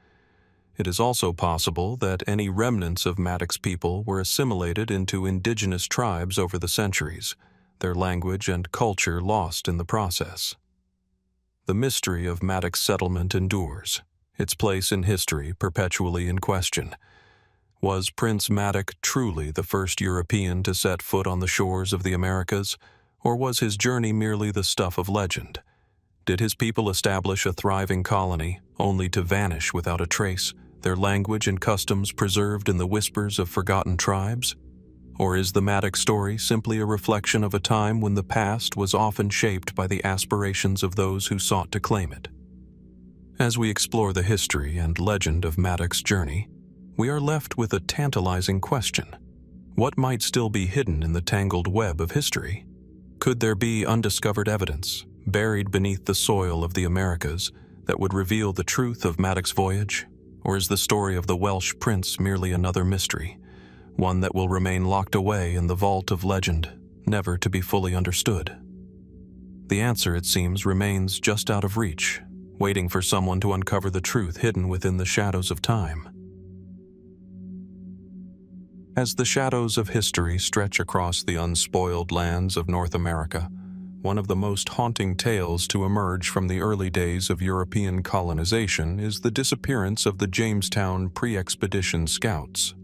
It is also possible that any remnants of Madoc's people were assimilated into indigenous tribes over the centuries, their language and culture lost in the process. The mystery of Madoc's settlement endures, its place in history perpetually in question. Was Prince Madoc truly the first European to set foot on the shores of the Americas, or was his journey merely the stuff of legend? Did his people establish a thriving colony, only to vanish without a trace, their language and customs preserved in the whispers of forgotten tribes? Or is the Madoc story simply a reflection of a time when the past was often shaped by the aspirations of those who sought to claim it? As we explore the history and legend of Madoc's journey, we are left with a tantalizing question. What might still be hidden in the tangled web of history? Could there be undiscovered evidence, buried beneath the soil of the Americas, that would reveal the truth of Madoc's voyage? Or is the story of the Welsh prince merely another mystery, one that will remain locked away in the vault of legend, never to be fully understood? The answer, it seems, remains just out of reach, waiting for someone to uncover the truth hidden within the shadows of time. As the shadows of history stretch across the unspoiled lands of North America, one of the most haunting tales to emerge from the early days of European colonization is the disappearance of the Jamestown Pre-Expedition Scouts.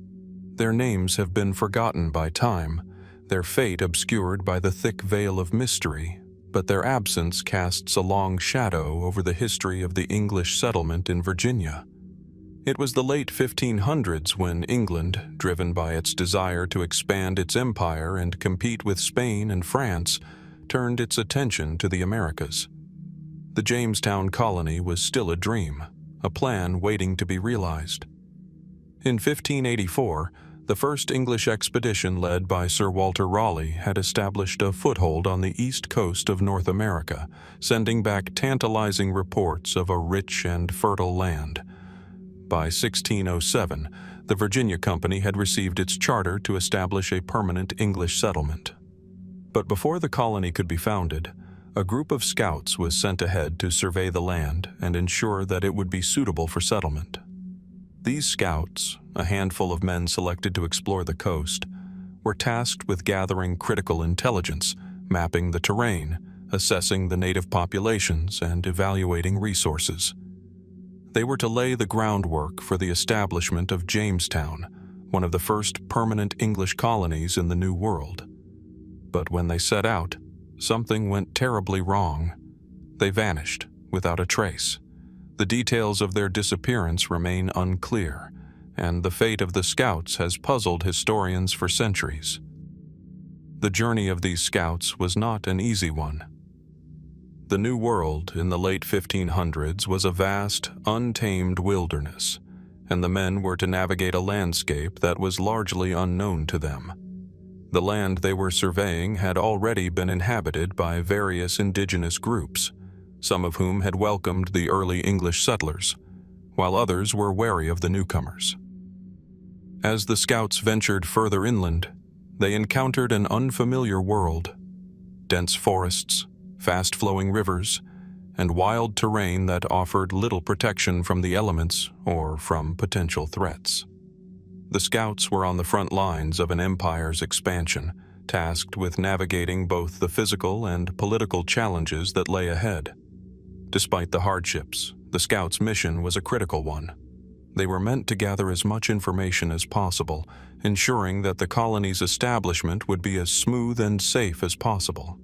Their names have been forgotten by time, their fate obscured by the thick veil of mystery, but their absence casts a long shadow over the history of the English settlement in Virginia. It was the late 1500s when England, driven by its desire to expand its empire and compete with Spain and France, turned its attention to the Americas. The Jamestown colony was still a dream, a plan waiting to be realized. In 1584, the first English expedition led by Sir Walter Raleigh had established a foothold on the east coast of North America, sending back tantalizing reports of a rich and fertile land. By 1607, the Virginia Company had received its charter to establish a permanent English settlement. But before the colony could be founded, a group of scouts was sent ahead to survey the land and ensure that it would be suitable for settlement. These scouts, a handful of men selected to explore the coast, were tasked with gathering critical intelligence, mapping the terrain, assessing the native populations, and evaluating resources. They were to lay the groundwork for the establishment of Jamestown, one of the first permanent English colonies in the New World. But when they set out, something went terribly wrong. They vanished without a trace. The details of their disappearance remain unclear, and the fate of the scouts has puzzled historians for centuries. The journey of these scouts was not an easy one. The New World in the late 1500s was a vast, untamed wilderness, and the men were to navigate a landscape that was largely unknown to them. The land they were surveying had already been inhabited by various indigenous groups, some of whom had welcomed the early English settlers, while others were wary of the newcomers. As the scouts ventured further inland, they encountered an unfamiliar world: dense forests, fast-flowing rivers, and wild terrain that offered little protection from the elements or from potential threats. The scouts were on the front lines of an empire's expansion, tasked with navigating both the physical and political challenges that lay ahead. Despite the hardships, the scouts' mission was a critical one. They were meant to gather as much information as possible, ensuring that the colony's establishment would be as smooth and safe as possible.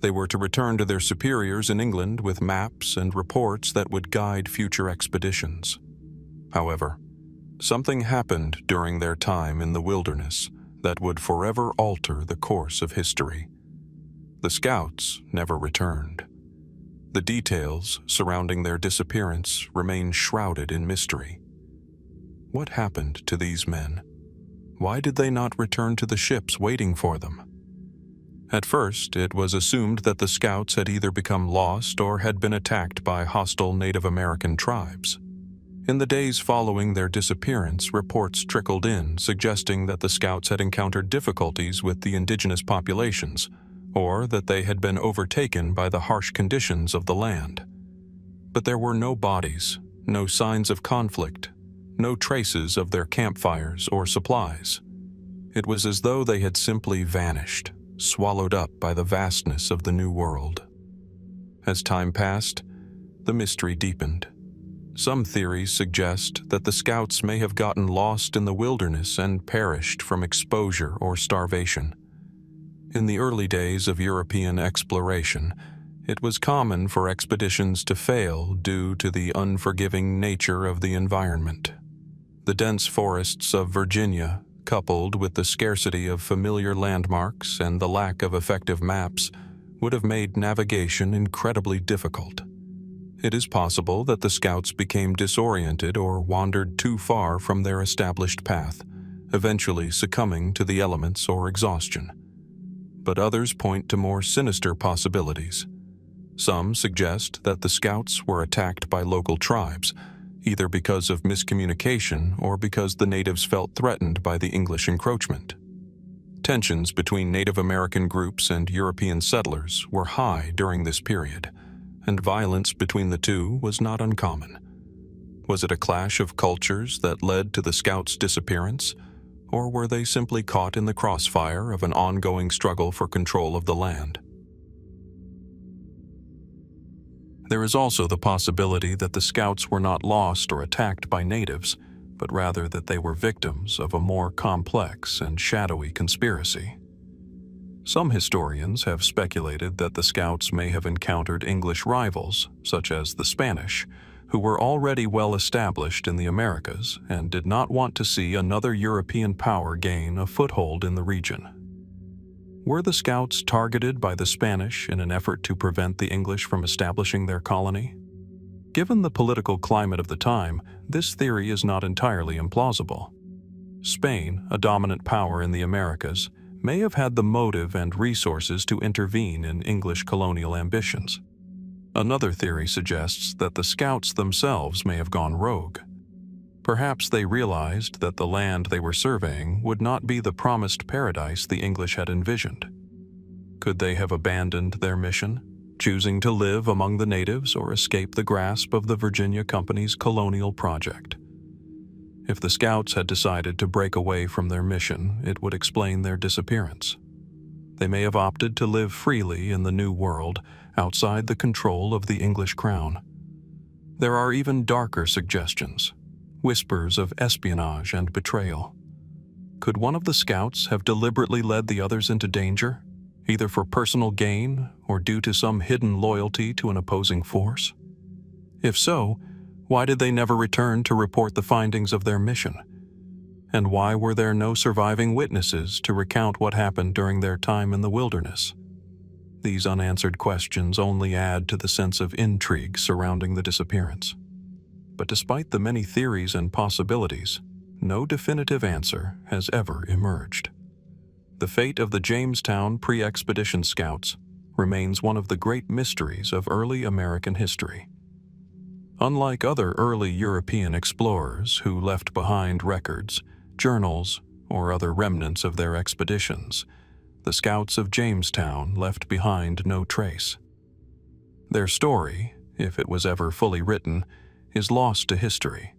They were to return to their superiors in England with maps and reports that would guide future expeditions. However, something happened during their time in the wilderness that would forever alter the course of history. The scouts never returned. The details surrounding their disappearance remain shrouded in mystery. What happened to these men? Why did they not return to the ships waiting for them? At first, it was assumed that the scouts had either become lost or had been attacked by hostile Native American tribes. In the days following their disappearance, reports trickled in suggesting that the scouts had encountered difficulties with the indigenous populations, or that they had been overtaken by the harsh conditions of the land. But there were no bodies, no signs of conflict, no traces of their campfires or supplies. It was as though they had simply vanished, swallowed up by the vastness of the New World. As time passed, the mystery deepened. Some theories suggest that the scouts may have gotten lost in the wilderness and perished from exposure or starvation. In the early days of European exploration, it was common for expeditions to fail due to the unforgiving nature of the environment. The dense forests of Virginia, coupled with the scarcity of familiar landmarks and the lack of effective maps, would have made navigation incredibly difficult. It is possible that the scouts became disoriented or wandered too far from their established path, eventually succumbing to the elements or exhaustion. But others point to more sinister possibilities. Some suggest that the scouts were attacked by local tribes, either because of miscommunication or because the natives felt threatened by the English encroachment. Tensions between Native American groups and European settlers were high during this period, and violence between the two was not uncommon. Was it a clash of cultures that led to the scouts' disappearance, or were they simply caught in the crossfire of an ongoing struggle for control of the land? There is also the possibility that the scouts were not lost or attacked by natives, but rather that they were victims of a more complex and shadowy conspiracy. Some historians have speculated that the scouts may have encountered English rivals, such as the Spanish, who were already well established in the Americas and did not want to see another European power gain a foothold in the region. Were the scouts targeted by the Spanish in an effort to prevent the English from establishing their colony? Given the political climate of the time, this theory is not entirely implausible. Spain, a dominant power in the Americas, may have had the motive and resources to intervene in English colonial ambitions. Another theory suggests that the scouts themselves may have gone rogue. Perhaps they realized that the land they were surveying would not be the promised paradise the English had envisioned. Could they have abandoned their mission, choosing to live among the natives or escape the grasp of the Virginia Company's colonial project? If the scouts had decided to break away from their mission, it would explain their disappearance. They may have opted to live freely in the New World, outside the control of the English crown. There are even darker suggestions, whispers of espionage and betrayal. Could one of the scouts have deliberately led the others into danger, either for personal gain or due to some hidden loyalty to an opposing force? If so, why did they never return to report the findings of their mission? And why were there no surviving witnesses to recount what happened during their time in the wilderness? These unanswered questions only add to the sense of intrigue surrounding the disappearance. But despite the many theories and possibilities, no definitive answer has ever emerged. The fate of the Jamestown Pre-Expedition Scouts remains one of the great mysteries of early American history. Unlike other early European explorers who left behind records, journals, or other remnants of their expeditions, the Scouts of Jamestown left behind no trace. Their story, if it was ever fully written, is lost to history,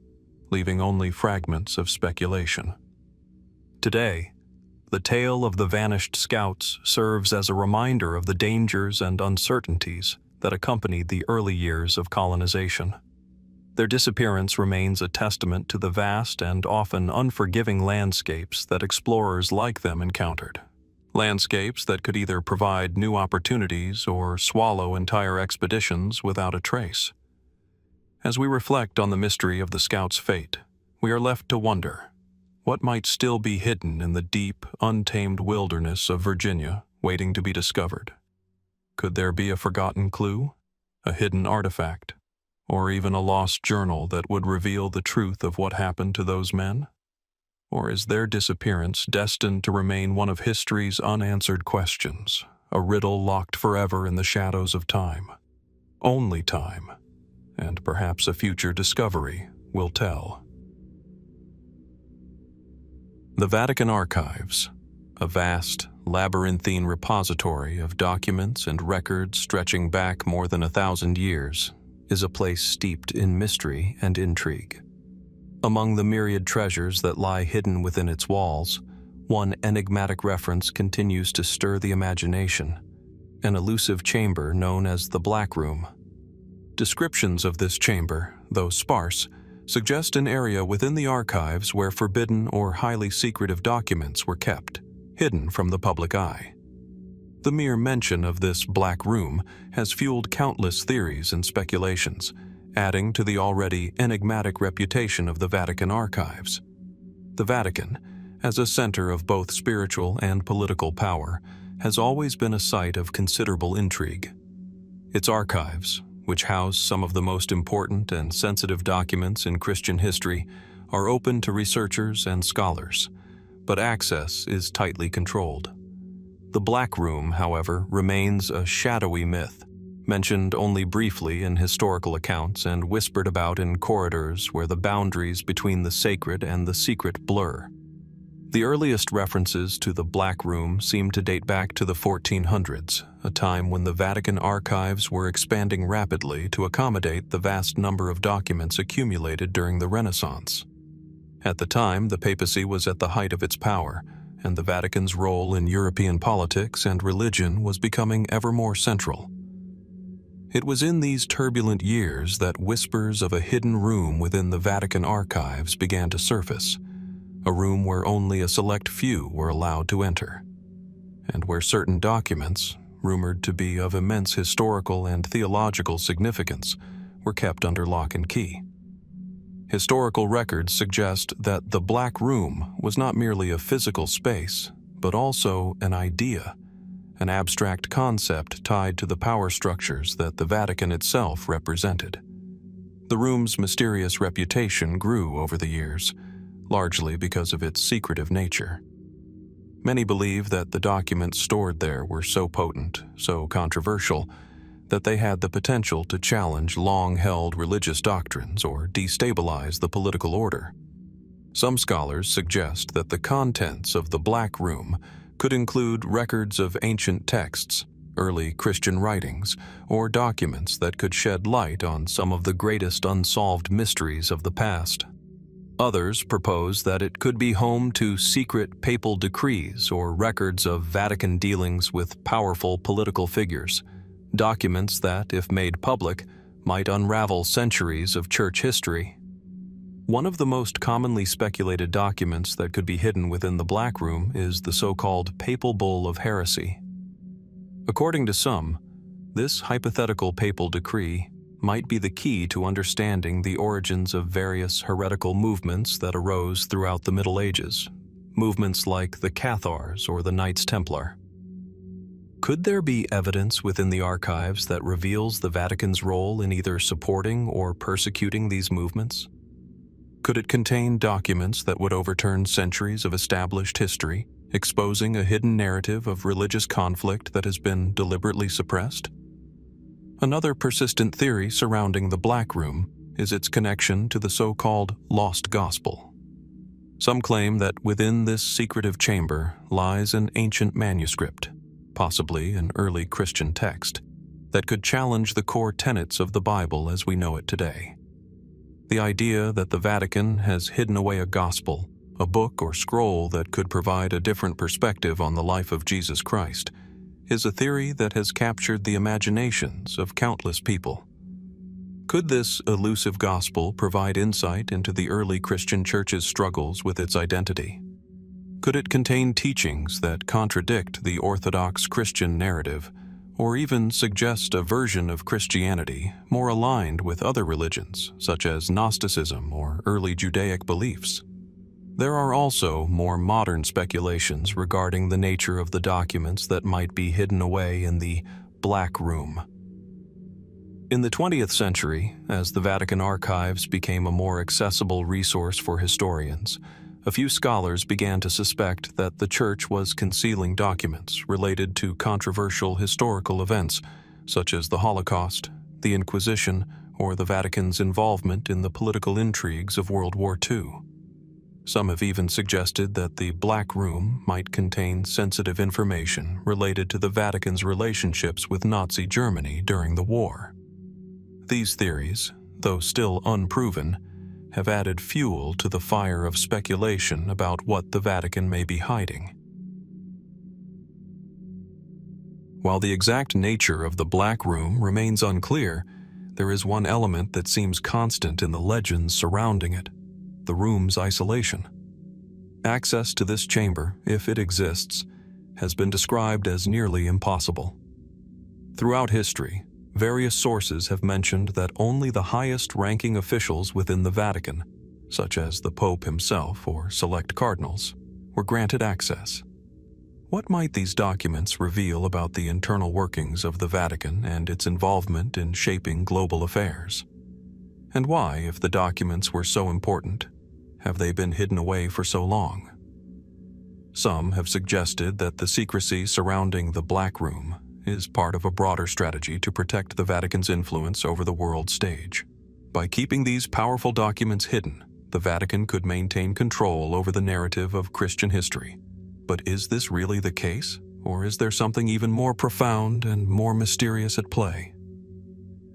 leaving only fragments of speculation. Today, the tale of the vanished scouts serves as a reminder of the dangers and uncertainties that accompanied the early years of colonization. Their disappearance remains a testament to the vast and often unforgiving landscapes that explorers like them encountered. Landscapes that could either provide new opportunities or swallow entire expeditions without a trace. As we reflect on the mystery of the scouts' fate, we are left to wonder, what might still be hidden in the deep, untamed wilderness of Virginia waiting to be discovered? Could there be a forgotten clue, a hidden artifact, or even a lost journal that would reveal the truth of what happened to those men? Or is their disappearance destined to remain one of history's unanswered questions, a riddle locked forever in the shadows of time? Only time, and perhaps a future discovery, will tell. The Vatican Archives, a vast, labyrinthine repository of documents and records stretching back more than 1,000 years, is a place steeped in mystery and intrigue. Among the myriad treasures that lie hidden within its walls, one enigmatic reference continues to stir the imagination, an elusive chamber known as the Black Room. Descriptions of this chamber, though sparse, suggest an area within the archives where forbidden or highly secretive documents were kept, hidden from the public eye. The mere mention of this Black Room has fueled countless theories and speculations, adding to the already enigmatic reputation of the Vatican Archives. The Vatican, as a center of both spiritual and political power, has always been a site of considerable intrigue. Its archives, which house some of the most important and sensitive documents in Christian history, are open to researchers and scholars, but access is tightly controlled. The Black Room, however, remains a shadowy myth, mentioned only briefly in historical accounts and whispered about in corridors where the boundaries between the sacred and the secret blur. The earliest references to the Black Room seem to date back to the 1400s, a time when the Vatican archives were expanding rapidly to accommodate the vast number of documents accumulated during the Renaissance. At the time, the papacy was at the height of its power, and the Vatican's role in European politics and religion was becoming ever more central. It was in these turbulent years that whispers of a hidden room within the Vatican archives began to surface, a room where only a select few were allowed to enter, and where certain documents, rumored to be of immense historical and theological significance, were kept under lock and key. Historical records suggest that the Black Room was not merely a physical space, but also an idea, an abstract concept tied to the power structures that the Vatican itself represented. The room's mysterious reputation grew over the years, largely because of its secretive nature. Many believe that the documents stored there were so potent, so controversial, that they had the potential to challenge long-held religious doctrines or destabilize the political order. Some scholars suggest that the contents of the Black Room could include records of ancient texts, early Christian writings, or documents that could shed light on some of the greatest unsolved mysteries of the past. Others propose that it could be home to secret papal decrees or records of Vatican dealings with powerful political figures, documents that, if made public, might unravel centuries of church history. One of the most commonly speculated documents that could be hidden within the Black Room is the so-called Papal Bull of Heresy. According to some, this hypothetical papal decree might be the key to understanding the origins of various heretical movements that arose throughout the Middle Ages, movements like the Cathars or the Knights Templar. Could there be evidence within the archives that reveals the Vatican's role in either supporting or persecuting these movements? Could it contain documents that would overturn centuries of established history, exposing a hidden narrative of religious conflict that has been deliberately suppressed? Another persistent theory surrounding the Black Room is its connection to the so-called Lost Gospel. Some claim that within this secretive chamber lies an ancient manuscript, possibly an early Christian text, that could challenge the core tenets of the Bible as we know it today. The idea that the Vatican has hidden away a gospel, a book or scroll that could provide a different perspective on the life of Jesus Christ, is a theory that has captured the imaginations of countless people. Could this elusive gospel provide insight into the early Christian church's struggles with its identity? Could it contain teachings that contradict the orthodox Christian narrative, or even suggest a version of Christianity more aligned with other religions, such as Gnosticism or early Judaic beliefs? There are also more modern speculations regarding the nature of the documents that might be hidden away in the Black Room. In the 20th century, as the Vatican archives became a more accessible resource for historians, a few scholars began to suspect that the Church was concealing documents related to controversial historical events, such as the Holocaust, the Inquisition, or the Vatican's involvement in the political intrigues of World War II. Some have even suggested that the Black Room might contain sensitive information related to the Vatican's relationships with Nazi Germany during the war. These theories, though still unproven, have added fuel to the fire of speculation about what the Vatican may be hiding. While the exact nature of the Black Room remains unclear, there is one element that seems constant in the legends surrounding it: the room's isolation. Access to this chamber, if it exists, has been described as nearly impossible. Throughout history, various sources have mentioned that only the highest-ranking officials within the Vatican, such as the Pope himself or select cardinals, were granted access. What might these documents reveal about the internal workings of the Vatican and its involvement in shaping global affairs? And why, if the documents were so important, have they been hidden away for so long? Some have suggested that the secrecy surrounding the Black Room is part of a broader strategy to protect the Vatican's influence over the world stage. By keeping these powerful documents hidden, the Vatican could maintain control over the narrative of Christian history. But is this really the case, or is there something even more profound and more mysterious at play?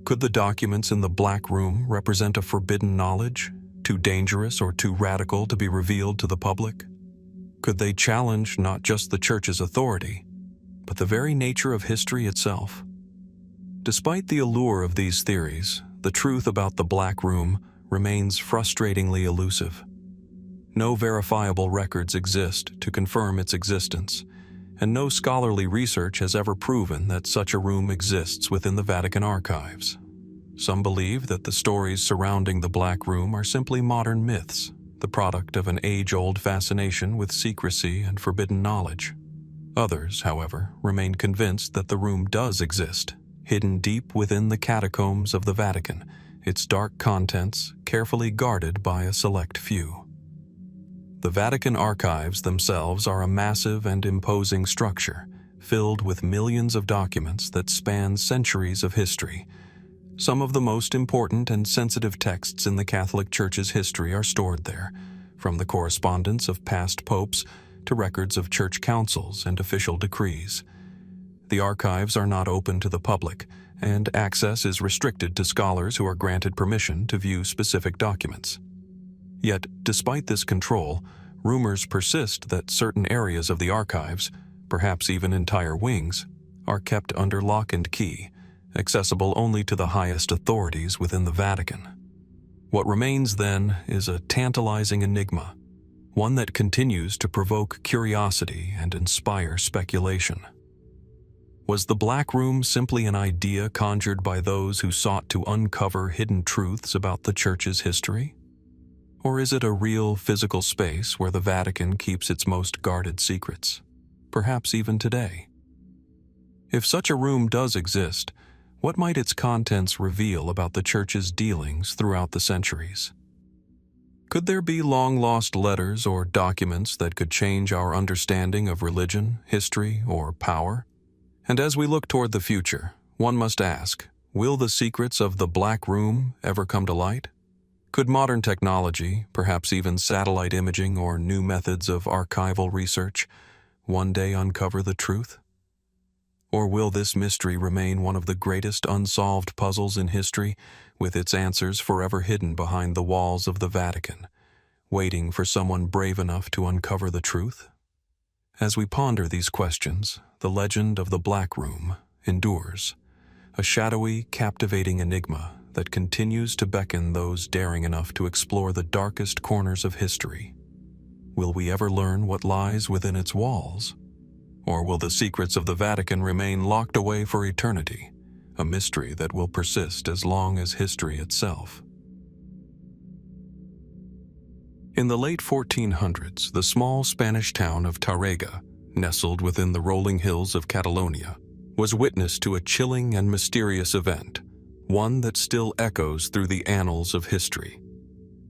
Could the documents in the Black Room represent a forbidden knowledge, too dangerous or too radical to be revealed to the public? Could they challenge not just the Church's authority, but the very nature of history itself? Despite the allure of these theories, the truth about the Black Room remains frustratingly elusive. No verifiable records exist to confirm its existence, and no scholarly research has ever proven that such a room exists within the Vatican archives. Some believe that the stories surrounding the Black Room are simply modern myths, the product of an age-old fascination with secrecy and forbidden knowledge. Others, however, remain convinced that the room does exist, hidden deep within the catacombs of the Vatican, its dark contents carefully guarded by a select few. The Vatican archives themselves are a massive and imposing structure, filled with millions of documents that span centuries of history. Some of the most important and sensitive texts in the Catholic Church's history are stored there, from the correspondence of past popes to records of church councils and official decrees. The archives are not open to the public, and access is restricted to scholars who are granted permission to view specific documents. Yet, despite this control, rumors persist that certain areas of the archives, perhaps even entire wings, are kept under lock and key, accessible only to the highest authorities within the Vatican. What remains, then, is a tantalizing enigma, one that continues to provoke curiosity and inspire speculation. Was the Black Room simply an idea conjured by those who sought to uncover hidden truths about the Church's history? Or is it a real physical space where the Vatican keeps its most guarded secrets, perhaps even today? If such a room does exist, what might its contents reveal about the Church's dealings throughout the centuries? Could there be long-lost letters or documents that could change our understanding of religion, history, or power? And as we look toward the future, one must ask, will the secrets of the Black Room ever come to light? Could modern technology, perhaps even satellite imaging or new methods of archival research, one day uncover the truth? Or will this mystery remain one of the greatest unsolved puzzles in history, with its answers forever hidden behind the walls of the Vatican, waiting for someone brave enough to uncover the truth? As we ponder these questions, the legend of the Black Room endures, a shadowy, captivating enigma that continues to beckon those daring enough to explore the darkest corners of history. Will we ever learn what lies within its walls? Or will the secrets of the Vatican remain locked away for eternity, a mystery that will persist as long as history itself? In the late 1400s, the small Spanish town of Tárrega, nestled within the rolling hills of Catalonia, was witness to a chilling and mysterious event, one that still echoes through the annals of history.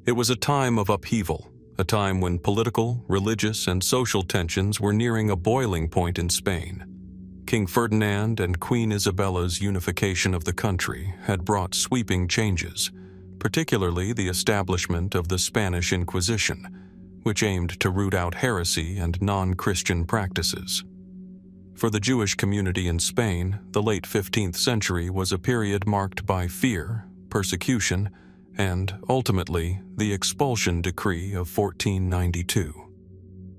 It was a time of upheaval, a time when political, religious, and social tensions were nearing a boiling point in Spain. King Ferdinand and Queen Isabella's unification of the country had brought sweeping changes, particularly the establishment of the Spanish Inquisition, which aimed to root out heresy and non-Christian practices. For the Jewish community in Spain, the late 15th century was a period marked by fear, persecution, and, ultimately, the expulsion decree of 1492.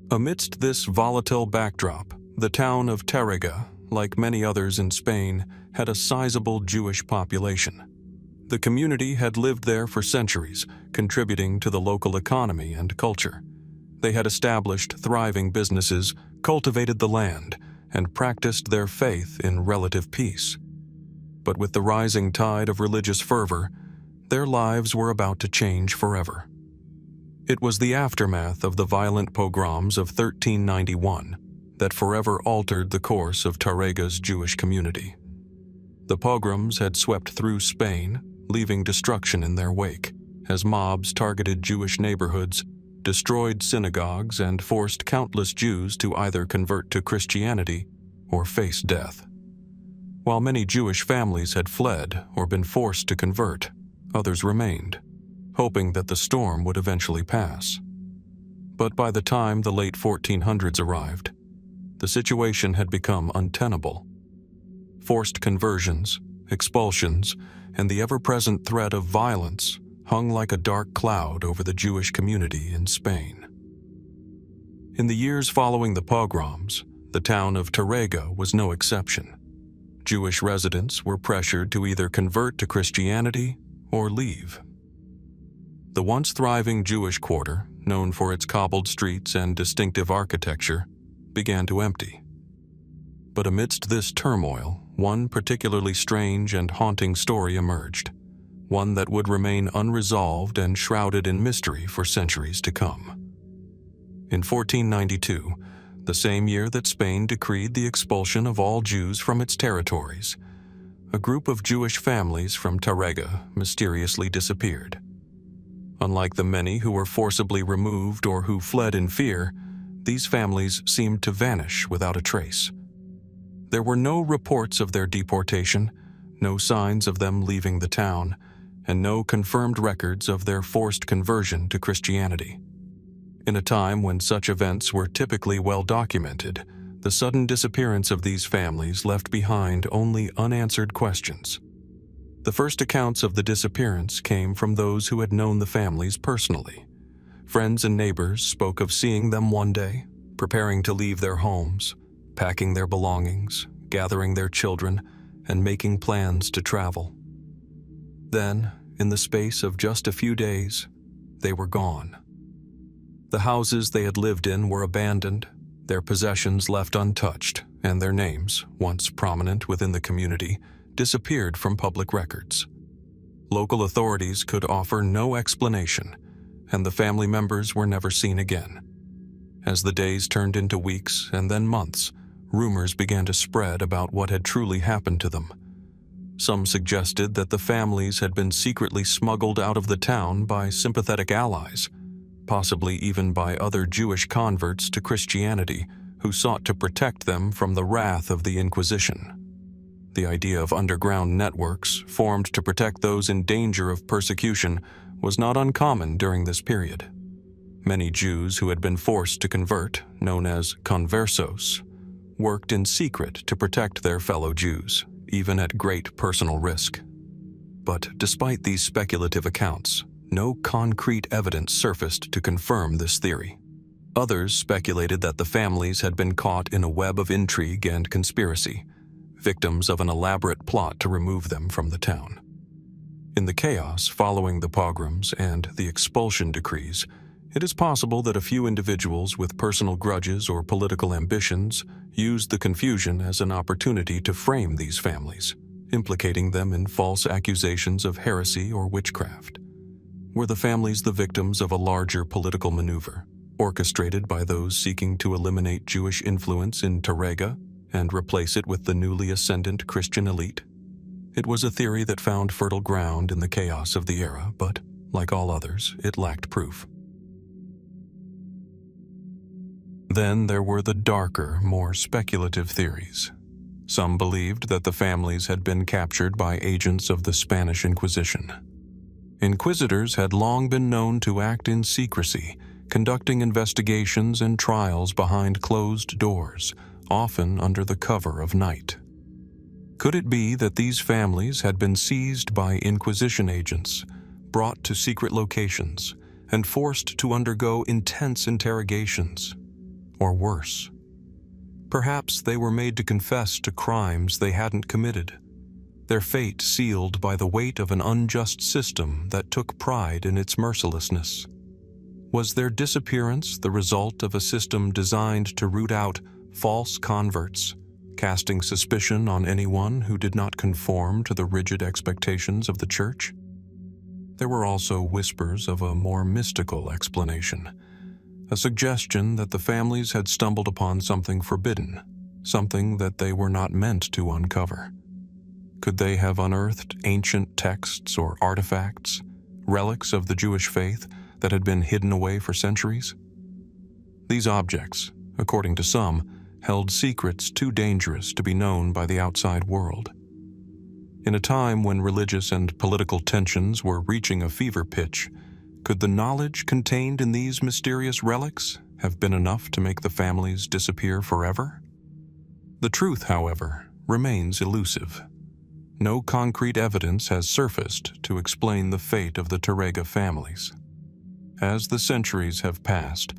Amidst this volatile backdrop, the town of Tárrega, like many others in Spain, had a sizable Jewish population. The community had lived there for centuries, contributing to the local economy and culture. They had established thriving businesses, cultivated the land, and practiced their faith in relative peace. But with the rising tide of religious fervor, their lives were about to change forever. It was the aftermath of the violent pogroms of 1391, that forever altered the course of Tarega's Jewish community. The pogroms had swept through Spain, leaving destruction in their wake, as mobs targeted Jewish neighborhoods, destroyed synagogues, and forced countless Jews to either convert to Christianity or face death. While many Jewish families had fled or been forced to convert, others remained, hoping that the storm would eventually pass. But by the time the late 1400s arrived, the situation had become untenable. Forced conversions, expulsions, and the ever-present threat of violence hung like a dark cloud over the Jewish community in Spain. In the years following the pogroms, the town of Tarrega was no exception. Jewish residents were pressured to either convert to Christianity or leave. The once thriving Jewish quarter, known for its cobbled streets and distinctive architecture, began to empty. But amidst this turmoil, one particularly strange and haunting story emerged, one that would remain unresolved and shrouded in mystery for centuries to come. In 1492, the same year that Spain decreed the expulsion of all Jews from its territories, a group of Jewish families from Tarrega mysteriously disappeared. Unlike the many who were forcibly removed or who fled in fear, these families seemed to vanish without a trace. There were no reports of their deportation, no signs of them leaving the town, and no confirmed records of their forced conversion to Christianity. In a time when such events were typically well documented, the sudden disappearance of these families left behind only unanswered questions. The first accounts of the disappearance came from those who had known the families personally. Friends and neighbors spoke of seeing them one day, preparing to leave their homes, packing their belongings, gathering their children, and making plans to travel. Then, in the space of just a few days, they were gone. The houses they had lived in were abandoned, their possessions left untouched, and their names, once prominent within the community, disappeared from public records. Local authorities could offer no explanation, and the family members were never seen again. As the days turned into weeks and then months, rumors began to spread about what had truly happened to them. Some suggested that the families had been secretly smuggled out of the town by sympathetic allies, possibly even by other Jewish converts to Christianity who sought to protect them from the wrath of the Inquisition. The idea of underground networks formed to protect those in danger of persecution was not uncommon during this period. Many Jews who had been forced to convert, known as conversos, worked in secret to protect their fellow Jews, even at great personal risk. But despite these speculative accounts, no concrete evidence surfaced to confirm this theory. Others speculated that the families had been caught in a web of intrigue and conspiracy, victims of an elaborate plot to remove them from the town. In the chaos following the pogroms and the expulsion decrees, it is possible that a few individuals with personal grudges or political ambitions used the confusion as an opportunity to frame these families, implicating them in false accusations of heresy or witchcraft. Were the families the victims of a larger political maneuver, orchestrated by those seeking to eliminate Jewish influence in Tarrega and replace it with the newly ascendant Christian elite? It was a theory that found fertile ground in the chaos of the era, but, like all others, it lacked proof. Then there were the darker, more speculative theories. Some believed that the families had been captured by agents of the Spanish Inquisition. Inquisitors had long been known to act in secrecy, conducting investigations and trials behind closed doors, often under the cover of night. Could it be that these families had been seized by Inquisition agents, brought to secret locations, and forced to undergo intense interrogations? Or worse, perhaps they were made to confess to crimes they hadn't committed, their fate sealed by the weight of an unjust system that took pride in its mercilessness. Was their disappearance the result of a system designed to root out false converts, casting suspicion on anyone who did not conform to the rigid expectations of the Church? There were also whispers of a more mystical explanation, a suggestion that the families had stumbled upon something forbidden, something that they were not meant to uncover. Could they have unearthed ancient texts or artifacts, relics of the Jewish faith that had been hidden away for centuries? These objects, according to some, held secrets too dangerous to be known by the outside world. In a time when religious and political tensions were reaching a fever pitch, could the knowledge contained in these mysterious relics have been enough to make the families disappear forever? The truth, however, remains elusive. No concrete evidence has surfaced to explain the fate of the Tárrega families. As the centuries have passed,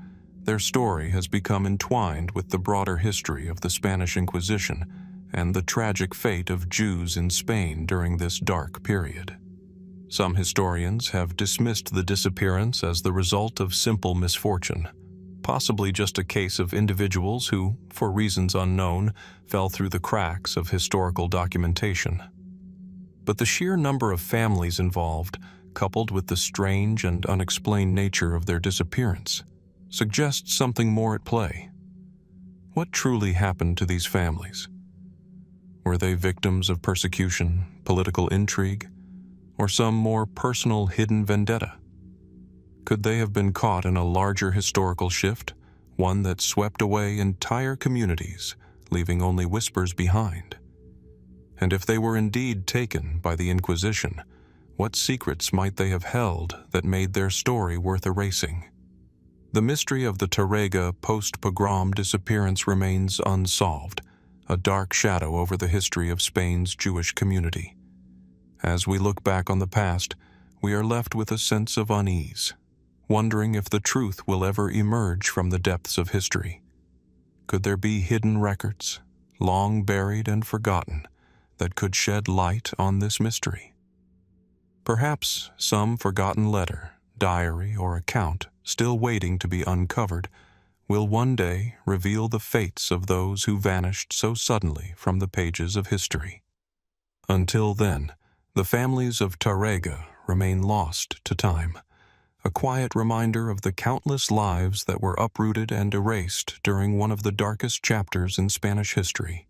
their story has become entwined with the broader history of the Spanish Inquisition and the tragic fate of Jews in Spain during this dark period. Some historians have dismissed the disappearance as the result of simple misfortune, possibly just a case of individuals who, for reasons unknown, fell through the cracks of historical documentation. But the sheer number of families involved, coupled with the strange and unexplained nature of their disappearance, suggests something more at play. What truly happened to these families? Were they victims of persecution, political intrigue, or some more personal hidden vendetta? Could they have been caught in a larger historical shift, one that swept away entire communities, leaving only whispers behind? And if they were indeed taken by the Inquisition, what secrets might they have held that made their story worth erasing? The mystery of the Tárrega post-pogrom disappearance remains unsolved, a dark shadow over the history of Spain's Jewish community. As we look back on the past, we are left with a sense of unease, wondering if the truth will ever emerge from the depths of history. Could there be hidden records, long buried and forgotten, that could shed light on this mystery? Perhaps some forgotten letter, diary, or account still waiting to be uncovered will one day reveal the fates of those who vanished so suddenly from the pages of history. Until then, the families of Tárrega remain lost to time, a quiet reminder of the countless lives that were uprooted and erased during one of the darkest chapters in Spanish history.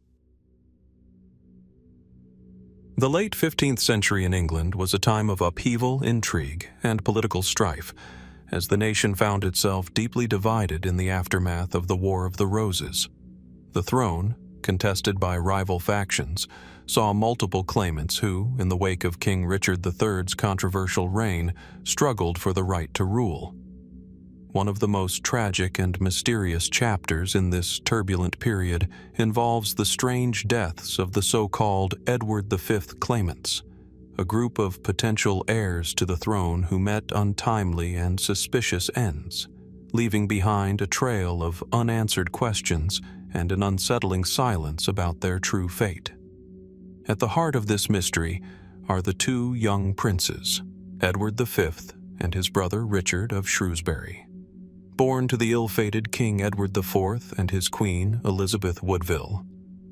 The late 15th century in England was a time of upheaval, intrigue, and political strife, as the nation found itself deeply divided in the aftermath of the War of the Roses. The throne, contested by rival factions, saw multiple claimants who, in the wake of King Richard III's controversial reign, struggled for the right to rule. One of the most tragic and mysterious chapters in this turbulent period involves the strange deaths of the so-called Edward V claimants, a group of potential heirs to the throne who met untimely and suspicious ends, leaving behind a trail of unanswered questions and an unsettling silence about their true fate. At the heart of this mystery are the two young princes, Edward V and his brother Richard of Shrewsbury. Born to the ill-fated King Edward IV and his queen Elizabeth Woodville,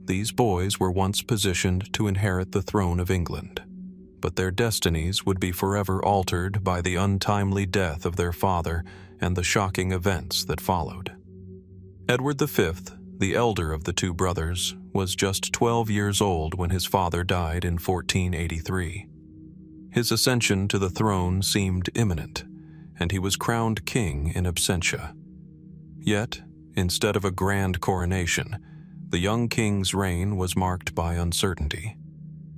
these boys were once positioned to inherit the throne of England, but their destinies would be forever altered by the untimely death of their father and the shocking events that followed. Edward V, the elder of the two brothers, was just 12 years old when his father died in 1483. His ascension to the throne seemed imminent, and he was crowned king in absentia. Yet, instead of a grand coronation, the young king's reign was marked by uncertainty.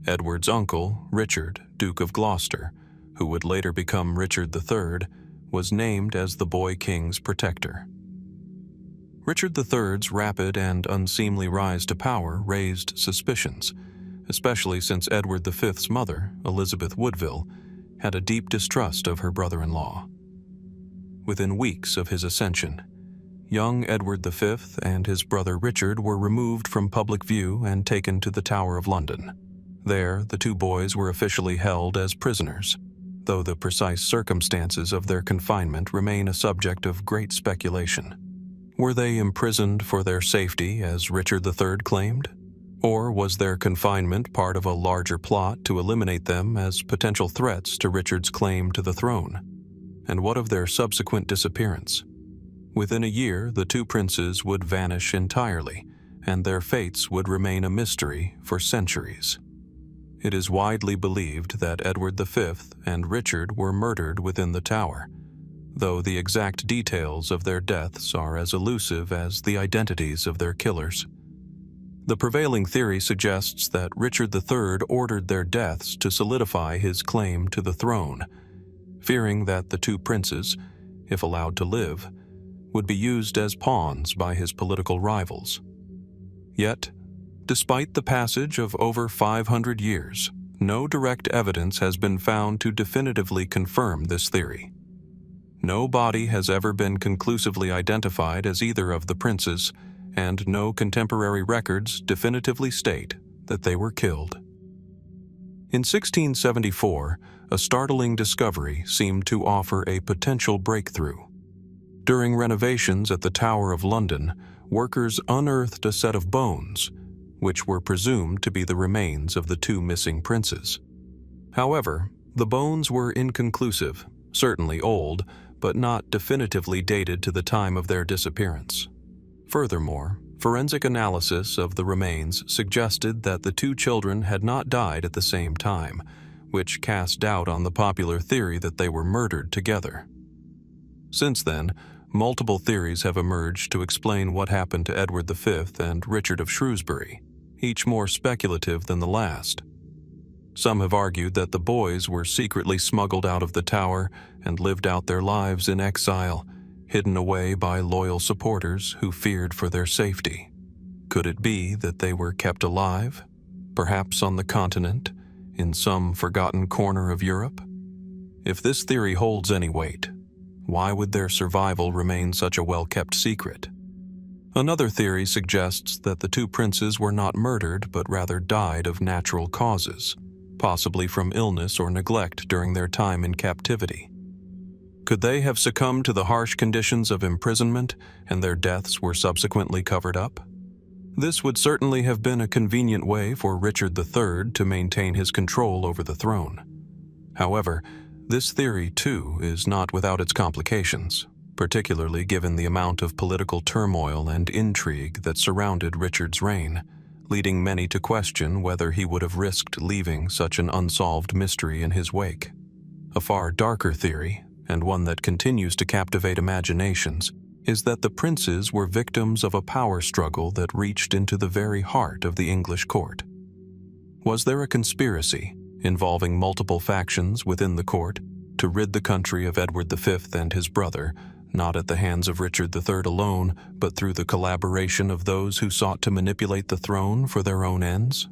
Edward's uncle, Richard, Duke of Gloucester, who would later become Richard III, was named as the boy king's protector. Richard III's rapid and unseemly rise to power raised suspicions, especially since Edward V's mother, Elizabeth Woodville, had a deep distrust of her brother-in-law. Within weeks of his ascension, young Edward V and his brother Richard were removed from public view and taken to the Tower of London. There, the two boys were officially held as prisoners, though the precise circumstances of their confinement remain a subject of great speculation. Were they imprisoned for their safety, as Richard III claimed? Or was their confinement part of a larger plot to eliminate them as potential threats to Richard's claim to the throne? And what of their subsequent disappearance? Within a year, the two princes would vanish entirely, and their fates would remain a mystery for centuries. It is widely believed that Edward V and Richard were murdered within the tower, though the exact details of their deaths are as elusive as the identities of their killers. The prevailing theory suggests that Richard III ordered their deaths to solidify his claim to the throne, fearing that the two princes, if allowed to live, would be used as pawns by his political rivals. Yet, despite the passage of over 500 years, no direct evidence has been found to definitively confirm this theory. No body has ever been conclusively identified as either of the princes, and no contemporary records definitively state that they were killed. In 1674, a startling discovery seemed to offer a potential breakthrough. During renovations at the Tower of London, workers unearthed a set of bones, which were presumed to be the remains of the two missing princes. However, the bones were inconclusive, certainly old, but not definitively dated to the time of their disappearance. Furthermore, forensic analysis of the remains suggested that the two children had not died at the same time, which cast doubt on the popular theory that they were murdered together. Since then, multiple theories have emerged to explain what happened to Edward V and Richard of Shrewsbury, each more speculative than the last. Some have argued that the boys were secretly smuggled out of the tower and lived out their lives in exile, hidden away by loyal supporters who feared for their safety. Could it be that they were kept alive, perhaps on the continent, in some forgotten corner of Europe? If this theory holds any weight, why would their survival remain such a well-kept secret? Another theory suggests that the two princes were not murdered but rather died of natural causes, possibly from illness or neglect during their time in captivity. Could they have succumbed to the harsh conditions of imprisonment and their deaths were subsequently covered up? This would certainly have been a convenient way for Richard III to maintain his control over the throne. However, this theory, too, is not without its complications, particularly given the amount of political turmoil and intrigue that surrounded Richard's reign, leading many to question whether he would have risked leaving such an unsolved mystery in his wake. A far darker theory, and one that continues to captivate imaginations, is that the princes were victims of a power struggle that reached into the very heart of the English court. Was there a conspiracy involving multiple factions within the court to rid the country of Edward V and his brother, not at the hands of Richard III alone, but through the collaboration of those who sought to manipulate the throne for their own ends?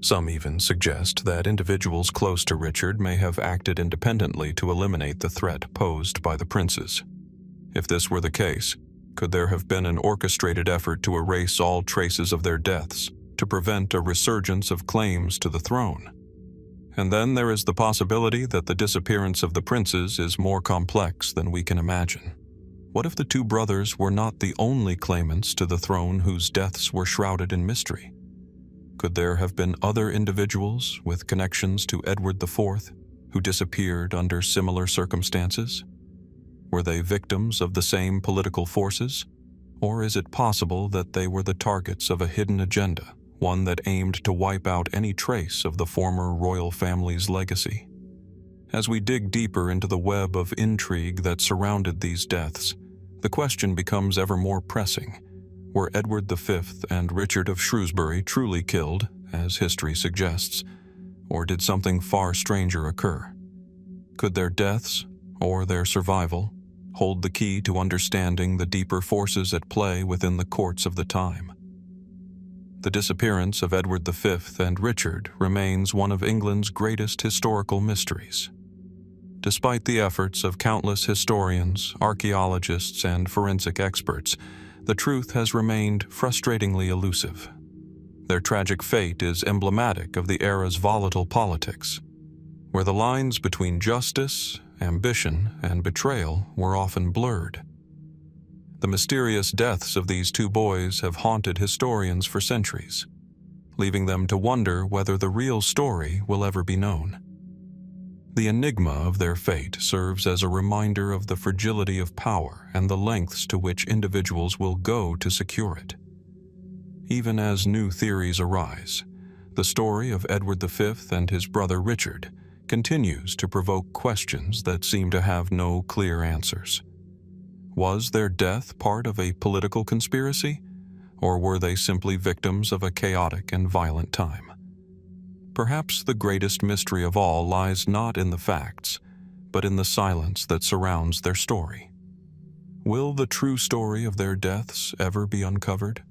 Some even suggest that individuals close to Richard may have acted independently to eliminate the threat posed by the princes. If this were the case, could there have been an orchestrated effort to erase all traces of their deaths, to prevent a resurgence of claims to the throne? And then there is the possibility that the disappearance of the princes is more complex than we can imagine. What if the two brothers were not the only claimants to the throne whose deaths were shrouded in mystery? Could there have been other individuals with connections to Edward IV who disappeared under similar circumstances? Were they victims of the same political forces? Or is it possible that they were the targets of a hidden agenda, one that aimed to wipe out any trace of the former royal family's legacy? As we dig deeper into the web of intrigue that surrounded these deaths, the question becomes ever more pressing. Were Edward V and Richard of Shrewsbury truly killed, as history suggests, or did something far stranger occur? Could their deaths, or their survival, hold the key to understanding the deeper forces at play within the courts of the time? The disappearance of Edward V and Richard remains one of England's greatest historical mysteries. Despite the efforts of countless historians, archaeologists, and forensic experts, the truth has remained frustratingly elusive. Their tragic fate is emblematic of the era's volatile politics, where the lines between justice, ambition, and betrayal were often blurred. The mysterious deaths of these two boys have haunted historians for centuries, leaving them to wonder whether the real story will ever be known. The enigma of their fate serves as a reminder of the fragility of power and the lengths to which individuals will go to secure it. Even as new theories arise, the story of Edward V and his brother Richard continues to provoke questions that seem to have no clear answers. Was their death part of a political conspiracy, or were they simply victims of a chaotic and violent time? Perhaps the greatest mystery of all lies not in the facts, but in the silence that surrounds their story. Will the true story of their deaths ever be uncovered?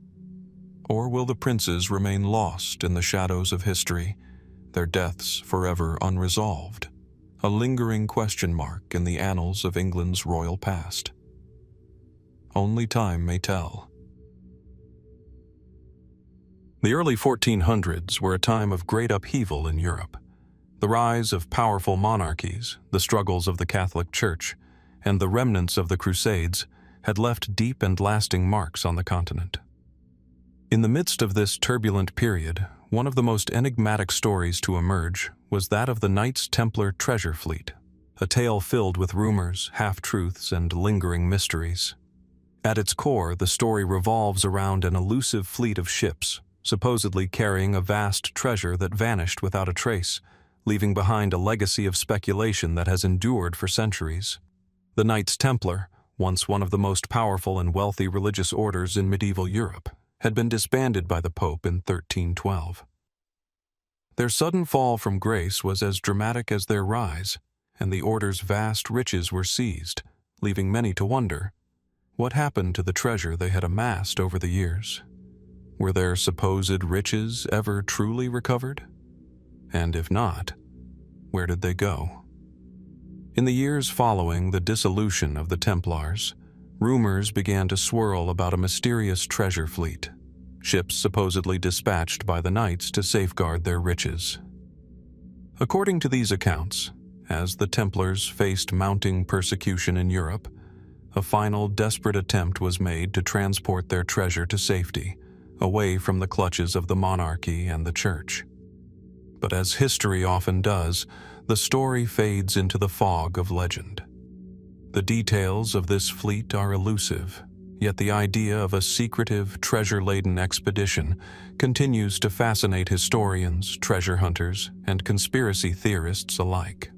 Or will the princes remain lost in the shadows of history, their deaths forever unresolved, a lingering question mark in the annals of England's royal past? Only time may tell. The early 1400s were a time of great upheaval in Europe. The rise of powerful monarchies, the struggles of the Catholic Church, and the remnants of the Crusades had left deep and lasting marks on the continent. In the midst of this turbulent period, one of the most enigmatic stories to emerge was that of the Knights Templar treasure fleet, a tale filled with rumors, half-truths, and lingering mysteries. At its core, the story revolves around an elusive fleet of ships, supposedly carrying a vast treasure that vanished without a trace, leaving behind a legacy of speculation that has endured for centuries. The Knights Templar, once one of the most powerful and wealthy religious orders in medieval Europe, had been disbanded by the Pope in 1312. Their sudden fall from grace was as dramatic as their rise, and the order's vast riches were seized, leaving many to wonder, what happened to the treasure they had amassed over the years? Were their supposed riches ever truly recovered? And if not, where did they go? In the years following the dissolution of the Templars, rumors began to swirl about a mysterious treasure fleet, ships supposedly dispatched by the knights to safeguard their riches. According to these accounts, as the Templars faced mounting persecution in Europe, a final desperate attempt was made to transport their treasure to safety, away from the clutches of the monarchy and the church. But as history often does, the story fades into the fog of legend. The details of this fleet are elusive, yet the idea of a secretive, treasure-laden expedition continues to fascinate historians, treasure hunters, and conspiracy theorists alike.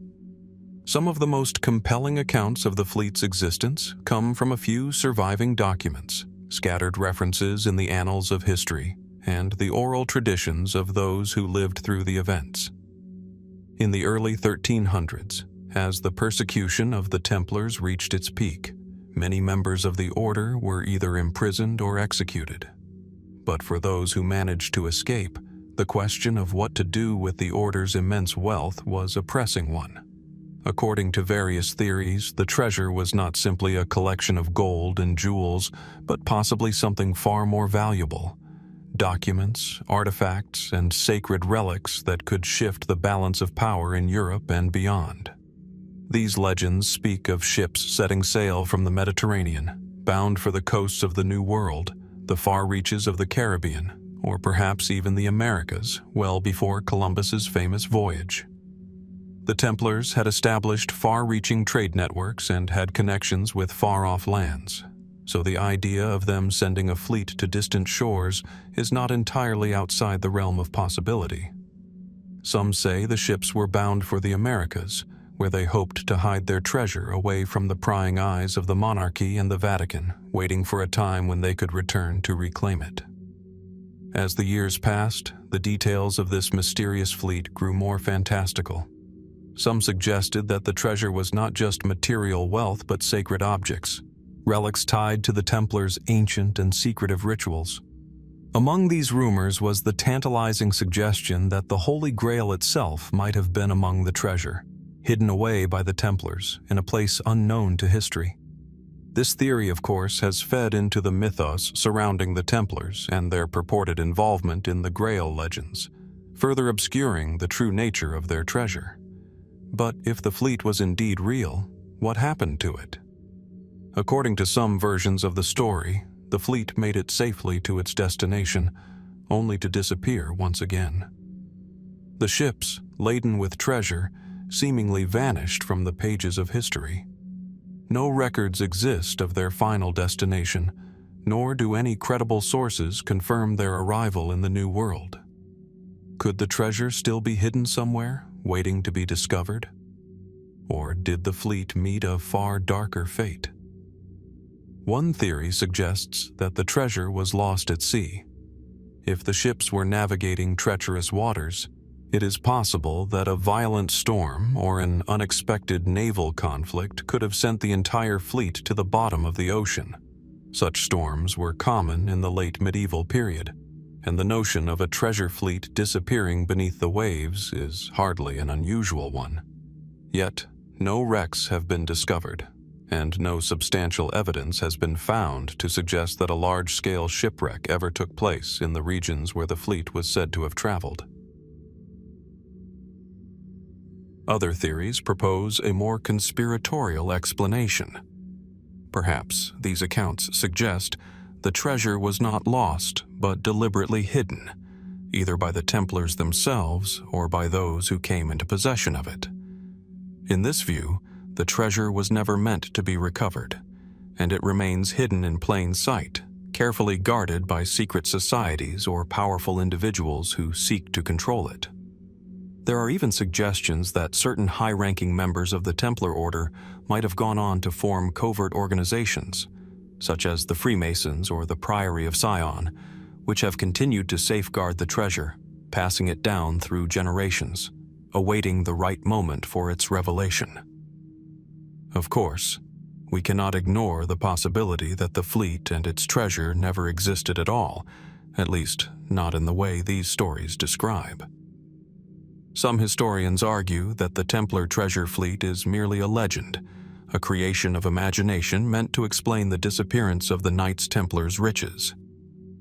Some of the most compelling accounts of the fleet's existence come from a few surviving documents, scattered references in the annals of history, and the oral traditions of those who lived through the events. In the early 1300s, as the persecution of the Templars reached its peak, many members of the order were either imprisoned or executed. But for those who managed to escape, the question of what to do with the order's immense wealth was a pressing one. According to various theories, the treasure was not simply a collection of gold and jewels, but possibly something far more valuable: documents, artifacts, and sacred relics that could shift the balance of power in Europe and beyond. These legends speak of ships setting sail from the Mediterranean, bound for the coasts of the New World, the far reaches of the Caribbean, or perhaps even the Americas, well before Columbus's famous voyage. The Templars had established far-reaching trade networks and had connections with far-off lands, so the idea of them sending a fleet to distant shores is not entirely outside the realm of possibility. Some say the ships were bound for the Americas, where they hoped to hide their treasure away from the prying eyes of the monarchy and the Vatican, waiting for a time when they could return to reclaim it. As the years passed, the details of this mysterious fleet grew more fantastical. Some suggested that the treasure was not just material wealth but sacred objects, relics tied to the Templars' ancient and secretive rituals. Among these rumors was the tantalizing suggestion that the Holy Grail itself might have been among the treasure, hidden away by the Templars in a place unknown to history. This theory, of course, has fed into the mythos surrounding the Templars and their purported involvement in the Grail legends, further obscuring the true nature of their treasure. But if the fleet was indeed real, what happened to it? According to some versions of the story, the fleet made it safely to its destination, only to disappear once again. The ships, laden with treasure, seemingly vanished from the pages of history. No records exist of their final destination, nor do any credible sources confirm their arrival in the New World. Could the treasure still be hidden somewhere, waiting to be discovered? Or did the fleet meet a far darker fate? One theory suggests that the treasure was lost at sea. If the ships were navigating treacherous waters, it is possible that a violent storm or an unexpected naval conflict could have sent the entire fleet to the bottom of the ocean. Such storms were common in the late medieval period, and the notion of a treasure fleet disappearing beneath the waves is hardly an unusual one. Yet, no wrecks have been discovered, and no substantial evidence has been found to suggest that a large-scale shipwreck ever took place in the regions where the fleet was said to have traveled. Other theories propose a more conspiratorial explanation. Perhaps these accounts suggest the treasure was not lost but deliberately hidden, either by the Templars themselves or by those who came into possession of it. In this view, the treasure was never meant to be recovered, and it remains hidden in plain sight, carefully guarded by secret societies or powerful individuals who seek to control it. There are even suggestions that certain high-ranking members of the Templar Order might have gone on to form covert organizations, such as the Freemasons or the Priory of Sion, which have continued to safeguard the treasure, passing it down through generations, awaiting the right moment for its revelation. Of course, we cannot ignore the possibility that the fleet and its treasure never existed at all, at least not in the way these stories describe. Some historians argue that the Templar treasure fleet is merely a legend, a creation of imagination meant to explain the disappearance of the Knights Templar's riches.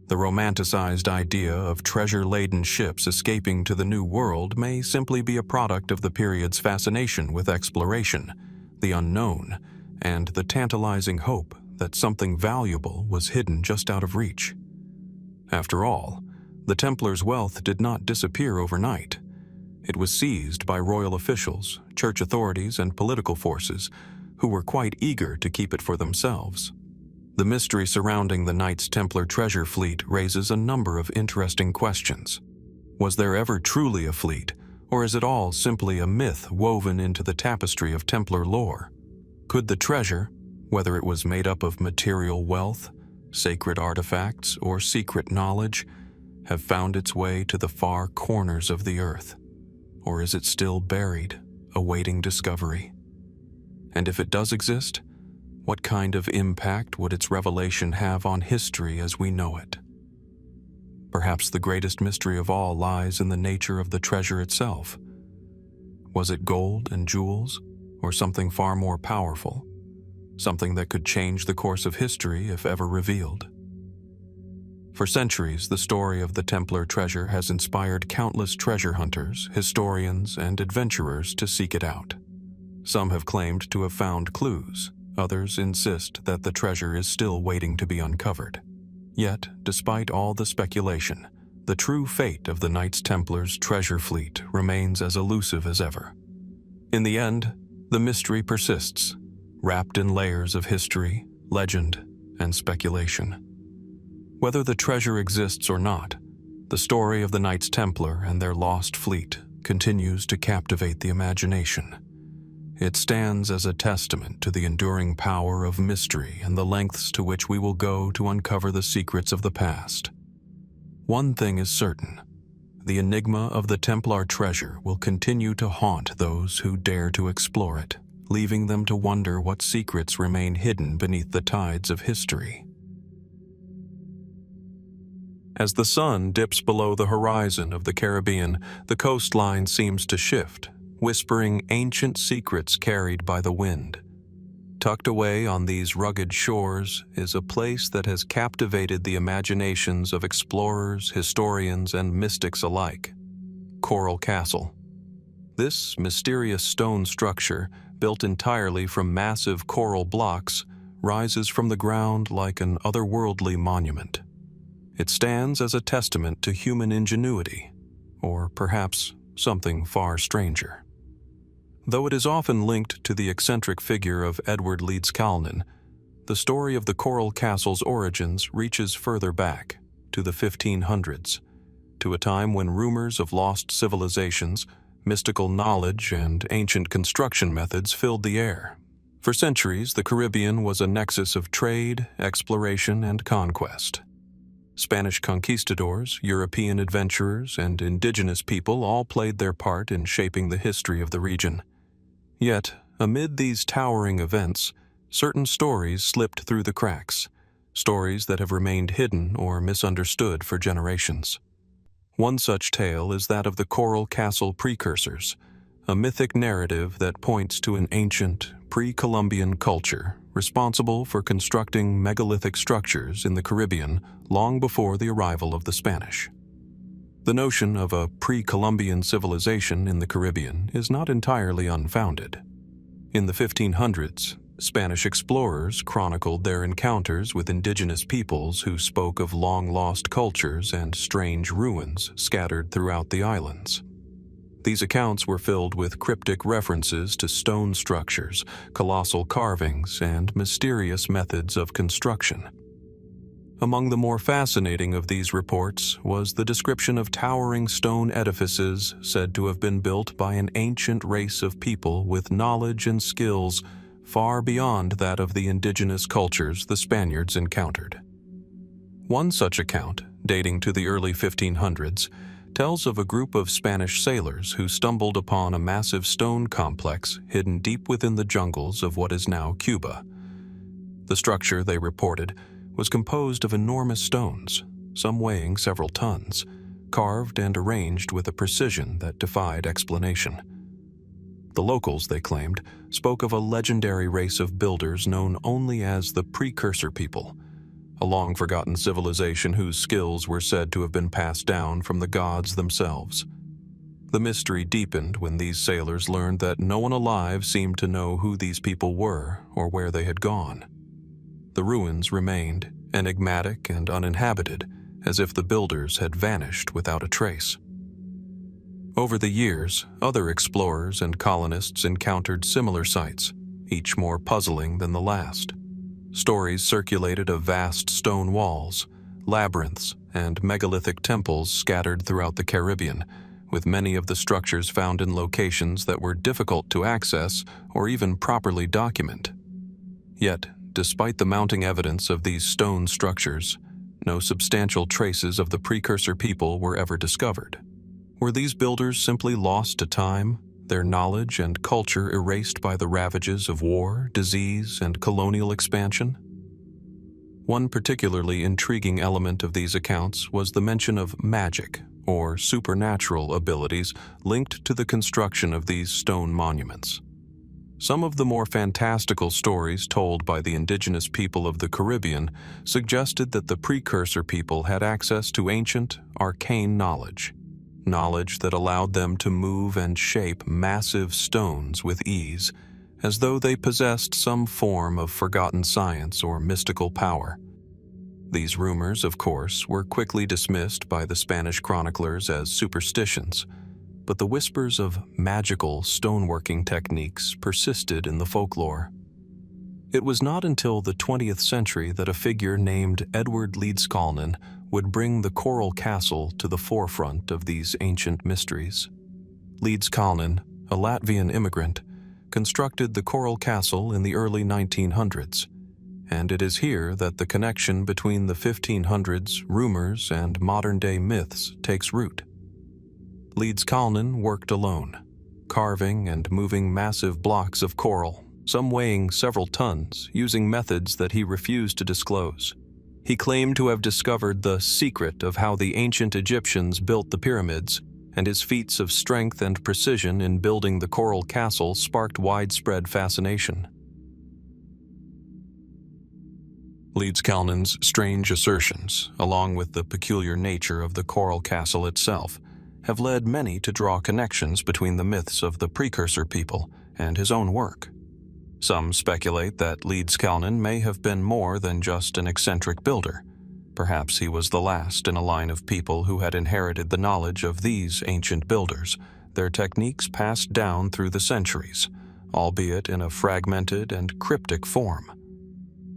The romanticized idea of treasure-laden ships escaping to the New World may simply be a product of the period's fascination with exploration, the unknown, and the tantalizing hope that something valuable was hidden just out of reach. After all, the Templars' wealth did not disappear overnight. It was seized by royal officials, church authorities, and political forces who were quite eager to keep it for themselves. The mystery surrounding the Knights Templar treasure fleet raises a number of interesting questions. Was there ever truly a fleet, or is it all simply a myth woven into the tapestry of Templar lore? Could the treasure, whether it was made up of material wealth, sacred artifacts, or secret knowledge, have found its way to the far corners of the earth? Or is it still buried, awaiting discovery? And if it does exist, what kind of impact would its revelation have on history as we know it? Perhaps the greatest mystery of all lies in the nature of the treasure itself. Was it gold and jewels, or something far more powerful? Something that could change the course of history if ever revealed? For centuries, the story of the Templar treasure has inspired countless treasure hunters, historians, and adventurers to seek it out. Some have claimed to have found clues. Others insist that the treasure is still waiting to be uncovered. Yet, despite all the speculation, the true fate of the Knights Templar's treasure fleet remains as elusive as ever. In the end, the mystery persists, wrapped in layers of history, legend, and speculation. Whether the treasure exists or not, the story of the Knights Templar and their lost fleet continues to captivate the imagination. It stands as a testament to the enduring power of mystery and the lengths to which we will go to uncover the secrets of the past. One thing is certain: the enigma of the Templar treasure will continue to haunt those who dare to explore it, leaving them to wonder what secrets remain hidden beneath the tides of history. As the sun dips below the horizon of the Caribbean, the coastline seems to shift, whispering ancient secrets carried by the wind. Tucked away on these rugged shores is a place that has captivated the imaginations of explorers, historians, and mystics alike: Coral Castle. This mysterious stone structure, built entirely from massive coral blocks, rises from the ground like an otherworldly monument. It stands as a testament to human ingenuity, or perhaps something far stranger. Though it is often linked to the eccentric figure of Edward Leeds-Calnan, the story of the Coral Castle's origins reaches further back, to the 1500s, to a time when rumors of lost civilizations, mystical knowledge, and ancient construction methods filled the air. For centuries, the Caribbean was a nexus of trade, exploration, and conquest. Spanish conquistadors, European adventurers, and indigenous people all played their part in shaping the history of the region. Yet, amid these towering events, certain stories slipped through the cracks, stories that have remained hidden or misunderstood for generations. One such tale is that of the Coral Castle precursors, a mythic narrative that points to an ancient, pre-Columbian culture responsible for constructing megalithic structures in the Caribbean long before the arrival of the Spanish. The notion of a pre-Columbian civilization in the Caribbean is not entirely unfounded. In the 1500s, Spanish explorers chronicled their encounters with indigenous peoples who spoke of long-lost cultures and strange ruins scattered throughout the islands. These accounts were filled with cryptic references to stone structures, colossal carvings, and mysterious methods of construction. Among the more fascinating of these reports was the description of towering stone edifices said to have been built by an ancient race of people with knowledge and skills far beyond that of the indigenous cultures the Spaniards encountered. One such account, dating to the early 1500s, tells of a group of Spanish sailors who stumbled upon a massive stone complex hidden deep within the jungles of what is now Cuba. The structure, they reported, was composed of enormous stones, some weighing several tons, carved and arranged with a precision that defied explanation. The locals, they claimed, spoke of a legendary race of builders known only as the Precursor people, a long-forgotten civilization whose skills were said to have been passed down from the gods themselves. The mystery deepened when these sailors learned that no one alive seemed to know who these people were or where they had gone. The ruins remained, enigmatic and uninhabited, as if the builders had vanished without a trace. Over the years, other explorers and colonists encountered similar sites, each more puzzling than the last. Stories circulated of vast stone walls, labyrinths, and megalithic temples scattered throughout the Caribbean, with many of the structures found in locations that were difficult to access or even properly document. Yet, despite the mounting evidence of these stone structures, no substantial traces of the precursor people were ever discovered. Were these builders simply lost to time, their knowledge and culture erased by the ravages of war, disease, and colonial expansion? One particularly intriguing element of these accounts was the mention of magic, or supernatural abilities linked to the construction of these stone monuments. Some of the more fantastical stories told by the indigenous people of the Caribbean suggested that the precursor people had access to ancient, arcane knowledge that allowed them to move and shape massive stones with ease, as though they possessed some form of forgotten science or mystical power. These rumors, of course, were quickly dismissed by the Spanish chroniclers as superstitions, but the whispers of magical stoneworking techniques persisted in the folklore. It was not until the 20th century that a figure named Edward Leeds-Calnan would bring the Coral Castle to the forefront of these ancient mysteries. Leeds-Calnan, a Latvian immigrant, constructed the Coral Castle in the early 1900s, and it is here that the connection between the 1500s rumors and modern-day myths takes root. Leeds-Calnan worked alone, carving and moving massive blocks of coral, some weighing several tons, using methods that he refused to disclose. He claimed to have discovered the secret of how the ancient Egyptians built the pyramids, and his feats of strength and precision in building the Coral Castle sparked widespread fascination. Leeds-Calnan's strange assertions, along with the peculiar nature of the Coral Castle itself, have led many to draw connections between the myths of the precursor people and his own work. Some speculate that Leeds-Calnan may have been more than just an eccentric builder. Perhaps he was the last in a line of people who had inherited the knowledge of these ancient builders, their techniques passed down through the centuries, albeit in a fragmented and cryptic form.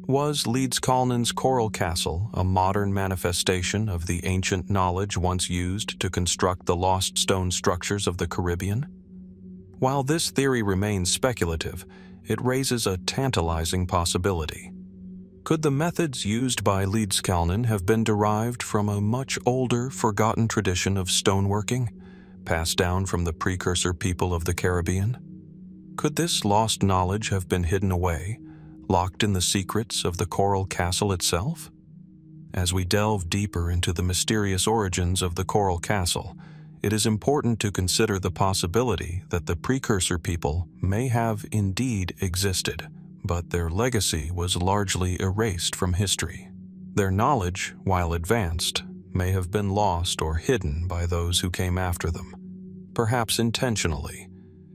Was Leedskalnin's coral castle a modern manifestation of the ancient knowledge once used to construct the lost stone structures of the Caribbean? While this theory remains speculative, it raises a tantalizing possibility. Could the methods used by Leedskalnin have been derived from a much older, forgotten tradition of stoneworking, passed down from the precursor people of the Caribbean? Could this lost knowledge have been hidden away, locked in the secrets of the coral castle itself? As we delve deeper into the mysterious origins of the coral castle, it is important to consider the possibility that the precursor people may have indeed existed, but their legacy was largely erased from history. Their knowledge, while advanced, may have been lost or hidden by those who came after them, perhaps intentionally,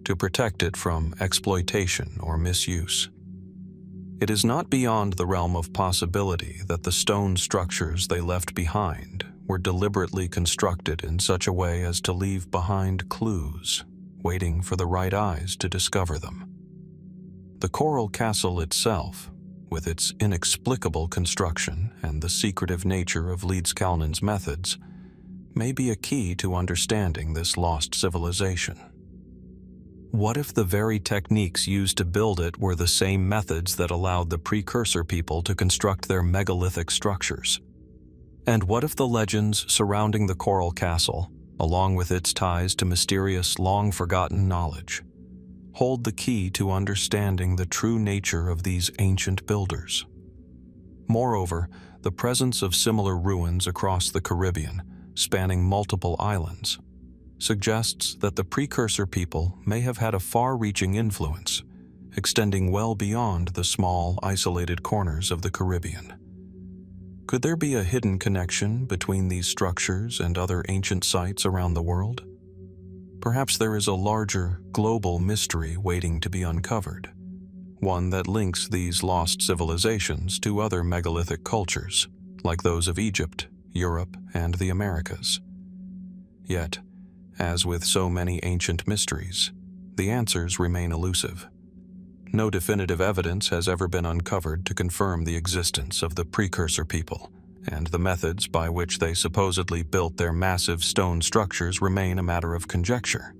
to protect it from exploitation or misuse. It is not beyond the realm of possibility that the stone structures they left behind were deliberately constructed in such a way as to leave behind clues, waiting for the right eyes to discover them. The coral castle itself, with its inexplicable construction and the secretive nature of Leedskalnin's methods, may be a key to understanding this lost civilization. What if the very techniques used to build it were the same methods that allowed the precursor people to construct their megalithic structures? And what if the legends surrounding the coral castle, along with its ties to mysterious, long-forgotten knowledge, hold the key to understanding the true nature of these ancient builders? Moreover, the presence of similar ruins across the Caribbean, spanning multiple islands, suggests that the precursor people may have had a far-reaching influence, extending well beyond the small, isolated corners of the Caribbean. Could there be a hidden connection between these structures and other ancient sites around the world? Perhaps there is a larger, global mystery waiting to be uncovered, one that links these lost civilizations to other megalithic cultures, like those of Egypt, Europe, and the Americas. Yet, as with so many ancient mysteries, the answers remain elusive. No definitive evidence has ever been uncovered to confirm the existence of the precursor people, and the methods by which they supposedly built their massive stone structures remain a matter of conjecture.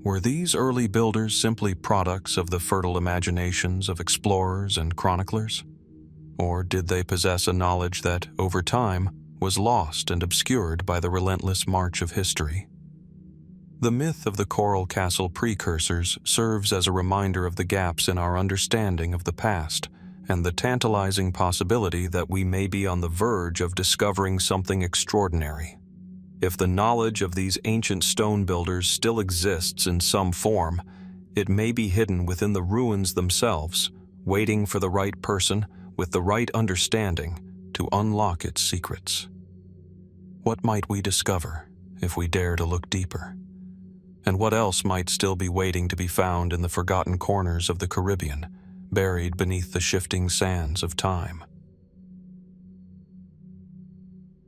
Were these early builders simply products of the fertile imaginations of explorers and chroniclers? Or did they possess a knowledge that, over time, was lost and obscured by the relentless march of history? The myth of the coral castle precursors serves as a reminder of the gaps in our understanding of the past and the tantalizing possibility that we may be on the verge of discovering something extraordinary. If the knowledge of these ancient stone builders still exists in some form, it may be hidden within the ruins themselves, waiting for the right person with the right understanding to unlock its secrets. What might we discover if we dare to look deeper? And what else might still be waiting to be found in the forgotten corners of the Caribbean, buried beneath the shifting sands of time?